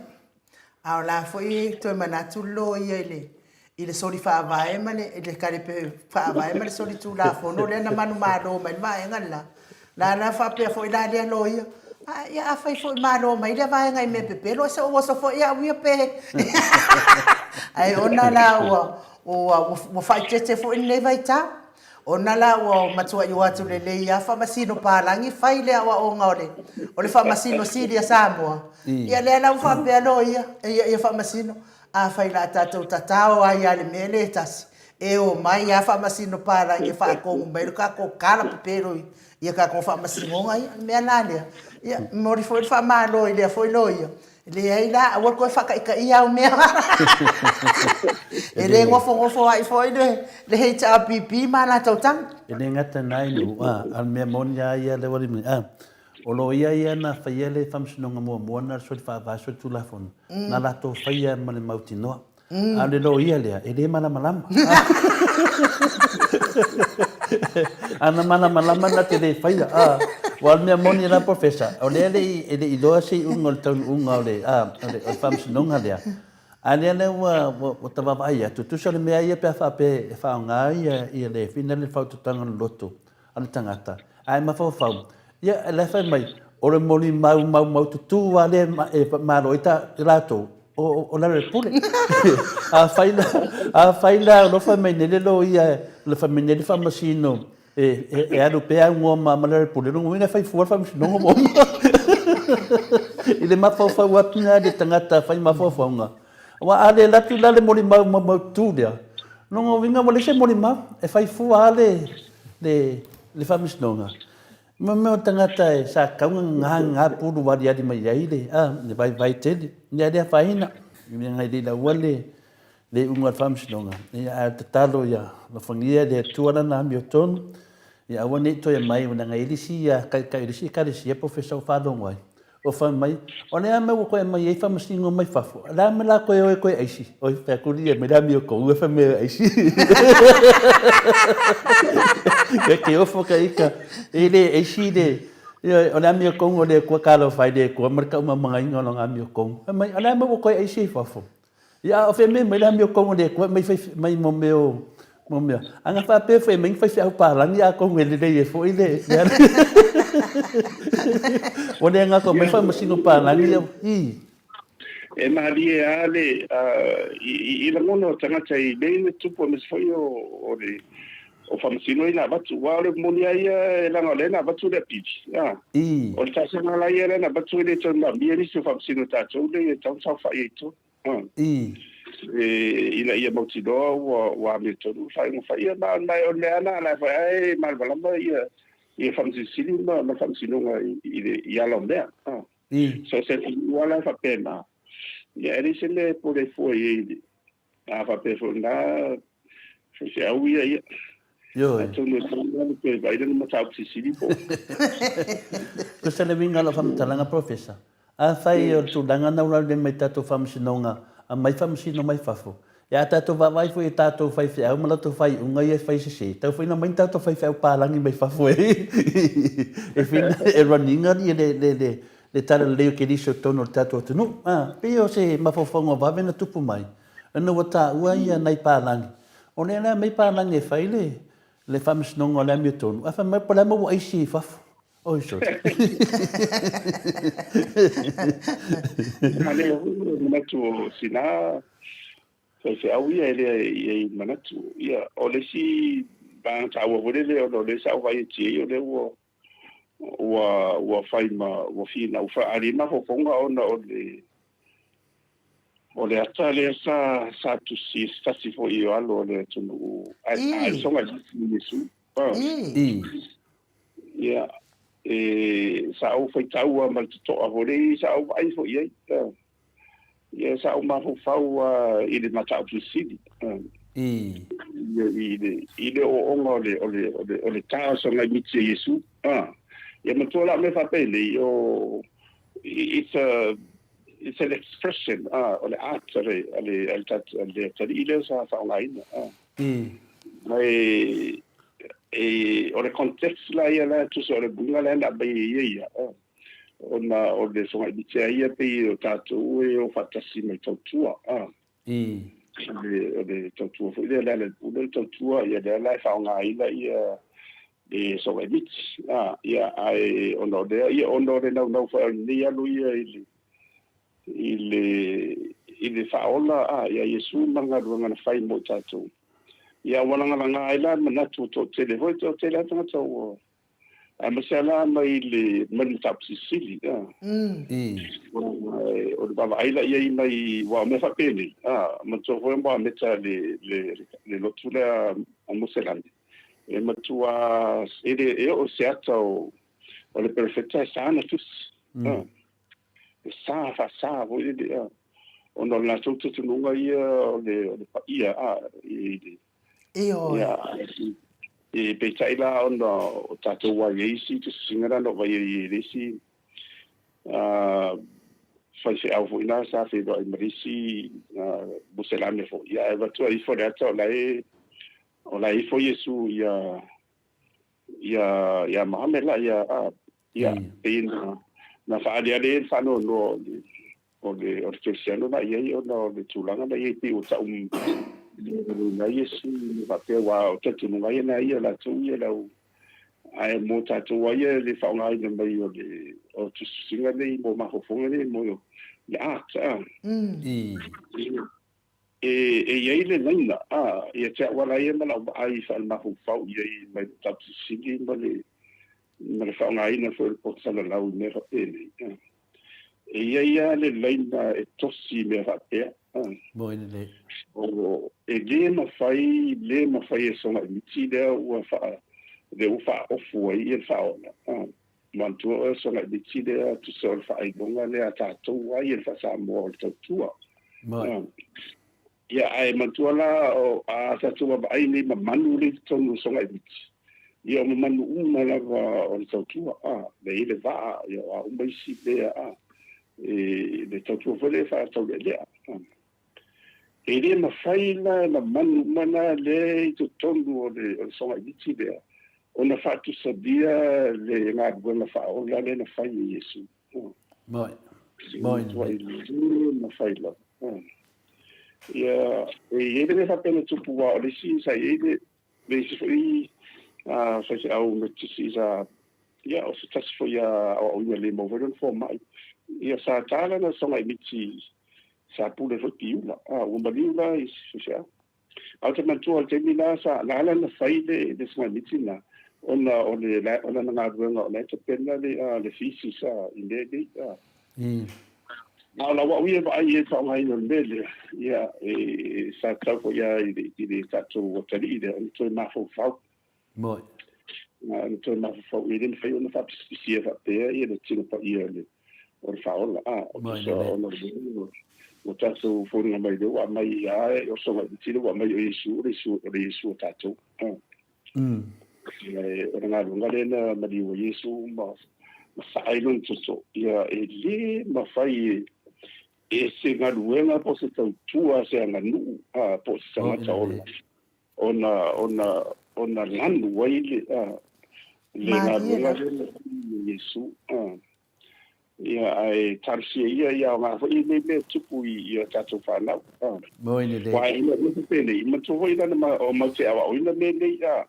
A la foi to manatu lo ia ile soli fa vai mane ile kare pe fa vai mane soli tu la fo no le na manu ma lo mai vai ngala. La fa pe foi la dia lo ia. Ia fai foi malo mai le vai ngai me pepe lo so foi ia wi pe ai ona la o fai tete foi le vai ta ona la o matua i watu le ia fa masino palangi fai le o ngore o le fa masino siria samoa ia le la fa pe lo ia fa masino a fai la tatao ai ale mele tas e o mai ia fa masino palangi fa ko mbelo ka ko kala pero ia ka ko fa masino ngai me analia ia mori foi fa malo ile foi loia le ai la o ko fa ka ia o me ele ngofo ai foi le hita pipi mala tautan ele ngata nai no al me monia ia le wali mi o lo ia na fa ia le famsino mo na so fa va so tu la fon na la to fa ia ma le mautino ale lo ia le ele mala malama ana malama na te le fa ia wal me moni la professor o le i do si ungol ton ungole o famsino ngalia ale le o tava vai tu so le me ia pe fa nga ia le fina le fa tu tanga loto al tangata ai ma fa ia le fa mai o le moni mau tu ale ma roita lato o la repule a faila no fa mai le lo ia le fa mai le fa masino adu pe ngo ma pule no winga fai fuar fam no mo ile ma fa wa pina de tangata fai ma fa nga wa ale la tu la le moli ma tu dia no winga mo le se moli ma e fai fu ale le fam no nga ma tangata e sa ka nga pulu wa dia di mai ile ne vai tele ne dia faina nga ile la wale le unga fam no nga ya talo ya no fangia de tuana na Milton ya wani to ya mai una ngai lisi ya kai lisi ka lisi professor fado ngoi o fa mai ona me ko mai e fa msingo mai fafo la me la ko ai si o fa ku ri me la mi ko u fa me ai si que o fo kai ka ele ai si de ona mi ko ngole ko ka lo fa de ko marka uma mangai ngolo ngami ko mai ona me ko ai si fafo ya o fa me la mi ko ngole ko mai mo meu Momia, anga fa pe foi men foi au palang ya ko ngel de foi le. Wone anga ko me fa masino palang ya. E mali ale I la mono tanga tai bene tupo mes foi o fa masino ina batu wale monia ia la ngole na batu de pitch. Ya. O ta se na la ia na batu de tona bieri so fa masino ta to de ta sa fa ito. Ila ia motido wa me todo fai no fai na o le ana la fai mal balamba ia famsi sili na famsi no ia lo me so se wala fa pena ia eri se le por foi fa pe na se au ia yo to no pe vai no ta sili po ko se le vinga la fam talanga professor a fai o tu danga na ula de metato famsi no nga a mai famsi no mai fafo ya tato vai foi tato fai fe uma lato fai unga ia fai se tau foi na mai tato fai fe palangi mai fafo e fin e runninga ni le tala leo ke diso tono tato tu no pio se mafofongo va vena tupu mai no wata ua ia nai palangi one na mai palangi e fai le famsi no ngola mi tono afa mai pola mo ai si fafo oi so ale na tu sina se au ia ele manatu ia ole si ba ta wo le le sa vai ti le wo fai ma wo fi na fa ali ma fo fonga ona ole atale sa tu si sta si fo io allo le tu ai songa di su ia sa au fai tau ma to a vole sa au ai fo ia ia sa o ma fau ile mata tu sidi ile o ongo le ta so na mitse Yesu ia ma tola me fa pele o it's an expression ole art ale tat ale ile sa fa online mai ole context la ia la tu so le bunga la na be ia ona o le songa bitse ia pe o tato o fatasi mai totua le totua foi le le totua ia de la fa nga ia e songa bitse ia ai ono de no fa ni alu ia ile fa ola ia Yesu manga ruanga fai mo tato ia wana nga ila na tu to telefone to telefone to masala mai le manitap sili o baba ila ia mai wa me fa pele mato foi mo meta le lotula amoselande e matua ele o certo o le perfetta sana tus sa fa sa vo ile o no la tutu nunga ia o le ia e pe taila ono tato wa yesi to singara no va yesi fa se au ina sa fe do imrisi buselame fo ya va tu ai fo dato lai fo Yesu ya Muhammad la ya pe na fa ale fa no o le cristiano na ye no le tulanga na ye pe o ta na Yesu va pe wa o te tunga ia na ia la tu ia la ai mo ta tu wa ia le fa nga ia mai o tu singa nei mo ma ho fonga nei mo ya ye le nina ye te wala ye mala ai fa ma fu fa ye mai tap sigi male male fa ngai na fo po sala la u ne fa ele ye ya le leina e tosi me fa pe mo ina le o le ma fai e sona miti de u fa o fu ye fa ona mantu e sona miti de tu sol fa ai bonga le ata to wa ye fa sa mo to tua ia ai matuala o a sa tua ba ai ni manu le tonu songa ibiti ia mo manu uma lava o le tautua le ile va ia a uma isi le le tautua fole fa tau le e le mawhaina na manu mana le to tonu o le songa ibiti le ona fa tu sabia le ngā buena fa o la le na fai Yesu moi na fai la ia e le fa pena tupu wa le si sa ele le si foi fa se au me si sa ia o se tas foi o le mo volen fo mai ia sa tala na songa miti sa pule fo tiula o maliula is sa au te mantua te mina sa la na fai le songa miti na ona na ngā le te pena le fisi sa indedi na wa we ba ye fa mai no mele ya sa ta ko ya i ta to o tali de to na fo fa moi na to na fo we den fa no fa si fa te ye de tino pa ye le o fa o so o ta so fo na mai do wa mai ya o so mai tino wa mai Yesu ta to o na lunga le na mai o Yesu ma sa ai non so ya le ma fai e se ngaluenga po se tautua se anganu po se samata ona lanu waile le ngaluenga le Yesu ia ai tarsia ia ma fo i me tupu ia tatu whanau mo ina le wa ina me pene i mato hoi lana ma o ma te awa o ina me le ia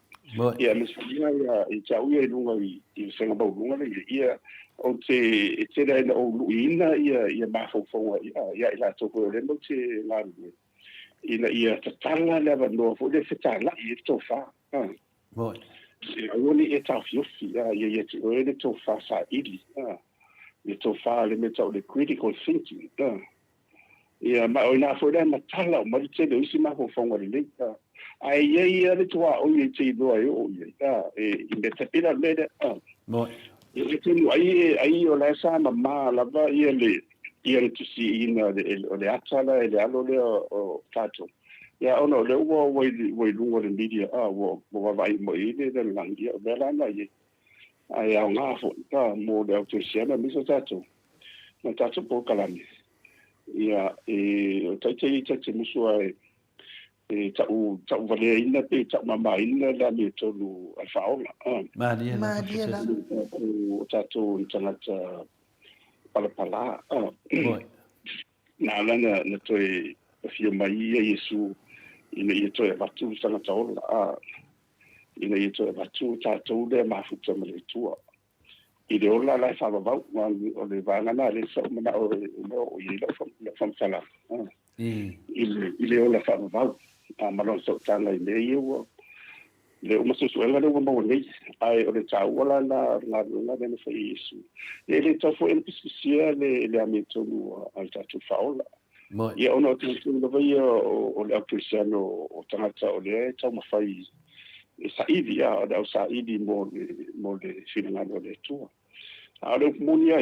me sabia ia i tau ia i lunga i senga bau lunga le ia o te rei na o luina ia mafaufaua ia i la toko le mo te ngāru ia tatala le avanoa fo le fetala'i e tofā moi auoni e taufiofi ia te oe le tofā sa'ili le tofā le me tau le critical thinking ia ma o ina fo le matala o ma le tele o isi mafaufaua lelei ai ia le tua'oi e te iloa e o ia i me tapila le moi e tenu ai o la sa ma lava ia le tusi ina o le atala le alo le o tato ia ono le wo lungo le media wo vai mo ile le langia bela na ia ai au ngafo mo le autosiana miso tato na tato po kalani ia o tai musu ai tau vale ina pe tau mama ina la me tolu alfaola Maria la o tato tangata palapala na lana na toi fio mai Yesu ina i toi vatu tangata ola ina i toi vatu tato le mafuta male tua i le ola la fa va o le vanga na le so mana o i le fam sala i le ola fa va malon so tanga i le yo le o maso suela le mo nei ai o le tau wala na le fa Yesu le tofo en pisia le amito al tatu faula ia ono tu le vai o le cristiano o tangata o le tau mafai sa idia o sa idi mo le finanga le tua a le munia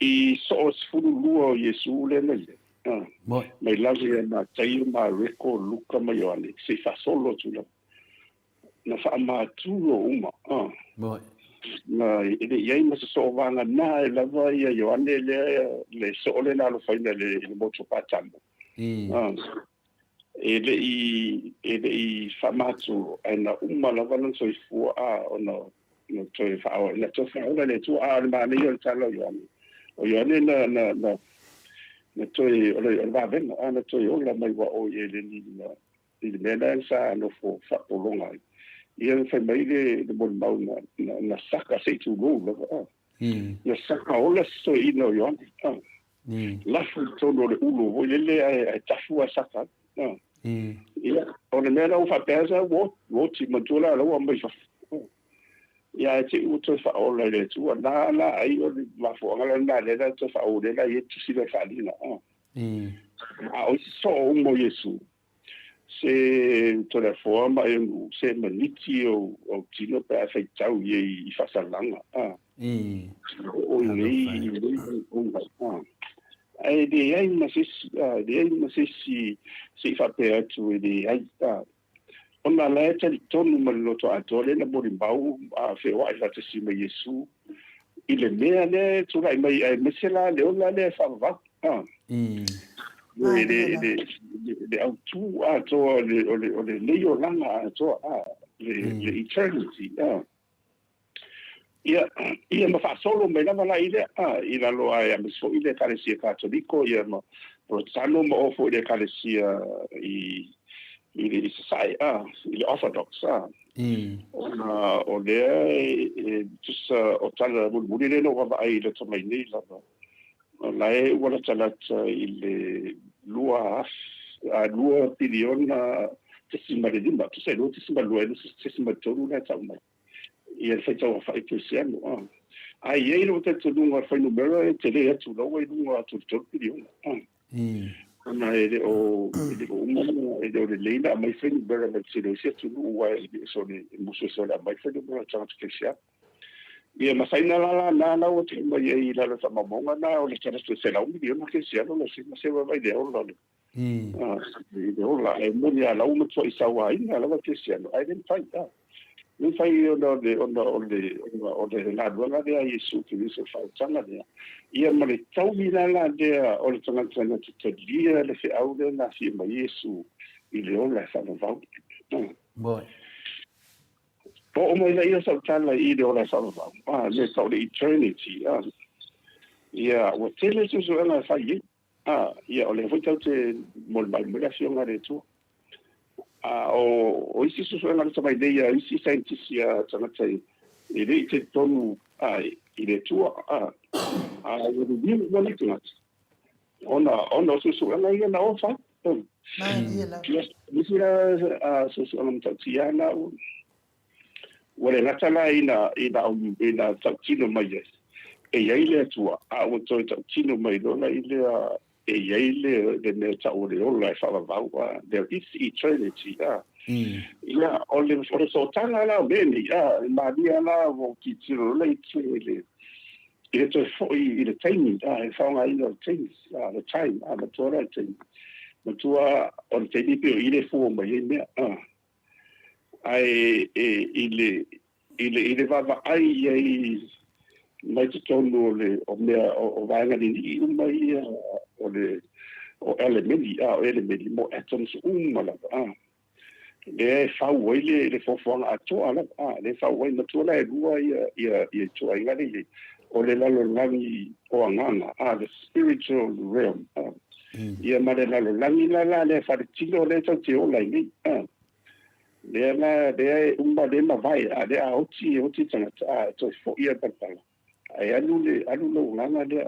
i so fulu lua Yesu le nei mai lavi na tai ma reko luka mai ole se fa solo tu na fa ma tu uma na ile ia ma so vanga na la vai yo ane le so le na lo fa le moto patamo i fa ma tu na uma la va non so fu no to fa o la to fa o le tu ma ne yo talo yo o yo ne na na toi o va ben ana toi o la mai wa o ye le ni le mena sa no fo fa po longa ia fa mai le bon mau na saka se tu go na saka o la so i no yo lafu tonu le ulu o le ai tafu saka ia o le mea lau whapeza wo ti matula lau mai fa ia te uto fa ola le tua na ai o le mafuanga na le da to fa o le la ye tu si le falina a o so o mo Yesu se telefona e se maniti o tino pe fa tau ye I fa salanga o le ai de ai masisi si fa pe atu de ai ona la te tonu maloto atole na borimbau a fe wa ia te sima Yesu ile mea le tu vai mai ai mesela le ona le fa va le autu a to le leo langa a to le eternity ia ma fa solo me na la ile ila lo ai am so ile kalesia katoliko ia ma protestano mo ofo ile kalesia il sai il orthodox ona o le just o tala bulbuli le no va ai le tomai ni la e wala tala il lua piliona tesima de dimba tu sai lo tesima lo e tesima tonu na tama ia fa tau fa cristiano ai e lo te tonu fa numero e tele e tu lo e lunga tu piliona na ele o le leila mai fai bera mai se se tu wa so le muso so la mai fai bera chance que sia ia ma sai na o te mai e la sa mamonga na o le chance se la un milion que sia no se vai de o la de o la e mo ya la un so isa wa ina la que sia no ai den fai non fai o le la dona de Yesu que dice fa tanga de ia ma le tau mina la de o le tanga tanga te dia le fe au de na fi ma Yesu I le ola sa no va boy po mo ia sa tala I le ola sa no va le tau de eternity ia o tele so na fa ia o le foi tau te mol mai mo la fiona de tu o isi so na sa mai dei isi scientisia tana tai ile te tonu ile tua o ni mo le tuna ona so na ia na ofa ni sira so na mtatiana wale natala ina tino mai e ile tua o to tino mai dona ile e ile de ne taure ola fa va there is eternity ia ole so tanga la beni maria la vo ki tiro le ile ile to foi ile time fa nga ile time the time the tora time the tua on te di ile fu mai me ai ile va ai mai te tonu le o mea o vanga ni mai o elementi mo atoms mala le fa wele le fofanga ato ala le fa wele na tola e rua ia toa inga le o le lalo langi o anganga the spiritual realm ia ma le lalo langi la le fa tilo le te o lai ni le le ma vai le oti tanga to fo ia patala ai anu no langa de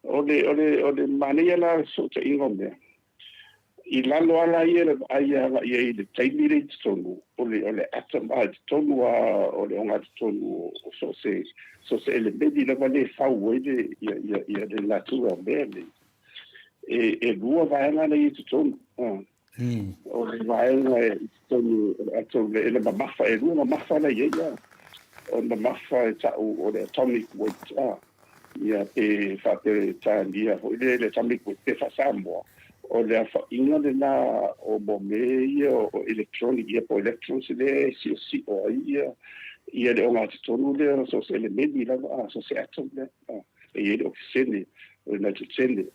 ole mania la so te ingombe I lalo ala ia le taimire tonu ole atom tonu ole onga tonu so se ele bedi la vale fa wede ia de natura bene e lua vai na i tonu ole vai na tonu atom ele mafa e lua mafa na ia on the mafa or the atomic weight ia pe fa pe tandia le atomic weight pe fa sambo o le fa inga de na o bombe o electronic ia po electrons le si o ia le onga tonu le so se le medi la so se atom le e le oxygene o le nitrogen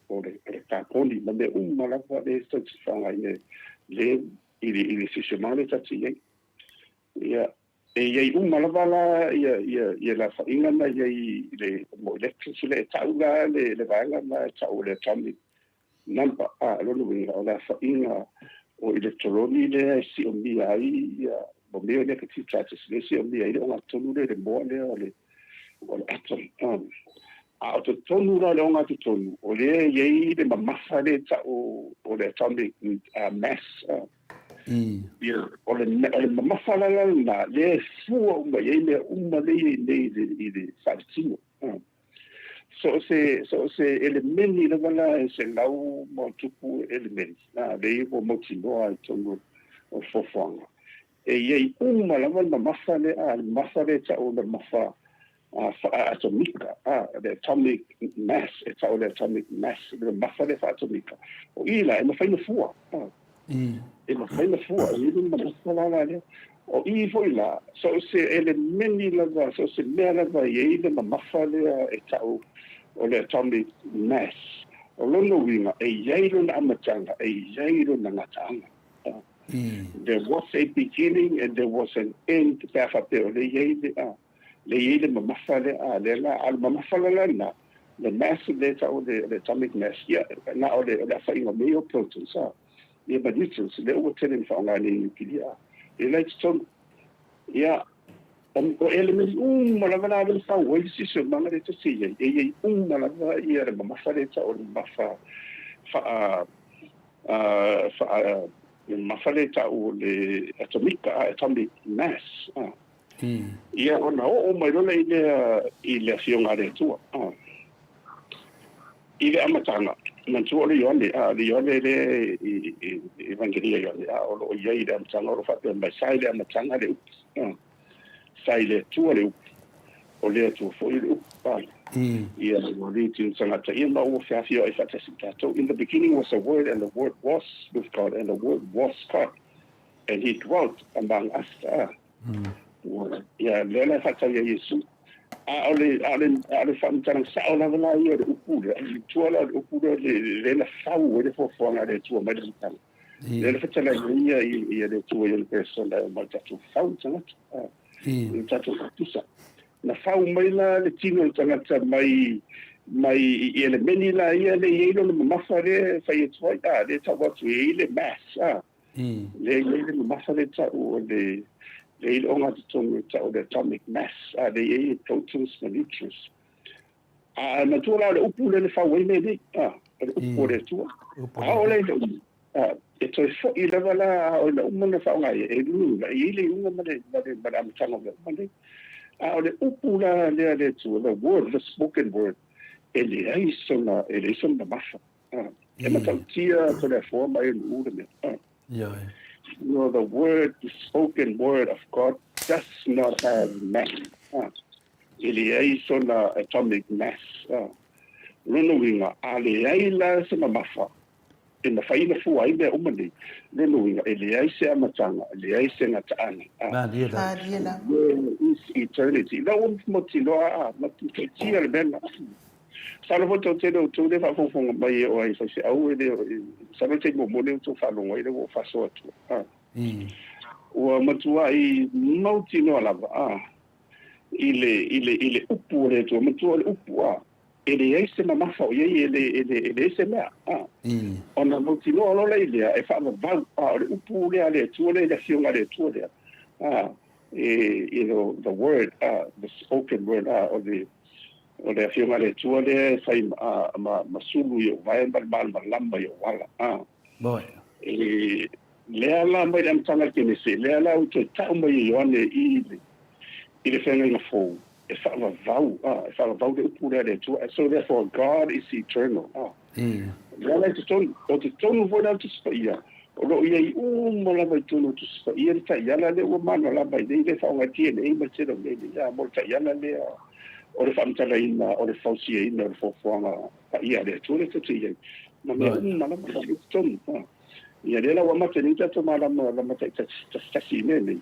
o le carboni ma le la fa le sto fa le il fischement le tati ia e ia malavala ia la fainga na ia le mo electric le tauga le vanga na tau le atomic number lo no la fainga o electroni le si o mi ai bo me le que trata se si o mi ai o tonu le mo le o atom a to tonu ra le onga to tonu o le ye le mamafa le ta o le atomic mass ia o le mamafa la na le fua uma ye le uma le fattino so se elementi la vala se lau mo tupu elementi na le o mo tino ai tonu o fofanga e ye uma la vala mamafa le ta o le mamafa atomica, the atomic mass, it's all the atomic mass, the massa de atomica. O ila, e mawhaina fua. E mawhaina fua, e ila mawhaina la lea. O i foi la, so se elementi lava, so se mea lava, e ila mawhaina lea e tau o le atomic mass. O lono winga, e yairo na amatanga, e yairo na ngatanga. There was a beginning and there was an end to Pafapeo. Le yele mamafale le la al mamafale na the mass data or the atomic mass ya na o le fa ingo meio protons ye ba neutrons le o tenen fa nga le nuclear le ton ya o element malava le fa o si se manga de tsi ye malava ye le mamafale ta o mafa fa mamafale ta o le atomic mass ia ona o mai rona i le fionga le tua. I le amatanga. Man tua le yone le evangelia yone. O lo iei le amatanga o lo whapea mai sai le amatanga le upu. Sai le tua le upu. O le tua fo i le upu. Ia o li tin sangata. Ia ma o whiawhio e whatasi tato. In the beginning was a word and the word was with God and the word was God. And he dwelt among us. Ya le fa ya Yesu ale famtana sa ona la ia de ukura tu ala ukura le fa o de fo fo na de tu ma de tan le fa tala ia de tu ia persona ma ta tu fa tana ta tu tusa na fa mai la le tino tana mai ele meni la ia le ia no ma fa re fa ia tu le ta wa tu ile mass le ma fa le ta o de le onga tonu ta o the atomic mass the protons and neutrons na tu la upu le fa we me de upu le tu ole e to fo i le vala o le umana fa nga e lu la i le unga ma am tanga me ole upu la le tu the word the spoken word ele ai sona massa e ma tia to le forma e lu de the word, the spoken word of God does not have mass. Ele on the atomic mass. Runawinga, ale aila se mamafa. In the faina fu ai be umani. Runawinga, ele se amatanga, ele se ngataana. Is eternity. La un motilo motilo bella. Salvo te do tu de fa fo mai o ai se au de salvo te mo mo to fa lo ngai de o fa so tu o matua i mauti no la ile upu le tu matua le upu ele ese mama fa o ele ese me ona mauti no lo le ile e fa va le upu le tu le fionga le tu le you know the word the spoken word of the o le fionga le tua le sai masulu yo vai mal lamba yo wala boy le ala mai am tanga ke se le ala o te tau mai yo ne i le fenga na fo e fa vau de pura le tua so therefore God is eternal le ala te tonu vo na te spaia o lo ia mo la mai tonu te spaia ta ia le o mana la mai de fa nga tie le mai te do le ya mo ta ia le o le famtala ina o le fausia ina o fo pa ia le tu le te ia ma me ma le ton ia le la wa mate ni ta ma la mate ta si ne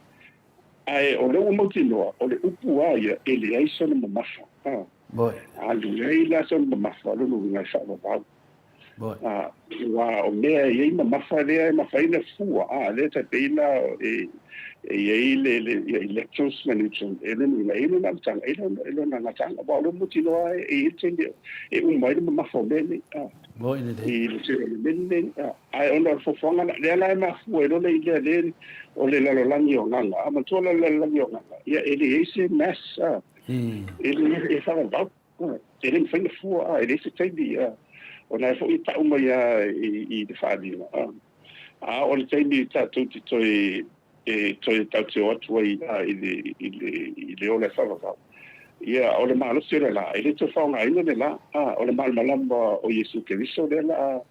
ai o le mo tino o le upu ia ele ai so mo mafa boy alu leila so mo mafa lo no sa ba boy wa o me ia ma mafa le ma fa ina fu le ta pena le electrons management ele na tang ele na tang ba lo mutino e tende e mai ma fo bene boy ne bene ai ona fo fonga le la ma fu e lo le o le la langi o nganga ma tola la langi o nganga ia ele ese mass ele e fa ba ele mfaina fua ele se taimi ona fo I ta uma ia I de fadi o le taimi tatou te toi toi tauteo atu ai I le ole whawakau. Ia, o le malo se le la, ele te whaonga ina le la, o le malo malamba o Yesu Keriso le la,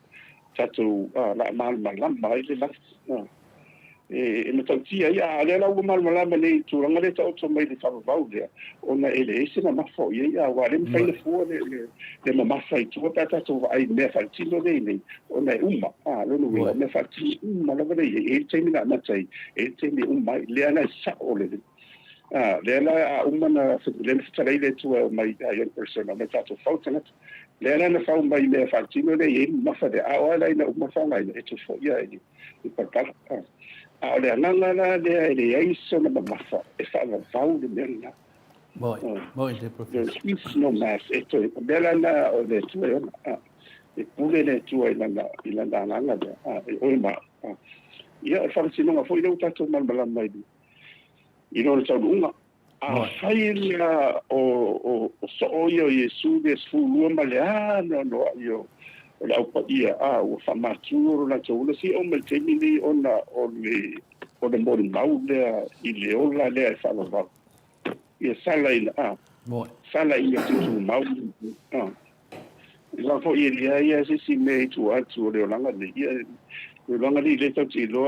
tatou, la malo malamba i le la. Me tautia, ia, le la ua malo malamba nei tūranga le tau tō mai le whawakau lea, ona ele ese na mafo, ia, wa le mwhaina fua le mamafa I tua tata tō wa ai mea whaltino le nei, ona uma, lono wea, mea whaltino, malaga le, teimi na matai, teimi uma, lea na sa o le. Lela umana le ftalai le tua mai young person na tato fautana lela na fau mai le fatino le e mafa de awala ina uma fa mai e tu fo ia I pakala le nanga na le ai so na mafa e fa na fau de mena moi de professor it's no mass e to lela na o le tua e pule le tua ila na nanga e o ma ia fa sino ma foi le tato mal mai I no tau unga faila o so yo Yesu de sfulu male no yo o la pa ia o fa maturo na tau si o me temini ona o le mo maude I le ola le fa va ia sala ina sala ia tu maude la fo ia si me tu atu le langa le ia le langa le tau ti lo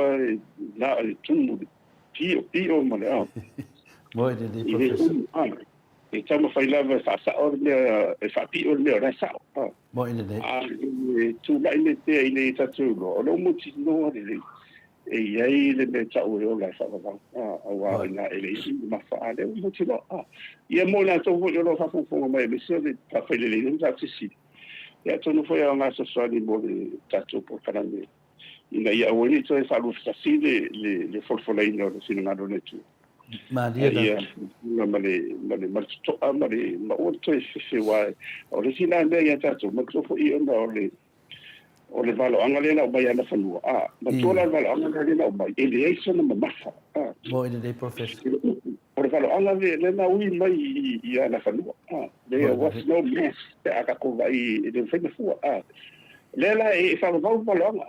na tu Pio male moi de professor e tama fai lava sa or le e fa pio le ra sa moi de tu la ile te ile tatu lo mo ti no le e ai le me tau o la sa va wa na ele si ma fa le mo ti lo ia mo na to vo lo fa fo mai me se le fa fai le le sa si ia to no foi una so so di mo le tatu por kana me ina ia woni to e falu fasi le folfolaino le sino ngado le tu ma dia ma to ma o to se wa o le sina me ia tatu ma to fo I o le valo angale na ba yana fanu ma to la valo angale na ba ele eso na mafa moi de professor o le valo angale le na ui mai ia na fanu there was no mess aka ko vai de fene fu lela e fa vau valo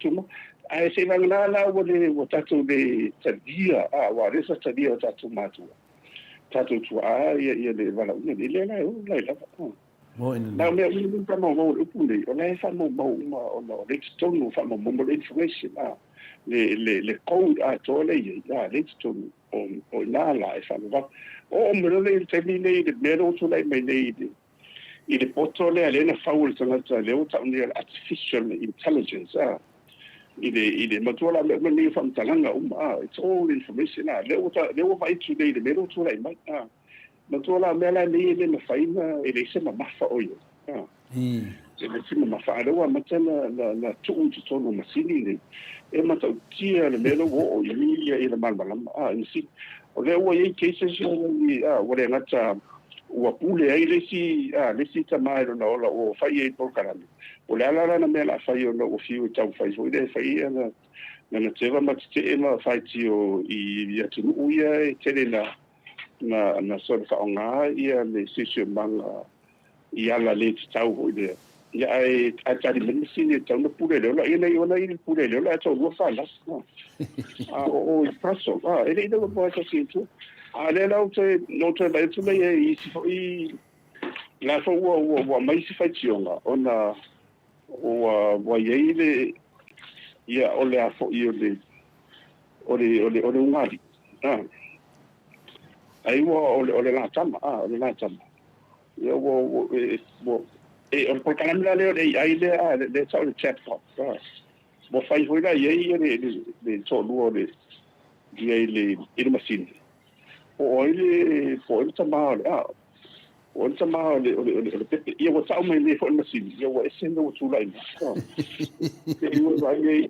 tu ai se vanga la o le tatu de tadia wa resa tadia tatu matu tatu tu ia le valo le lela o la moi na me un pa mo o pule o le fa mo o le tonu fa mo information le code to le le tonu o na la e fa va o me le termine de mero to le me I le poto le na faul tanga le o ta ni artificial intelligence I le matua me ni fam talanga it's all information le o vai today le mero to le mai matua me la ni le faina le se ma mafa o yo le se ma mafa le wa matana na tu to no masini le e mata tia le mero o ni le malmalama insi o le o ye cases ni o le ngata ua pule ai lesi tamai no ola o fai e por karani o le ala na me la fai o no fiu tau fai so ide fai na teva ma te ma fai tio I atu uia e tele na sort fa onga ia le sisio manga I ala le tau ho ide ia ai atari medicine tau no pule le ola ina ona I pule le ola tau no fa la o praso ele ide bo ta sinto ale la te no te ba tu me I si fo I la fo wo mai si fai tionga ona o ye ile ia ole a fo I ole ngari ai ole la tama ole la tama ia wo por kana mila le ai le sa le chat box mo fai ho la ye le so lu le machine o ele tama o tama le pepe ia o tau mai le fo machine ia o esendo tu lai e o vai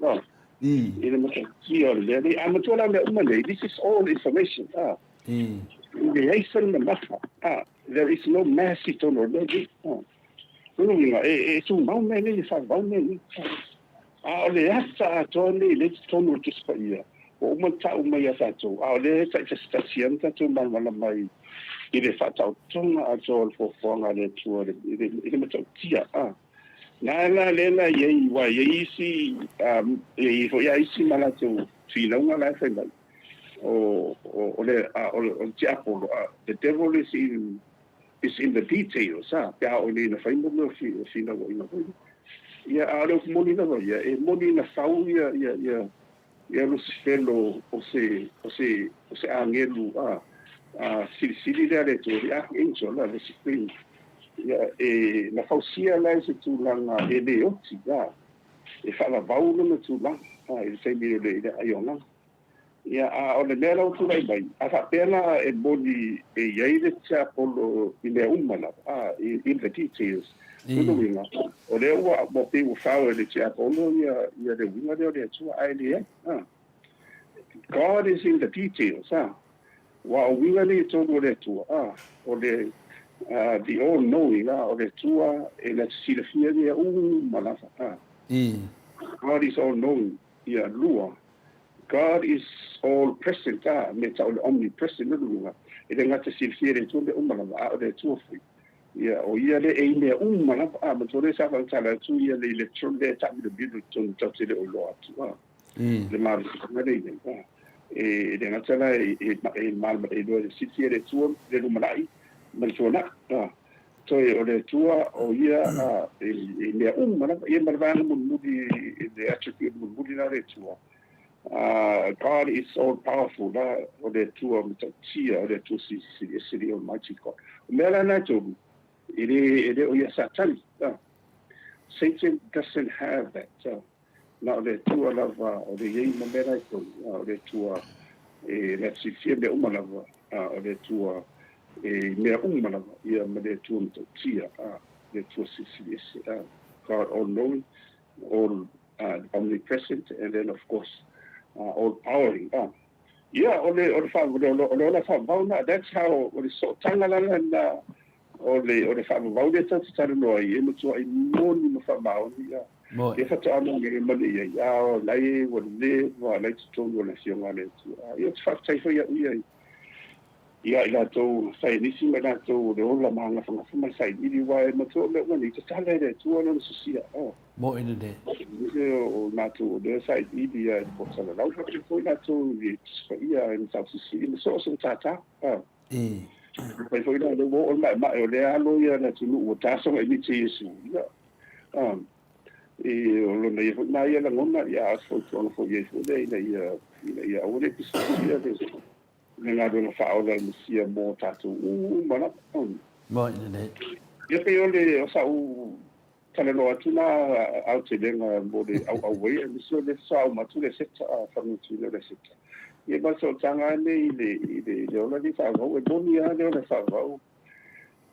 ele me kia le amatora le umale this is all information the action the mafa there is no mercy to no e tu mau me le fa mau me le asa to le to no que spaia o uma tau mai asa to le sa sta sienta tu mal mai i le whātautonga a tō le whawhanga le tua i le matau tia. Nā la le la iei wa iei isi isi mana tō whilaunga lai whai mai. O le te Apollo. The devil is in the details. Pea o le na whai mo whina wa ina wai. Ia a leo moni na ia e moni na whau ia Lucifero o se angelu sili lea le tō le angel la Lucifero ia e na whausia lai se tūlanga e le oti e whalavau na tūlanga e se mire le aiona ia o le mea lau tūlai mai a whapena e moni e iei le te Apollo i le umana in the details. O le ua mo pe u whau e le te Apollo ia le winga leo le atua ai le God is in the details. Wa o winga le tōnu le atua. O le the all-knowing o le tua e le silafia le malafa. God is all-knowing ia lua. God is all-present. Me tau le omnipresent lua. E le ngata silafia le tōnu le malafa o le tua fui. Ia o ia le e mea umana ma tore sa fa tala tu ia le electron le ta mi bidu ton tatu le o lo atu le mar na le e le ngata e mal e do le siti le tu le lumalai ma tona to o le tua o ia e mea umana e marvana mun mudi le attribute mun mudi na le tua God is all powerful o le tua mtatia o le tu si almighty God mela na tu It is Satan. Satan doesn't have that. Now the two of the young men, the two let's see, the Umalava, the two mere Umalava, the two Tia, the two Sicilians, God all knowing, all omnipresent, and then of course all powering. Yeah, all the family, that's how it's so tangalan and o le whaamau le tatu tara noa i e matua i moni ma whaamau ni e whata amo nge mani ia o lai wa le wa lai tutonu o le fionga le tu ia te whakataifa ia uia ia i la tau sai nisi ma la tau le ola maanga whangawhama sai ili wa e matua me wani te tala le tua no susia mo ina de o na tu le sai ili ia i potala lau whakataifa na tu i ia i tau susia i so so tata Pai foi da o mai o le alo ia na tunu o taso e miti Yesu ia e o lo nei foi mai ia ngona ia so so no foi Yesu dei ia o le pisia de na do fa o le misia mo tatu mana mo ne ia pe o le o sa u tale no atuna au te lenga mo le au wei e so le sa o matu le seta fa no tu le seta e ba so tanga nei le ona di fa go e boni a le ona fa go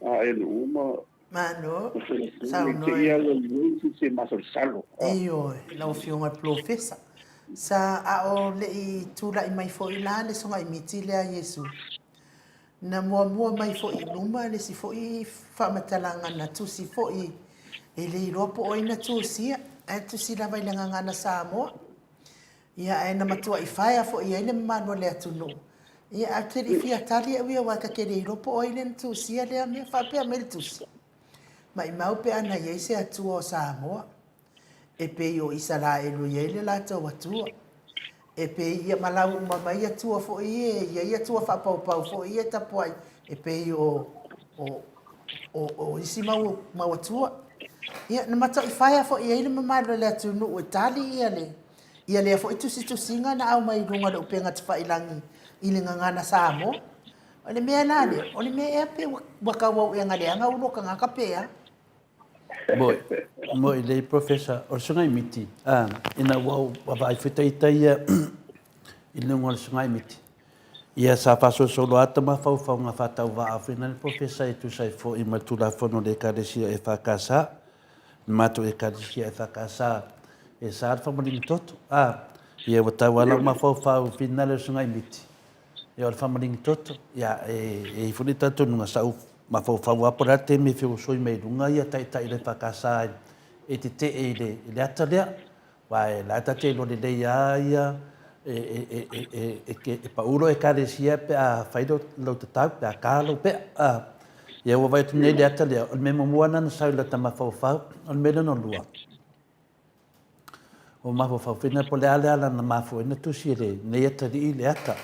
e uma mano sa no ia le ni se ma so salo io la fionga professa sa a o le i tula i mai fo i la le songa i mitile a Yesu na mua mai fo i luma le si fo i fa matalanga na tu si fo i e le ropo o ina tu si e tu si la vai langa ngana sa mo ia e na matua i whaia fo i ele mano le atunu. Ia a te i fia tali e wia waka ke rei ropo o ile tu sia lea mea whapea me tu si. Ma i mau pe ana iei se atua o Samoa. E pe i o Isara e lu iei le lātou atua. E pe i a malau mamai atua fo i e, iei atua whapaupau fo i e tapuai. E pe i o isi mau atua. Ia na matua i whaia fo i ele mamalo le atunu o tali ia le. Ia lea fo itu singa na au mai runga le upenga te whailangi i le ngangana Samo. O le mea nane, o le mea pe waka wau e ngale anga uno ka ngaka pea. Moi le professor o sungai miti. Ina wau wawai whita ia i le ngol sungai miti. Ia sa paso solo ata ma fau nga whatau wa awhina le professor e tu sai fo i matula fono le karesia e whakasa. Matu e karesia e whakasa. E sa fa maling toto ia wata wala ma fa finale sungai miti ia fa maling toto ia e funita to nunga sa ma fa wa porate me fi so me lunga ia tai le pakasa e te le atalea wa la ta te lo le ia paulo e karesia pe a faido lo tatau pe a kalo pe a ia ua vai tunei le ata lea o le mema moana na sau la tamafaufau o le mele no lua o mafaufauina po le ale ala na mafuina tusi le nei ata li'i le ata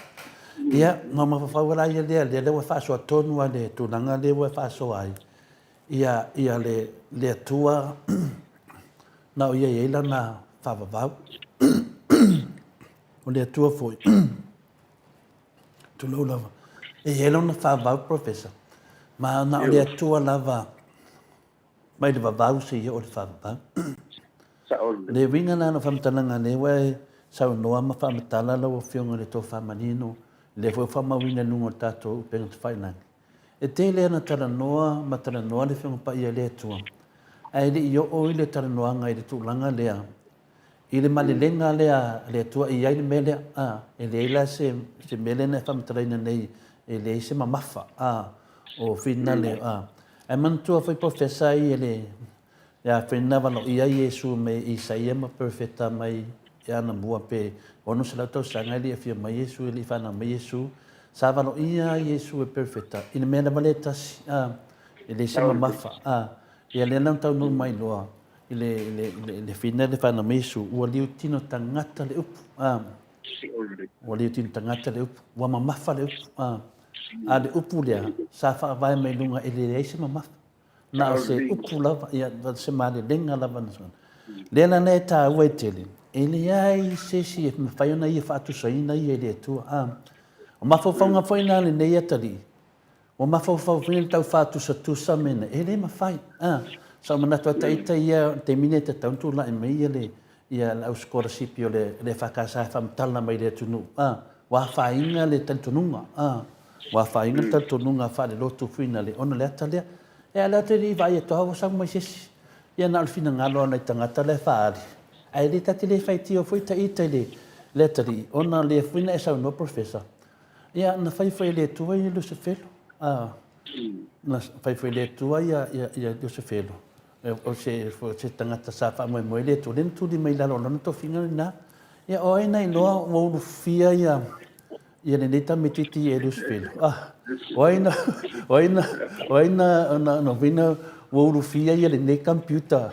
ia ma mafaufau ala ia lea le ua fa'asoatonu a le tulaga le ua fa'asoa ai ia le atua na o ia iai lana fa'avavau o le atua foi tulou lava e iai lona fa'avavau professor ma na o le atua lava mai le vavau se ia o le fa'avavau le winga na whamatalaga le wai saunoa ma whamatala lau whionga le tō whamanino le fo whamawina nungo tātou upenga te whainanga. E te lea na taranoa ma taranoa le whionga pa ia le atua. Ai le i o i le taranoa ngai le tūlanga lea. I le malilenga lea le atua i ai le mele e le ila se mele na whamatalaina nei e le se mamafa o whina le Ai mantua whai professor i le ya fena valo ia Yesu me Isaia ma perfecta mai ya na bua pe ono se la to sanga li afia mai Yesu li fana mai Yesu sa valo ia Yesu e perfecta in me na maletas ele se mafa ia le não tau no mai loa le fina le fana mai Yesu o li tino tangata le up o li tino tangata le up wa mamafa le up le upu lea sa fa vai mai lunga ele se mamafa na se upu lava ia se male lenga lava na son le na ne ta wetele ele ai se si me fai na ia fa tu saina ia le tu o ma fo fanga foi na le nei atali o ma fo foi tau fa tu sa tu sa mena ele ma fai sa mana to ta ia te minete tau tu la me ia ia la scholarship le fa casa fa mtala mai le tu nu wa fa inga le tantununga wa fa inga tantununga fa le lotu fina le ona le atale e ala te ri vai to ha sang mai sesi ia na alfina ngalo na tangata le faali ai le tati le fai tio foi ta itale le tari ona le fina e sa no professor ia na fai le tua ia lo se felo na fai le tua ia lo se felo o se tangata sa fa mo le tu len tu di mai la no to finga na ia o ai nai no o fia ia le neta metiti e lo se felo Oina no vina wo fia ia le ne computer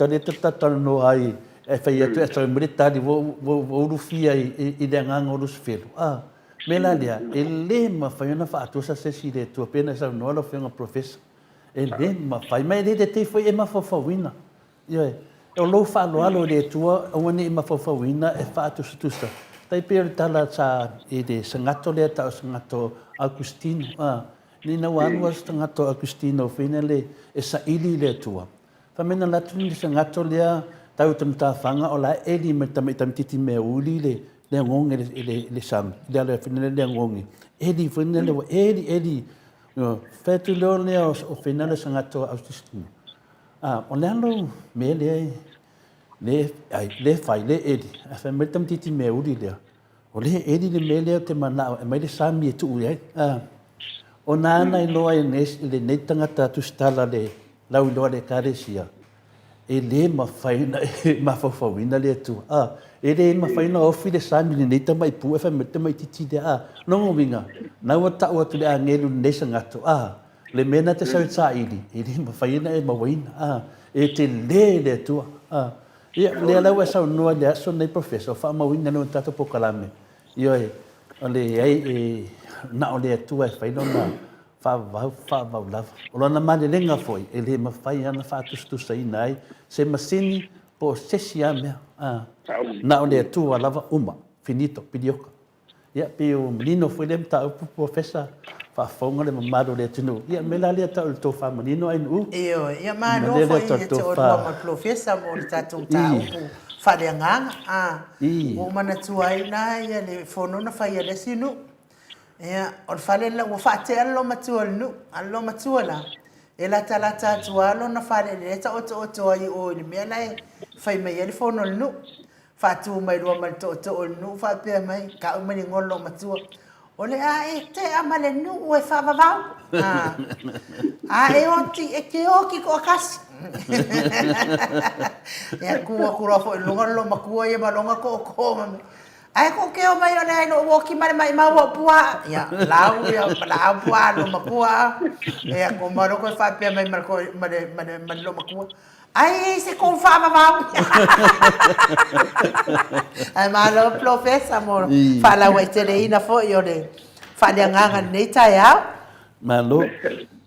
le tata no ai e fai atu e so militari wo fia i le nganga o sfero melalia ele ma fai na fa atu sa se si le tu pena sa no lo fenga professor ele ma fai mai le te foi e ma fa wina ia o lo fa lo alo le tu o ne ma fa wina e fa atu tu sa tai per tala sa e de sangato le ta sangato Agustino ni na wan was sangato Agustino finale e sa ili le tua fa mena la tu ni sangato le tau ta fanga o la eli me tam titi me uli le ngong le sam le finale le ngong eli finale eli fetulo le o finale sangato Agustino o le ando me le fai le eli fa me tam titi me uli le o le edi le mele te mana mai le sami tu ai o nana i loa le nei tangata tu stala le lau loa le karesia e le mawhaina mawhawhawina le tu e le mawhaina ofi le sami le nei tamai pu e whamete mai titi de nongo winga nau atau atu le angelu nei sangato le mena te sau tsa ili e le mawhaina e mawaina e te le tu le lau e sau noa le aso nei professor wha mawina no tato pokalame Ioi, ole ai na ole tu ai fai lona fa lava. Ola na male lenga foi, ele ma fai ana fa tu sai nai, se masini po sesia me. Na ole tu lava uma, finito, pidioka. Ia pio menino foi lem ta professor fa fonga le mamado le tinu. Ia mela le ta to fa menino ai nu. Ia ma no foi te o ma professor mo ta whareanganga, o mana tuai na ia le whono na whai ale sinu. Ia, o whare la, o whate alo matua nu, alo matua la. E la talata tualo na whare le ta oto ai o ili mea lai, whai mai ele whono nu. Whatu mai rua mai to nu, whapea mai, ka umani ngolo matua. O le te amale nu, o e whavavau. E oti, e ke oki ko akasi. Ya kua fo longa lo makua ia malonga ko mami ai ko ke o mai ona no wo ki mai wa pua ya lau ya la pua no makua e ko maro ko fa pe mai marco man lo makua ai se con fa ma ai malo professor mo fa la wetere ina fo yo de fa le nganga nei ta ya malo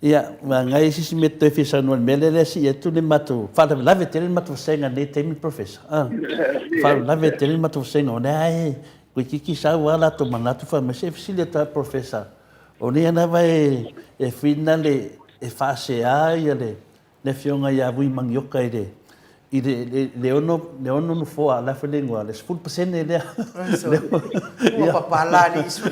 ia ngai si metto e fisa no mele si e tu le matu fa la vetere matu senga nei temi professor fa la vetere matu senga ne ai ko ki sa wala to manatu fa me se facilita professor oni ana vai e finale e fase a ia le fionga ia vui mangioka ide le ono no fo ala felengua le 10% le o papala ni su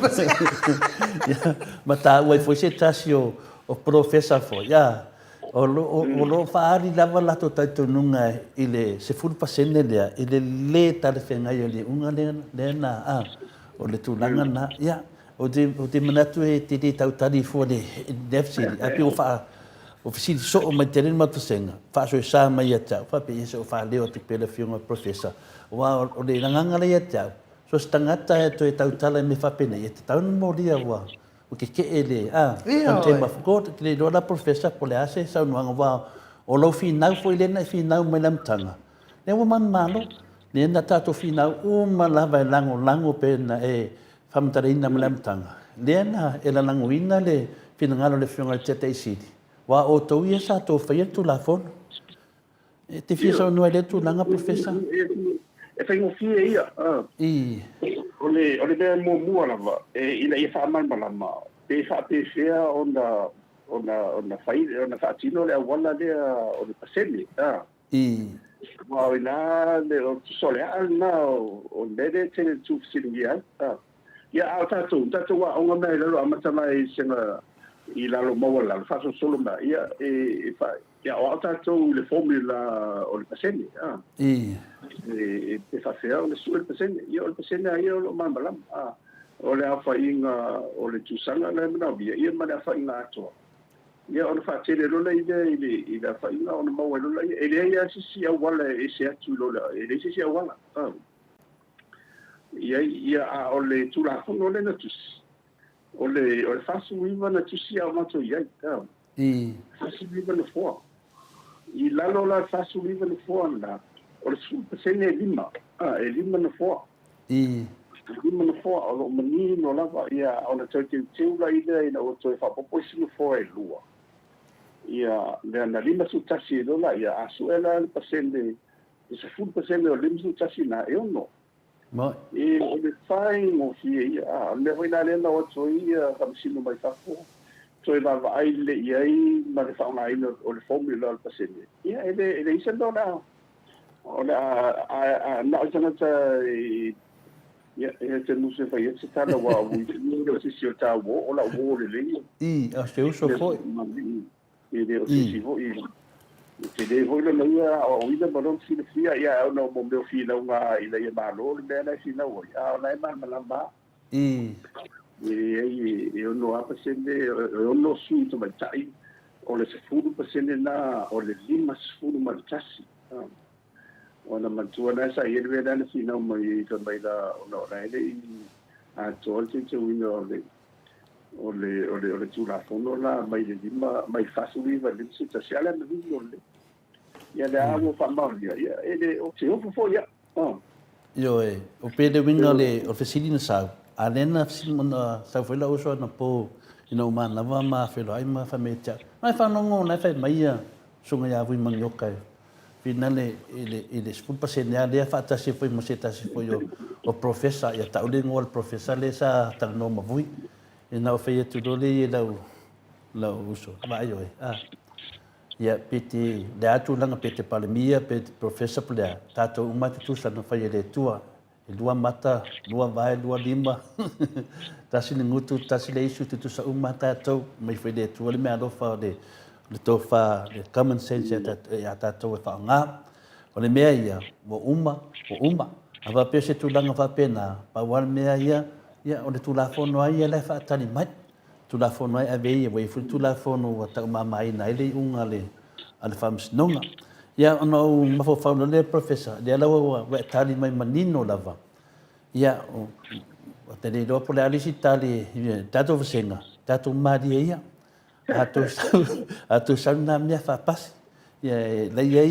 mata o foi se tasio o professor fo ya o lo fari lava la to tato nunga ile se 10% le ile le tale fenga ile unga le na o le tulanga na ya o te manatu e te tau tari fo le defsi api o fa o fisi so o materen matu senga fa so sa mai ata fa pe so fa leo te pele fiunga professor wa o le nganga le ata so stangata e to e tau tala me fa pena e tau mo dia wa o ke ele on tema fgot le do la professor po le ase sa no wa o lo finau foi le na finau me lam tanga le wa man malo le na tato finau o malava lango pena e famtarina me lam tanga le na e la languina le finangalo le fiunga tete sidi wa o to ia sa to fa tu la fon e te fisa no ele tu langa professor e fa mo fi ia ole be mo ala va e ina ia fa mal malama pe fa pe fea ona fa tino le wala le o le paseli wa ina le o sole al na o le te tu silia ia ata tu wa o ngame le amata mai senga i la lo mo la fa solo ma ia e fa ia o ata to le formula o le paseni e fa fea o le su el paseni ia o le paseni ia o ma malam o le afa inga o le tusanga le na ia ma le afa inga ato ia o le fa tele lo le i la fa inga o le mo lo le e le ia si wala e se atu lo le e le si wala ia o le tula fono le na tus o le fasu wiva na tusi au mato ia fasu wiva na foa i lalo la fasu wiva na foa na o le su pasene lima na foa lima na foa o mani no lava ia o na toke teula ina o toi fa popo sinu foa e lua ia le na lima su tasi lola ia asu ela le pasene se fu pasene o lima su tasi na e ono e o le fai mo fi le voi na le na o toi kam sinu mai fa fo toi va ai le ai ma le fa mai o le formula al pasene ia ele isa dona o la na jana ta ia te no se fa ia se tala wa wi no se si o ta wo o la wo le a se uso foi e de o si vo te de voi le ia o ida balon si fia ia no mo meu fi na nga ila ia malo le na si na o ia na ma malamba e no apa sende o no su to mai tai o le se fu pasende na o le lima fu ma tasi ona mantua na sa ia le na si na mai to mai da no na ele a tolti te wino o le tu la fono la mai le lima mai fasu viva le si ta sia le vino le ia le amo fa mal ia ele o se o fo ia yo o pede winga le o facilina sa alena simona sa foi la uso na po ino man lava ma felo ai ma fa mecha mai fa no na fa mai ia sunga ya vui mangioka finale ele spul pasenia le fa ta se foi mo se ta se foi o professor ia ta ule ngol professor le sa ta no ma vui e na fe tu do le la uso vai oi ia piti le atu langa pete palemia pete professor pula tato uma tu sa no fa le tua e lua mata lua vai lua lima tasi le ngutu tasi le isu tu sa uma tato mai fe le tua le me alo fa le tofa le common sense ya tato fa nga o le mea ia o uma ava pe se tu langa fa pena pa wal mea ia o le tu la fono ai le fa tani mai tu la fono ai ave ia we fu tu la fono wa ta mama ai nai le unga le al fams nonga ia no ma fo fa le professor le la wa tani mai manino lava ia o te le do pole alisi tali tato vasenga tato mari ia atu sauna mea whapasi ia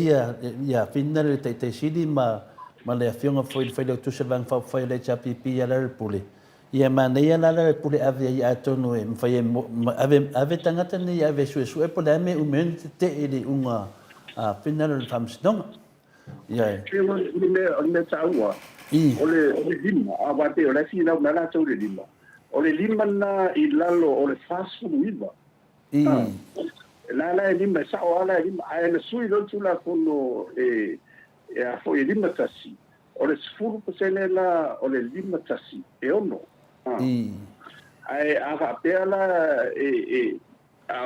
ia finna le te sili ma le afionga foi le tu se vang foi le chapipi ia le pule ia mana ia la pule ave ia tonu e foi ave tangata ni ave su e pole me umen te ele unga finna le famsdong ia le taua ole lima avate ole fina na la tau le lima ole lima na ilalo ole fasu iva la lima sa ala lima ai sui lo tula kono a foi lima tasi ole sfuru pesele la ole lima tasi e ono ai aga pela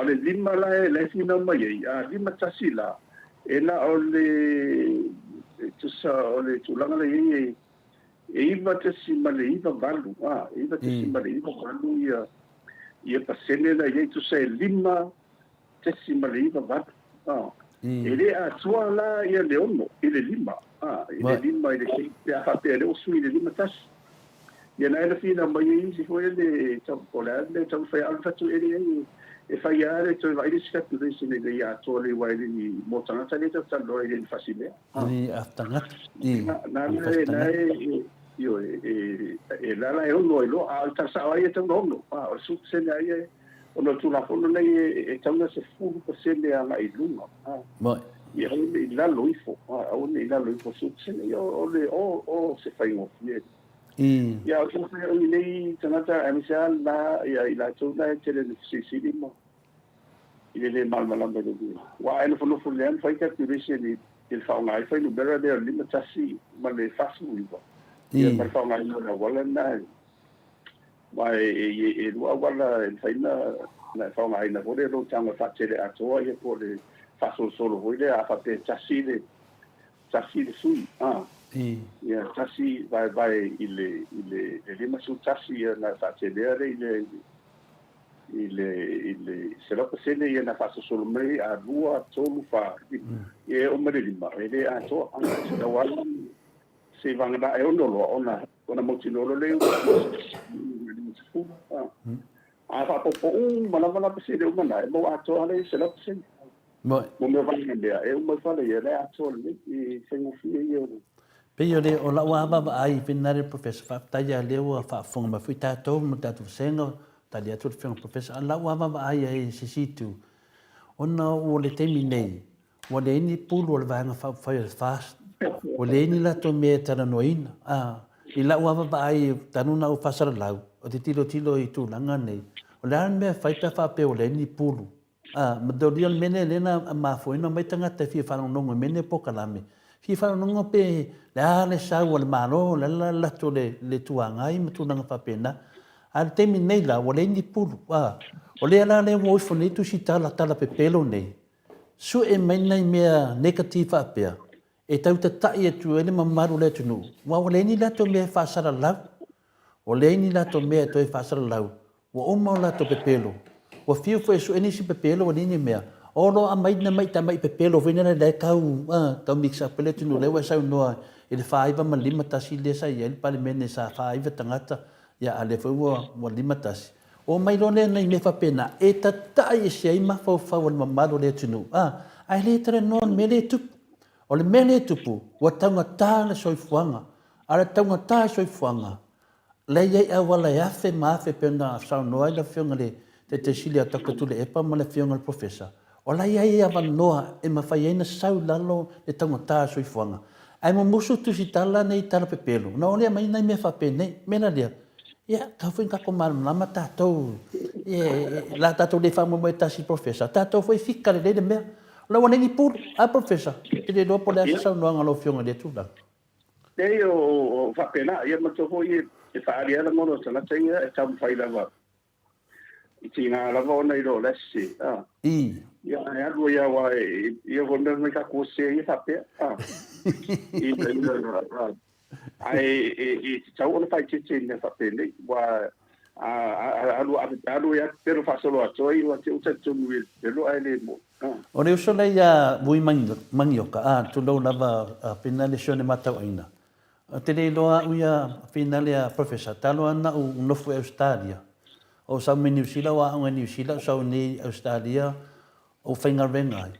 ole lima la le fina mai lima tasi la ela ole tu sa ole tulanga le iva tasi male iva valu iva tasi male iva valu ia pasene la ia tu sa lima tasi male iva valu ele a tua la ia le ono ele lima ele ia fa pe le osu ele lima tasi ia na ele fina mai si foi ele tau pola le tau fa alfa tu ele e fai are to vai risca tu desse ne ia to le vai ni motana tale to talo ele fasile ni aftanga na io la e uno lo alta sa ai to no o su se ai o no tu la fono nei e tanga se fu per se le ala i lunga ia la loifo o ne la loifo su se io o se fai mo fie ia o se nei tanata amisa la ia ila to la tele si limo ile mal malamba de wa eno fono fulen fai ka tirisi ni il fa ngai fai no bera de lima tasi ma le fasu iva ia ma fa ngai no wala na wa e wala il fai na fa ngai na vole lo tanga fa tele ato ia po le fasu solo vole a fa te tasi de sui ia tasi vai ile lima su tasi na fa tele ile se lo se le na fa solo mai a rua tolu fa e o mere lima ele a to se da wala se vanga e ono lo ona mo tino lo le a fa po mana se le mana mo a to ale se lo se mo me va ni le e mo fa le ele a to le e se mo fi e o pe yo le o la wa ba ai pinare professor fa ta ya le wa fa fong ma fita to mo ta tu sengo tali atu te whenga professor, ala ua mama ai e se situ. Ona o le temi nei, o le ini pulu o le vahanga whai fast, o le ini lato mea tara noina. I la ua mama ai tanuna o whasara lau, o te tilo i tūlanga nei. O le ana mea whaipa whape o le ini pulu. Ma dori on mene lena mafoina mai tangata fia whanonongo mene pokalame. Fia whanonongo pe le ale sau o le maro, le lato le tuangai ma tūlanga whapena. Al temi nei la o le ni pulu o le ala le wo fo nei tu si tala pe pelo nei su e mai nei mea negative apea e tau te tai e tu ele mamaru le tunu wa o le ni la to me fa sara lau o le ni la to me to fa sara lau o mo la to pe pelo o fio fo su eni si pe pelo o ni mea o lo a mai na mai ta mai pe pelo vena le kau ta mixa pele tunu le wa sa no ele fa iva ma lima ta si le sa ele pa le mene sa fa iva tangata ya ale fo wa lima tasi o mai lo le nei me fa pena e tatai se ai ma fa wa mamalo le tunu ai le tre non me le tu o le me le tupu wa tanga ta le soifuanga ala tanga ta soifuanga le ye a wala ya fe ma fe pena sa no ai la fionga le te silia ta ko tu le epa ma le fionga le professor o la ia va noa e ma fa ina sau lalo le tanga ta soifuanga ai mo musu tu si tala nei tala pe pelo no le mai nei me fa pena mena le ia ka foi ka ko mal na mata to la tato le famo mo tasi professor tato foi fica le de me la wona ni pur a professor e de dopo le sa no ngalo fionga de tu la e o fa pena ia ma to foi e fa aria la mono sana tenga e tam fai la va itina la vona i do lessi ia ia go ia wa ia vona me ka ko se ia fa pe i ai tau ona fai tete ne fa pele wa alu ya pero fa solo atoi wa te uta tu mi pelo ai le mo o le uso le ya vui mangioka tu lo lava pena le shone mata aina Te le loa uia finalia professor talo ana u nofu Australia. O sa me New Zealand wa o New Zealand sa ni Australia o whainga rengai.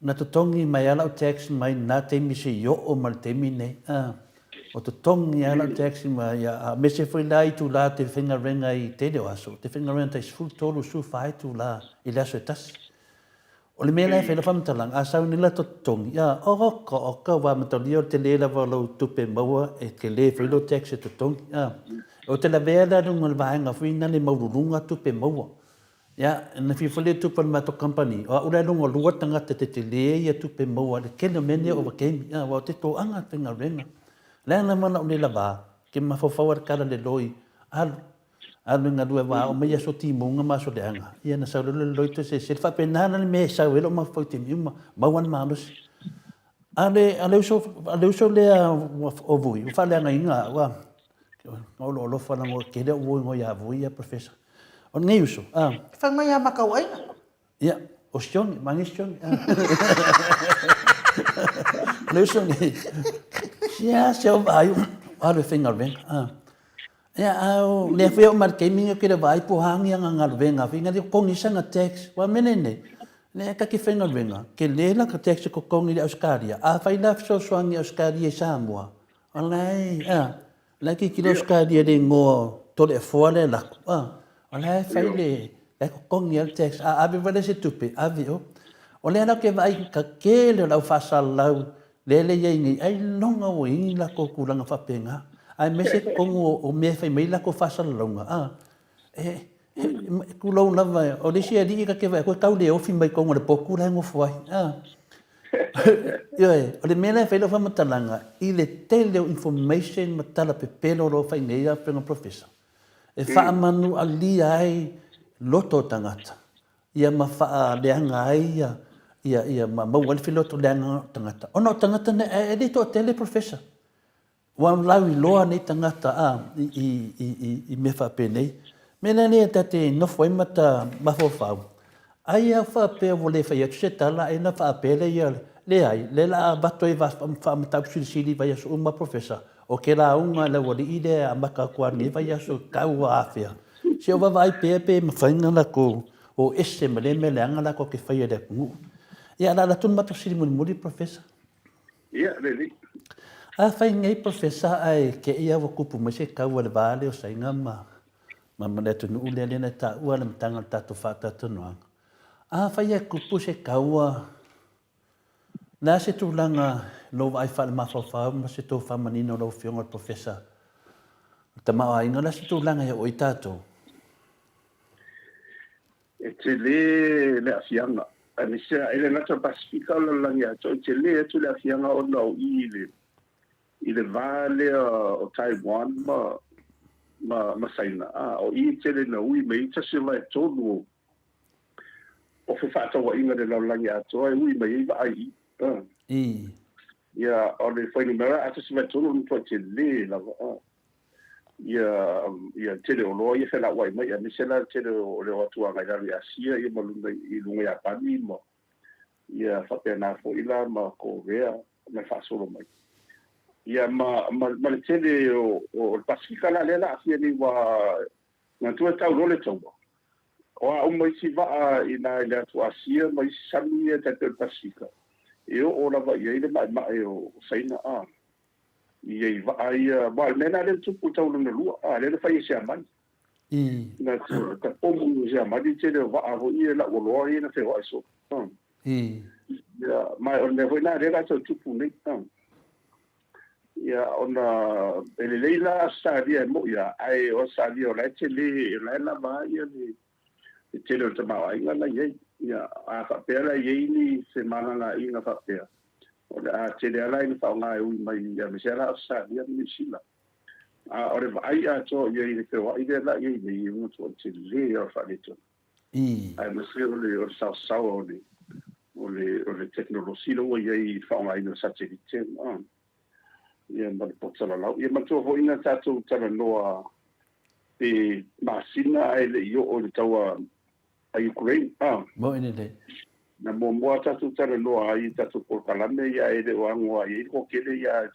Na to tongi mai ala o taxi mai na te mi se yo o mal te mi nei. O to tongi ala o taxi mai a me se foi lai tu la te whainga rengai te leo aso. Te whainga rengai te full tolu su whai tu la i la so tas. O le mea lai whaila whamatalang, a sau nila to tongi. Ia, o ka wa matali o te le lawa lau tupe maua e ke le whailo taxi to tongi. O te la vea la runga le vaenga whina le maururunga tupe maua. Ia, na whiwhale tupa le mato company. O ura runga lua tangata te le ia tupe maua le kele mene o wakemi. Ia, wa te tō anga whinga renga. Lea na mana o le lawa, ke mawhawhawar kara le loi. Alu ngā rua wā o mai aso timunga maso le anga. Ia na sau lele loito se se whapenana le me sau elo ma whauti miuma. Mauan maanusi. Ale uso lea o vui. O whale anga inga wa. Olo olo whana mo kere o vui ngoi a vui a professor. O ngai uso. Whangai a makau aina. Ia. O Sioni. Mangi Sioni. Le uso ngai. Ia se o vai. Alu whinga venga. Ia au le feo mar ke minga ke vai po hangi anga ngalvenga finga di kongi sanga tax wa menene le ka ki fenga venga ke le la ka tax ko kongi di Australia a fai la so swangi Australia Samoa alai la ki ki Australia de ngo to le fole la alai fai le ko kongi al tax a be vale se tupe avio o le na ke vai ka ke le la fa lau le ye ai longa o ina ko kulanga fa penga ai mese kongo o me fai mai la ko fasa longa ku lo na vai o le sia di ka ke vai ko tau le ofi mai kongo le poku la ngo foi o le mena fai lo fa matalanga i le tele information matala pe pelo ro fai nei a penga professor e fa manu ali ai loto tangata ia ma fa le anga ia ma wal filoto le anga tangata ono tangata ne e to tele professor wa lawi loa nei tangata i me fa penei mena ne tate no foi mata ma fo fa ai a fa pe vole fa ia se tala e na fa pe le ia le ai le la bato e va fa mata sili vai so uma professor o que la uma la wali ide a maka kwa ni vai so ka wa afia se o vai pe ma fainga la ko o esse me le anga la ko ke fa ia de mu ia la tun mata sili muri professor ia le a fai ngai professor ai ke ia wa kupu ma se ka wa le vale o sai ngama ma mana tu nu le le ta wa le tanga ta tu fa ta tu no a fai e kupu se ka wa na se tu langa lo vai fa ma fa ma se tu fa manino lo fionga professor ta ma ai ngala se tu langa e o itato e te le afianga ani se ele na ta pacifica la langa to te le afianga o no i le vale o Taiwan ma saina o i tele na ui me ta se mai tonu o fe fata wa inga de la langi ato ai ui me i ai ia o le foi numera ata se mai tonu no te le la ia tele o lo ia fe la wai mai ani se la tele o le watu anga ia asia ia malunga i lunga ia pani mo ia fa pena fo ila ma Korea me fa solo mai ia ma le tele o Pasifika la lela afia ni wa na tu tau role tau o a mai si va ina ia tu asia mai sami e te Pasifika e o la va ia ile mai o saina ia va ia ba mena le tu tau no lua le fa ia man na ta pomu ia ma di tele va a ia la o lo ia na fe o so ia mai o ne voi na le la tu nei ia ona ele leila sadia mo ia ai o sadia la tele la va ia ni tele o tama ai la ia a fa pera ia ni semana la ina fa pera o la tele la ina fa nga ui mai ia me sera sadia ni sila ore vai a to ia ni ke wa ide la ia ni mo to tele o fa lito ai me se o sa o le tecnologia lo ia i fa nga ina satellite ia ma po tsala lau ia ma to ho ina tatu tala noa pe masina ele yo o le tawa a Ukraine mo ine le na mo tatu tara no ai tatu por kalame ya e de wango ai ko kele ya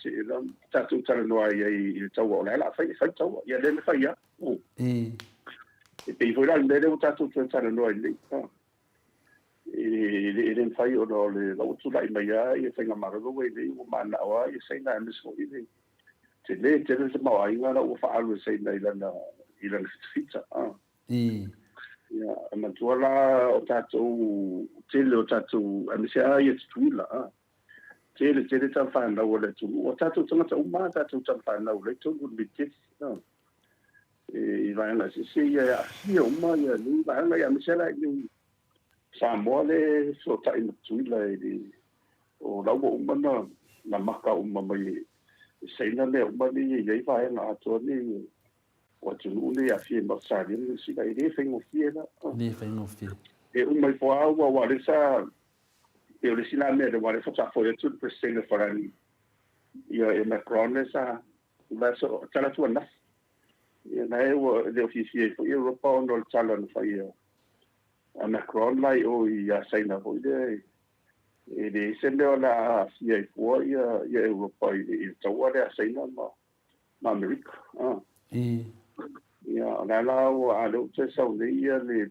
tatu tara no ai i tau la fai tau ya le fai ya e pe foi la le tatu tara no ai le fai o le tu lai mai ya e fai ngama ro we le o mana wa e sai na me so i le te mo ai ngara o fa alu sai na ila fita ya matuala o tatou tele o tatou amisia ia tuila tele ta whanau o le tunu o tatou tangata uma tatou ta whanau le tunu bitis i vaenga se ia ia uma ia ni vaenga ia amisia la ni Samoa le so ta ina tuila o lau uma na maka uma mai seina le uma ni ia vaenga ato ni o tunu le a fie masari ni sika i fengo fie la ni fengo fie e un mai po agua wa le sa e le sina me de wa le fa fo e tu presente farani ia e Macron le sa la so tala tu na e na e o le officie fo Europa on le tala no fa ia a Macron lai o ia sai na vo de e de sende la fie fo ia Europa i tawa le sai na ma America ya la o a lo te sa le ia le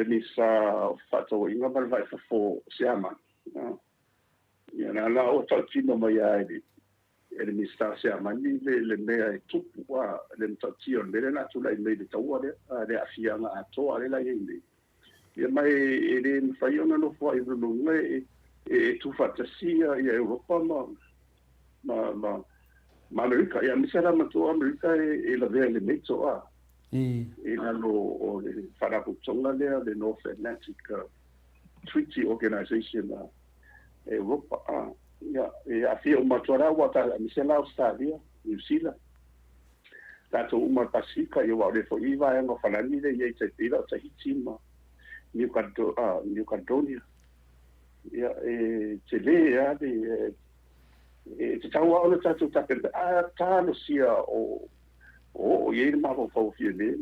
misa fato inga mal vai fo siama ya la o tino mai ai le misa siama ni le mea tu wa le tio le na tu la me de tawa le afia na to ale la yende ya mai ele fai ona no fo i no me tu fantasia ia Europa ma America ya misera mato America e la vele meto e la lo fara putonga le North Atlantic Treaty Organization Europa ya e afia uma tora wata misera Australia New Zealand tato uma Pasifika e wa le fo iva e no falani le ye te tira te hitima New Caledonia ya e tele ya de te tau au le tatu tapenda tano sia o ye ma fo fie le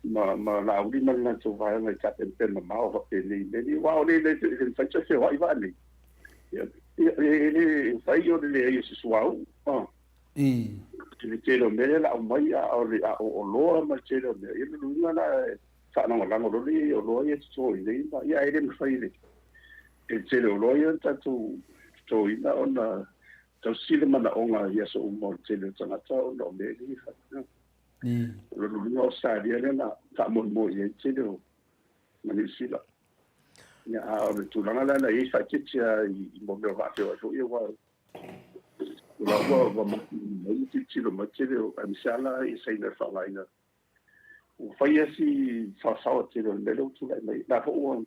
ma la uli ma na to vai na tapenda ma o pe le ni wa o le fa se wa va le e fai yo le ye se suau te lo me la mai o lo ma te lo me ye lu na fa na la no le o lo ye so le ya e le fai le te lo ye tatu to ina ona tau sile mana onga ia so umo tele tangata ona o meri lo no sadia na ta mo ia tele o mani sila ya o le tulanga la i fa kitia i mo me va te o ia wa wa mo ti lo ma tele o amsala i sai na fa laina o fa ia si fa sa o tele le lo tu mai na fo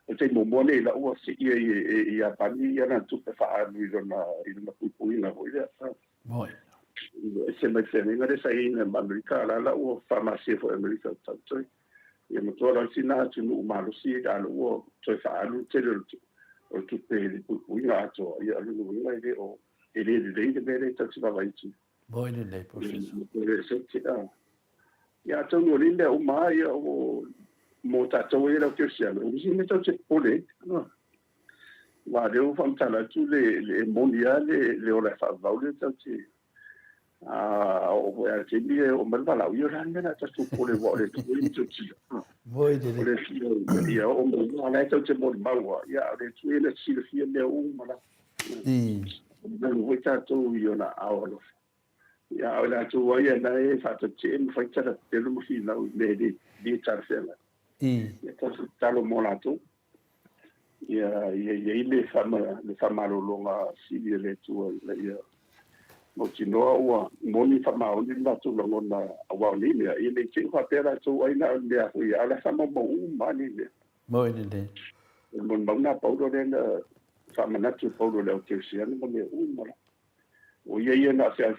o te momone la ua se ia pani ia na tupe wha anu i rona pupuina hoi rea. Moi. Se mai whene ngare sa ina Amerika la ua whamase fo Amerika tautoi. Ia matua rau si nā tunu umarosi e ala ua toi wha anu tere o tupe le pupuina atoa. Ia alu nuinga i re o e re de mere tauti wawaitu. Moi ni nei, professor. Ia tau no rinda uma ia o mo tatou e la kersiano o si meto te pole wa le o fantala tu le mondiale le o la fa vaule tati o te ni o malvala o ira na tatu pole wa le tu ni tati voi de le ia o mo na te mo maua ia le tu le si le fia le o mala na o tatou io na aolo ia o la tu wa ia na e fa te mo fa tata te mo fi na le di tarfela talo molato ia le fama longa sili le tu ia mo tino wa moni fama o ni tu longa wa ni ia le te fa pera tu ai na le ia la fama mo mani le mo ni le mon bona paulo le fama na tu paulo le te sia ni mo le mala o ia na se a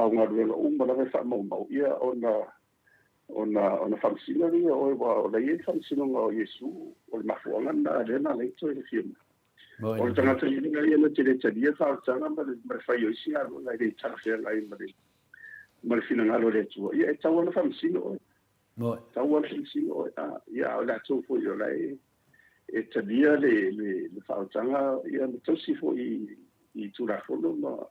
nga le mala fama mo ia ona famsina ni o la ye famsina o Yesu o le mafuanga na rena le to le firma o tanga tani ni le tele tele fa tsanga ma fa yo si a la le tsanga fe la i ma le fina ngalo le tu ye ta ona famsina o Mo. Tawa si o ia o la tu fo yo lai e tadia le fautanga ia to si fo I tu la fo no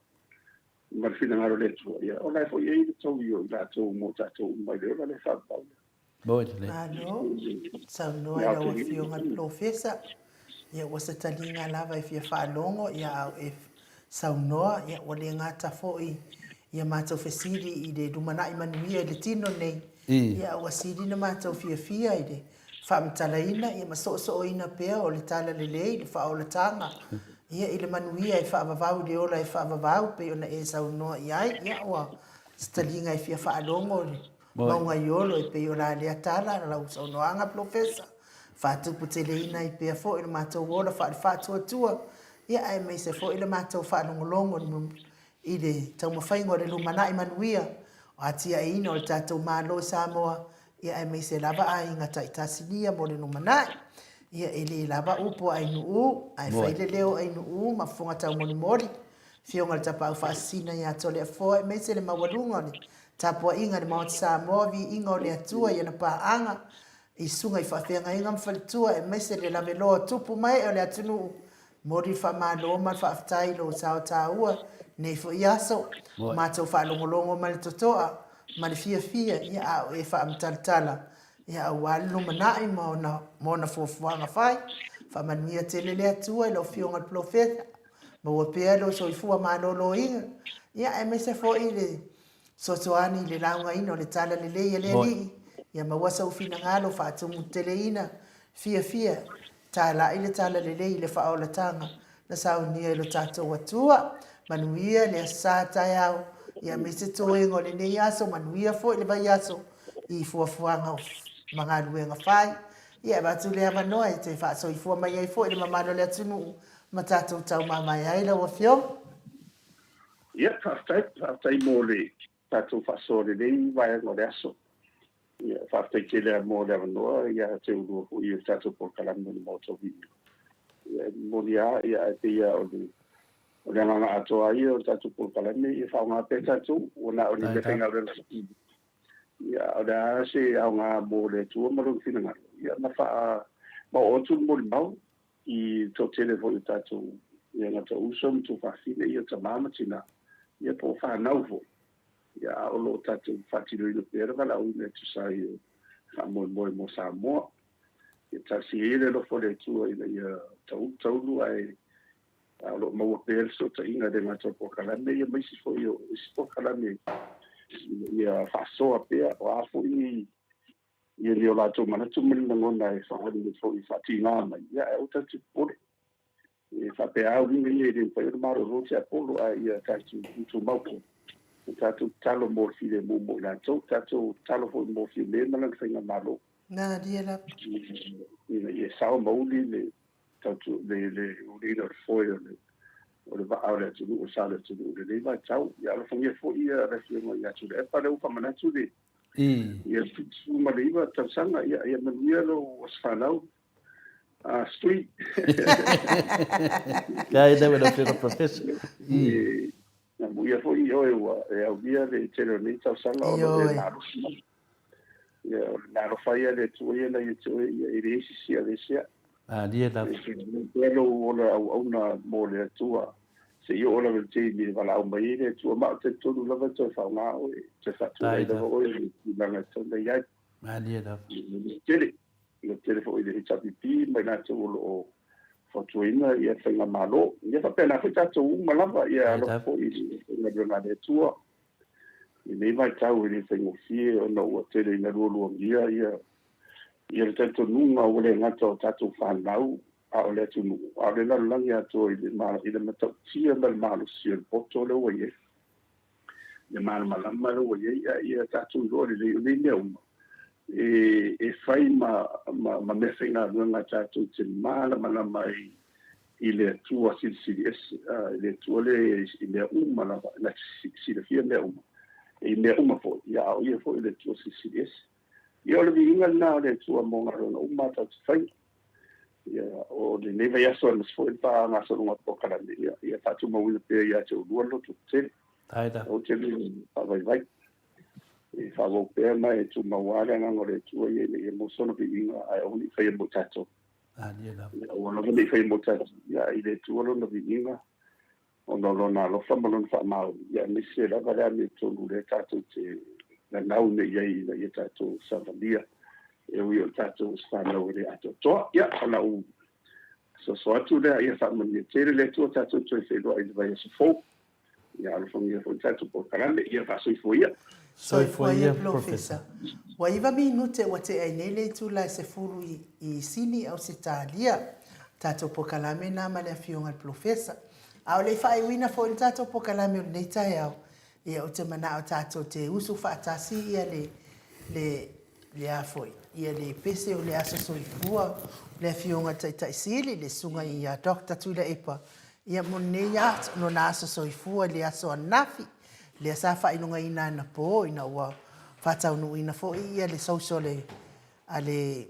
ma fina ngaro le tu ia o lai fo ia to yo la tu mo ta tu mai le fa pa. Mo le. Alo, sa no ia o fionga profesa. Ia o se talinga lava e fia whaalongo, ia au e saunoa, ia o le ngata fo'i, ia mātou fesiri I le dumana I manuia I le tino nei, ia o asiri na mātou fia I le whaamtalaina, ia maso ina pea o le tala le lei, le whaolatanga, ia I le manuia e whaavavau le ola e whaavavau, pe ona e saunoa iai, ia o se talinga e fia whaalongo, maunga iolo e pe o la lea tala, la usaunoanga profesa, fatupu teleina I pea fo I le mātou ola whaatua, ia ai mei se fo I le mātou whaalongolongo I le taumawhaingo le lumana I manuia, o atia e ina o le tātou mālo Samoa, ia ai mei se lava ai ngata I tasinia mo le lumana, ia e le lava upo ai nuu, ai whaile leo ai nuu, ma funga tau mori, fionga le tapau whaasina ia tole a foa, e mei se le mawalunga le, tapua inga le Mount Samoa, vi inga o le atua ia na paanga, I sunga I whawhenga inga mwhalitua e mese le lawe loa tupu mai o le atunu mori whamalo ma whaftai lo sao taua nei fo iaso mātou whalongolongo ma le totoa ma le fia ia au e whaamtalatala ia au alu manai mo na fuafuanga whai whamanuia tele le atua I lo fionga le profeta ma ua pea lo so I fua malolo inga ia e mese fo I le sotoani le launga ino le tala le leia le li ia mawasa ufina ngalo whaatumu teleina fia tala ile tala le le whaolatanga na saunia ilo tātou atua manuia le asata iau ia mese toengo le nei aso manuia fo ile vai aso I fuafuanga mga luenga whai ia batu le amanoa te whaaso I fua mai ai fo ile mamalo le atunu ma tātou tau mamai ai la wafio Ia whaftai mō le tātou whaaso le nei vai ngore aso ia whaftai ke lea mō le amanoa ia te urua fu I tātou por kalama ni mōtou vini ia mōni ia e te ia o le nganga atoa ia o tātou por kalama ia whaunga pe tātou o na o ni le whenga rena ia o le se au ngā mō le tua marungu whina ngaro ia na wha ma o tu mō le mau I tō telefo I tātou ia ngata usom tu whawhine ia ta māmatina ia po whanau fo ia o lo tātou whatiro I lo pēra kala au ne tu sai whamoe mo Samoa ia tasi ele lo fo le tua ina ia taulu ai a lo maua pēra so ta inga de ngata po kalame ia maisi fo ia isi po kalame ia whasoa pēra o afo I ia ni o lātou manatu mani na ngona e whahari le fo I whati ngā mai ia e o tātou pore e whapea au inga ia e whai maro rote a polo a ia tātou maupo tātou talo mō while mō lātou tātou talo fo mō while malang whainga malo na dia la ina ia sao mauli le tātou le urina o foi o le vaa o le atunu o sa le atunu le nei vai tau ia ala whangia fo ia reflema ia tu le epa leu pamanatu le ia tutu ma le iwa tausanga ia manuia lo waswhanau street Kai da wena fira professor na muia fo I oe ua e au via le tele nei tausanga o le naro ia o le naro whaia le tuia na ia tuia ia I le isi sia le sia dia da pelo ola au na mo le tua se io ola le te ni vala au mai le tua ma te tonu lava te fa nga o te fa tu le o I langa to le ia dia da le tele fo I le HPP mai na te o fotuina ia whainga malo ia whapena whita tu malava ia lo fo I na le tua I nei mai tau I le whaingo fie o na ua tele ina ruolua ia ia le tato nunga o le ngata o tato whanau a o le tunu a le lalangi ato I le matau tia mal malo si el poto le ua ie le malo malama le ua ie ia tato lori le lea uma e whai ma mewhinga runga tato te mala malama I le tua CDS le tua le I le uma na CDFia le uma I le uma fo ia o ia fo I le tua CDS ia le vinga na le tua mo ngaro na uma ta fai ia o le neva ia so le fo pa nga so nga po kala ia fatu mo wi pe ia te lualo tu te ai da o te pa vai Whāwau pēr mai tu mawara ngā re tua i mo sono ki inga ai o ni whai mo tato. O na ni whai mo tato. Ia i le tua lo na vi inga. O na lo na lo whamalon whamau. Ia ni se la vare me tonu le tato te na nau ne iei na i tato Savalia. E ui o tato whanau re ato toa. Ia ana u so atu lea ia whamani tere le tua tato toi wheroa i vai asa fō. Ia alo whangia fo tato po karame ia whasoi fo ia. Soifua Profesa. Wa iwa minute wa te ainele tu la se furu i sini au se talia. Tato po kalame na male afionga Profesa. Au le whai wina fo il tato po kalame o nei tai au. Ia o te mana o tato te usu whaatasi ia le afoi. Ia le pese o le aso soifua. Le afionga tai sili le sunga i a Dr. Tuila Epa. Ia mo nei at no na aso soifua le aso anafi. Le sa fa inunga ina na po ina wa fatau no ina fo ia le social ale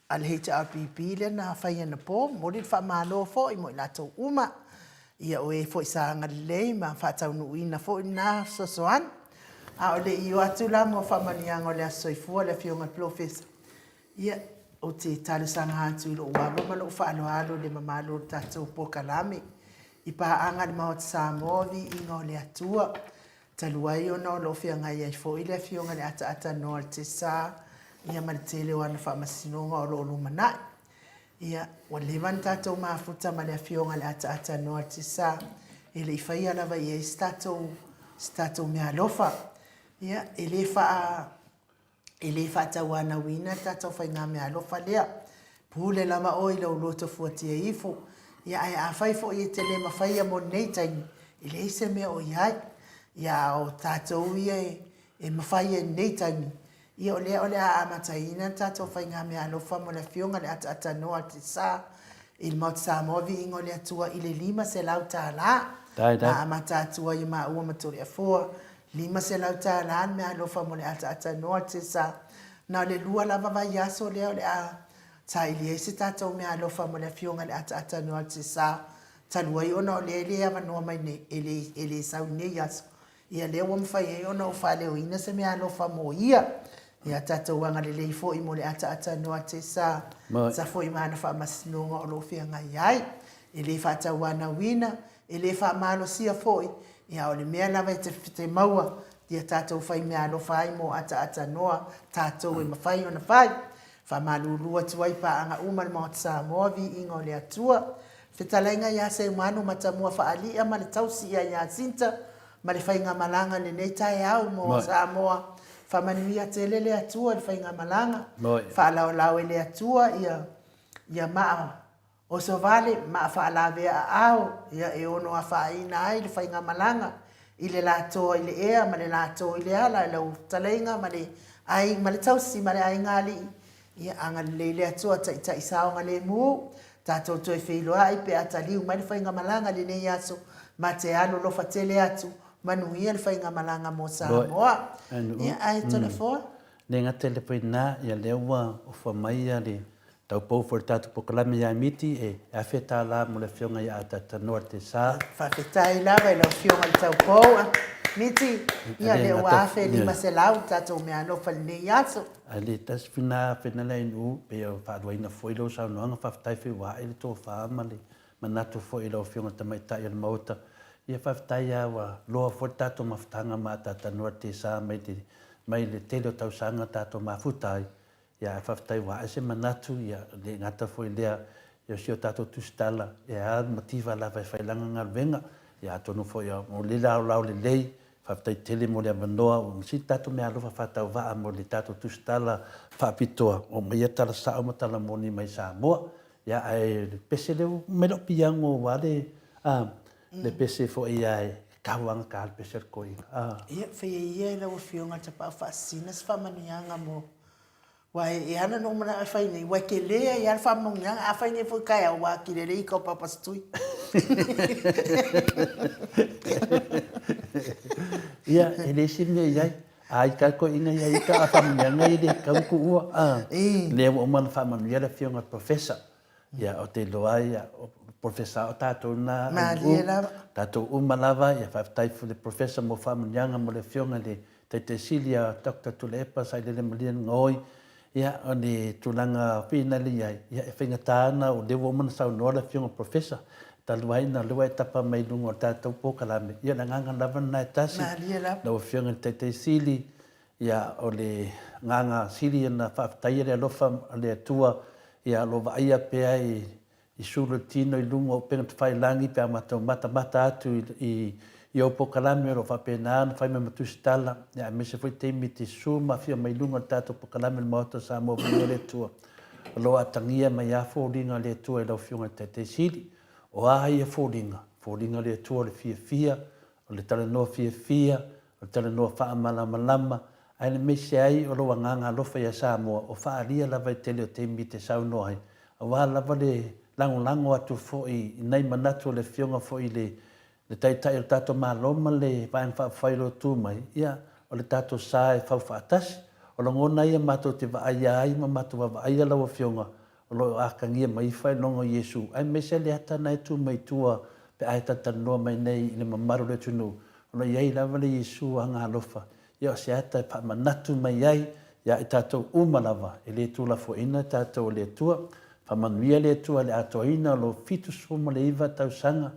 HRPP le na fa ina po mo le fa malo fo i mo la to uma ia o e fo sa nga le ma fatau no ina fo na sosoan a o le i atu la mo fa mania ngo le soifua le fionga Profesa ia o te tale sanga atu lo wa ma lo fa alo le mamalo tatu po kalame i pa anga le maot sa movi i ngā le atua. Taluai o no lo fia ngai ai fo i le fionga le ata no te sa. Ia ma le tele wana wha masinonga o lo lumanai. Ia wa levan tatou mafuta ma le fionga le ata no te sa. E le ifai ala vai e statou mea lofa. Ia e le fa tawana wina tatou fai ngā mea lofa lea. Pule lama oi lo loto fuatia ifo. Ia ai a fai fo i te le mawhai a mo nei taingi. I le ise mea o iai. Ia o tātou ia e mawhai e nei taingi. Ia o lea a amataina tātou whai ngā mea alofa mo le fionga le ata noa te sā. I le maut sā movi ingo le atua i le 5 se lau tā la. Na amatatua i maa ua matori a fua. 5 se lau tā la mea alofa mo le ata noa te sā. Na le lua lava vai aso lea o le a tai le se tatou mea alofa mo le fionga le ata noa te sa talua i ona o le ava noa mai ne ele sau nei aso ia le wa mfai e ona o fale o ina se mea alofa mo ia tatou anga le fo i mo le ata noa te sa fo i mana fa masinonga o lo fia ngai ai ele fa tawana wina ele fa malo sia fo ia o le mea lava te maua ia tatou fai mea alofa ai mo ata noa tatou e mafai ona fai fa malulu atu ai pa anga uma le maot sa movi ingo le atua fetalainga ia se manu matamua fa ali ama le tausi ia sinta ma le fainga malanga le nei tai au mo sa moa fa manuia tele le atua le fainga malanga fa lao le atua ia ma o so vale ma fa la vea au ia e ono a fa ina ai le fainga malanga i le lato i le ea ma le lato i le ala le talainga ma le tausi ma le ai ngali ia anga lele atua ta isao nga le mu tatou toi wheiloa i pe ataliu mai le whainga malanga le nei aso ma te alo lo fatele atu manuia le whainga malanga mo Samoa ia ai tona foa le ngā telepoina ia leua o whamaia le tau pou for tatou pokalame ia miti e awheta la mo le whionga ia atata noa te sā whawhetai lawa i lau whionga le tau pou miti ia le ua awhe 5 se lau tatou mea nofa le nei aso ale tas fina le inu pe o whaadwaina foilo sa noanga whawhetai whiwa e le tō whaamale manatu foilo whionga tamaita i al mauta ia whawhetai awa loa for tatou mawhtanga ma atata noa te sā mai le tele o tau sanga tatou mawhutai ia whawhetai wa ese manatu ia le ngata foi lea ia sio tatou tustala ia motiva lava e whailanga ngalwenga ia tonu foi o le lau le lei whawhetai tele mo le amanoa o si tatou mea alofa whatau waa mo le tatou tustala whaapitoa o mai tala sao ma tala moni mai Samoa ia ai pese leo melo piango wale le pese foi ia kawanga ka pese koi ia ia la o fionga te pa fasina sa manianga mo wai e ana no mana fai nei wai ke le ia fa manianga a fai nei foi kai wa ki le ko papa stui ia ele sime ia ai ka ko ina ia ka fa manianga ia ka ku ua le o man fa manianga fionga professor ia o te loa ia professor o tatou na tatou umalava ia whaftai fu le professor mo whamanyanga mo le whionga le te silia Dr. Tulepa sai le malian ngoi ia o ni tulanga pina li ia e whinga tāna o lewo mana sau noa fionga professor taluai na lua e tapa mai lungo tātou pōkalame ia na nganga lava na e tasi na o fionga te sili ia o le nganga sili na whaatai le alofa le atua ia lo vaia pea i sulu tino i lungo o penga te whailangi pea matau mata atu i o pokalame o whapena ana whai me matusi tala ia me se fwoi teimi te suma fia mai lunga tātou pokalame le maota sa mo vunga le tua o lo atangia mai a fōringa le tua i lau fionga te sili o ai e fōringa le tua le fia o le tala noa fia o le tala noa wha malama ai le mese ai o lo nganga lofa ia Samoa o wha alia lava i tele o teimi te sau noa ai a wā lava le lango atu fōi nei manatu le fionga fōi le tai o tato maloma le vaen whaafwairo tū mai, ia o le tato sae whau whaatasi, o lo ngona ia mato te waaia ai, ma mato waaia lawa fionga, o lo akangia mai whai longo Yesu. Ai mese le hata nai tū mai tua, pe ai tata noa mai nei, le mamaru le tunu, o lo iei lawa le Yesu anga alofa, ia o se hata pa manatu mai ai, ia i tato umalawa, e le tū la fo ina tato o le tua, pa manuia le tua le ato ina, lo fitu suma le iwa tau sanga,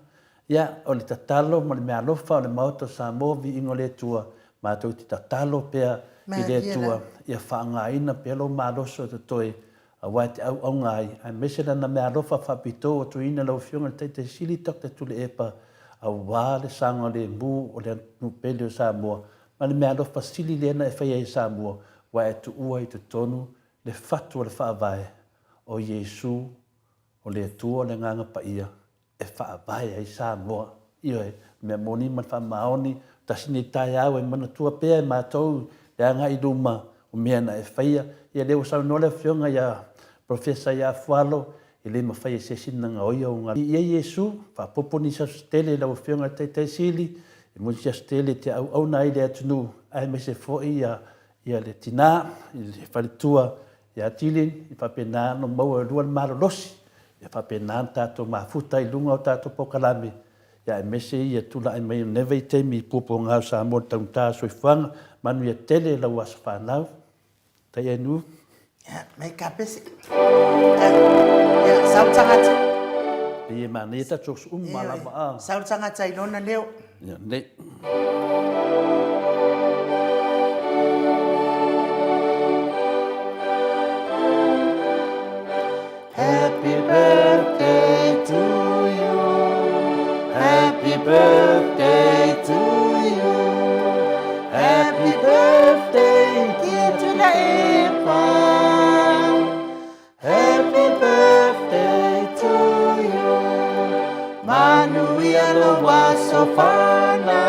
ia o le tatalo ma le mea alofa o le maoto Samoa vi ingo le tua ma tau ti tatalo pea i le tua ia whaangaina pea lo maaloso te toe a wai te au ngai a mesera na mea alofa whapito o tu ina lau fionga te sili tak te tule epa a wā le sanga le mu o le nupele o Samoa ma le mea alofa sili lena e whaia i Samoa wai e tu ua i tu tonu le fatu o le whaavae o Yesu o le tua o le nganga pa ia e whaavai ai Samoa. Io e mea moni man whamaoni, tasini tai au e mana tua pea e mātou le anga i luma o mea na e whaia. Ia leo sau nole fionga ia profesa ia fualo, i le ma whaia se sinanga oia o ngā. Ia Yesu, whapoponi sa stele lau fionga te sili, e mwisi a stele te au na i le atunu, ai me se fo ia le tina, i le whalitua, ia tilin, i whapena no maua ruan marolosi. Ia whapena tātou mafuta i lunga o tātou pokalame. Ia e mese ia tula ai mai never i teimi i pupo ngau sa mo tau tā soifuanga. Manu ia tele lau asa whanau. Tai e nu. Ia, mai ka pese. Ia, sau tangata. Ia mana ia tātou su malama a. Sau tangata i lona leo. Ia, ne. Happy birthday to you. Happy birthday to you. Happy birthday dear Tulepa. Happy birthday to you. Manuia wasofana.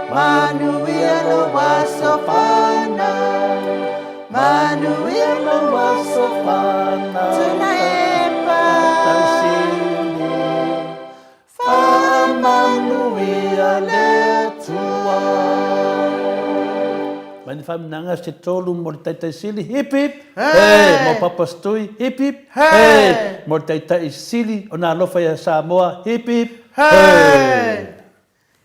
Manuia wasofana. Manuia wasofana. Tulepa. Manuia le tua. Mani whaminanga se tolu mo le taitai sili, hip hip, hey! Mo papastui, hip hip, hey! Mo le taitai sili, o nā lofa ia Samoa, hip hip, hey!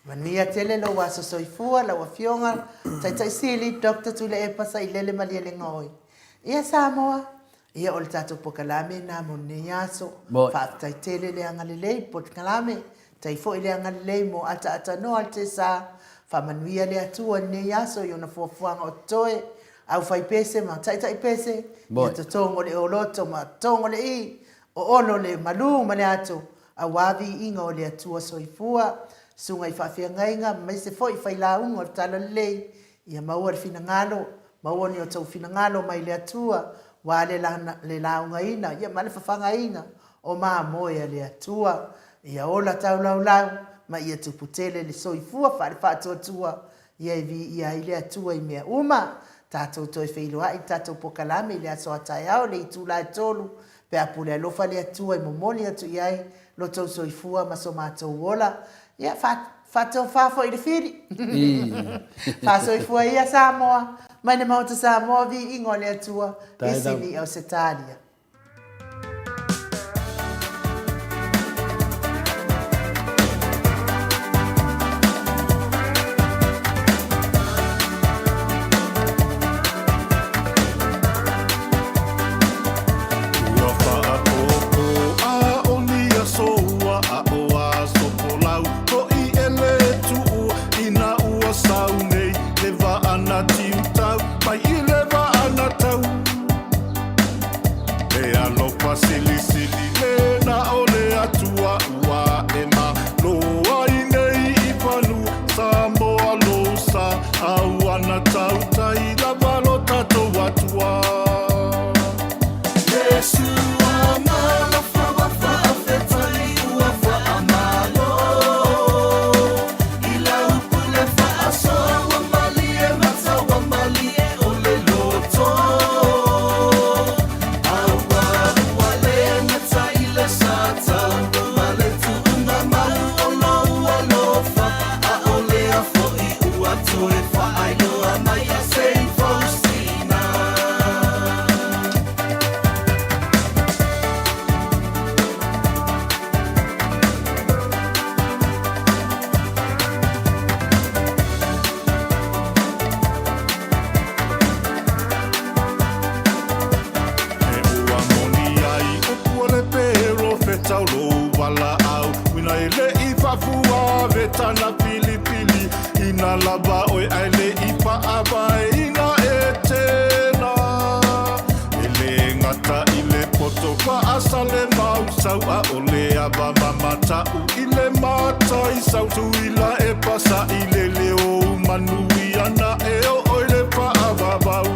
Manuia tele lo waso soifua, la wafionga, taitai sili, Dr. Tulepa sa ilele maliele ngoi. Ia Samoa, ia o le tatou pokalame na mo ne yaso, whaatai tele le angalelei pokalame, tai fo ile angalelei mo ata no al te sa, whamanuia le atua ne yaso, iona fuafuanga o toe, au whai pese, ma taitai pese, ia to tongo le oloto, ma tongo le i, o ono le malu ma le ato, a wavi inga o le atua soifua, sunga i whawhia ngainga, mai se fo i whailaunga o tala lei, ia maua le fina ngalo, maua ni o tau fina ngalo mai le atua, wa le launga ina, ia male whawhanga ina, o maa moe le atua, ia ola tau lau, ma ia tuputele le soifua, whare whātua, ia ia ile atua i mea uma, tātou toi whailoa i tātou pokalame, le aso atai au, le itu lai tolu, pe apule alofa le atua i momoli atu iai, lo tau soifua, maso mātou ola, ia whātou whāfo i le whiri. Whāsoifua ia Samoa, mai ne mauta Samoa vi ingo le atua, e sini au setalia. fua vetana pili pili ina laba oi aile ipa abai ina etena ele ngata ile poto pa asale mau sau a ole aba mamata u ile mata I sau tu ila e pasa ile leo manui ana e o oile pa ababau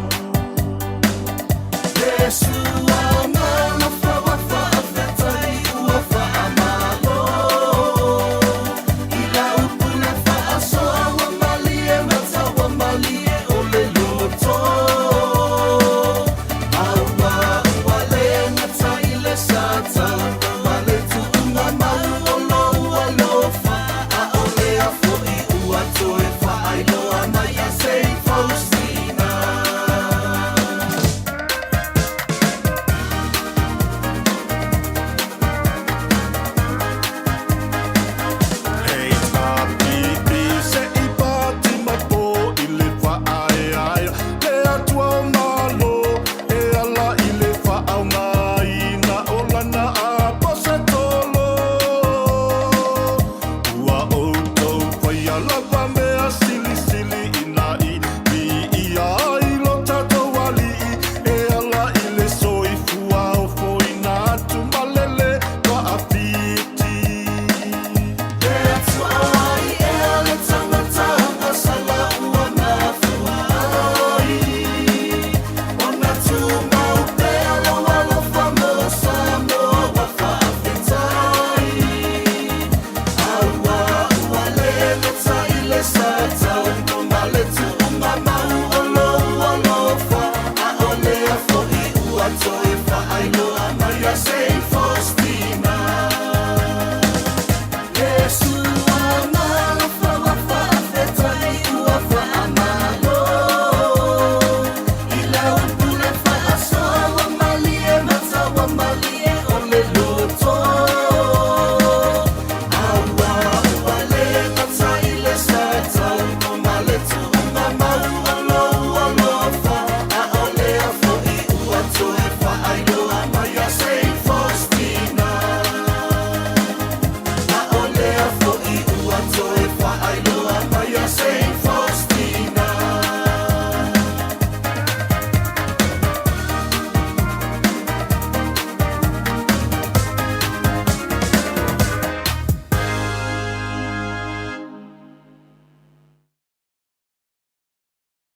Yesu amana fa fa afeta I ua fa amalo ila upuna fa aso awamali e mata wamali e ole loto awa wale ngata ile sata wale tu unga mau olo alofa a ole a foi ua toe fa ailo amaya sei Faustina Hey, papi, se I pati mapo I le whaae aia Le atua malo, e ala I le whaau ngai Na olana a pose tolo Ua outou whai ala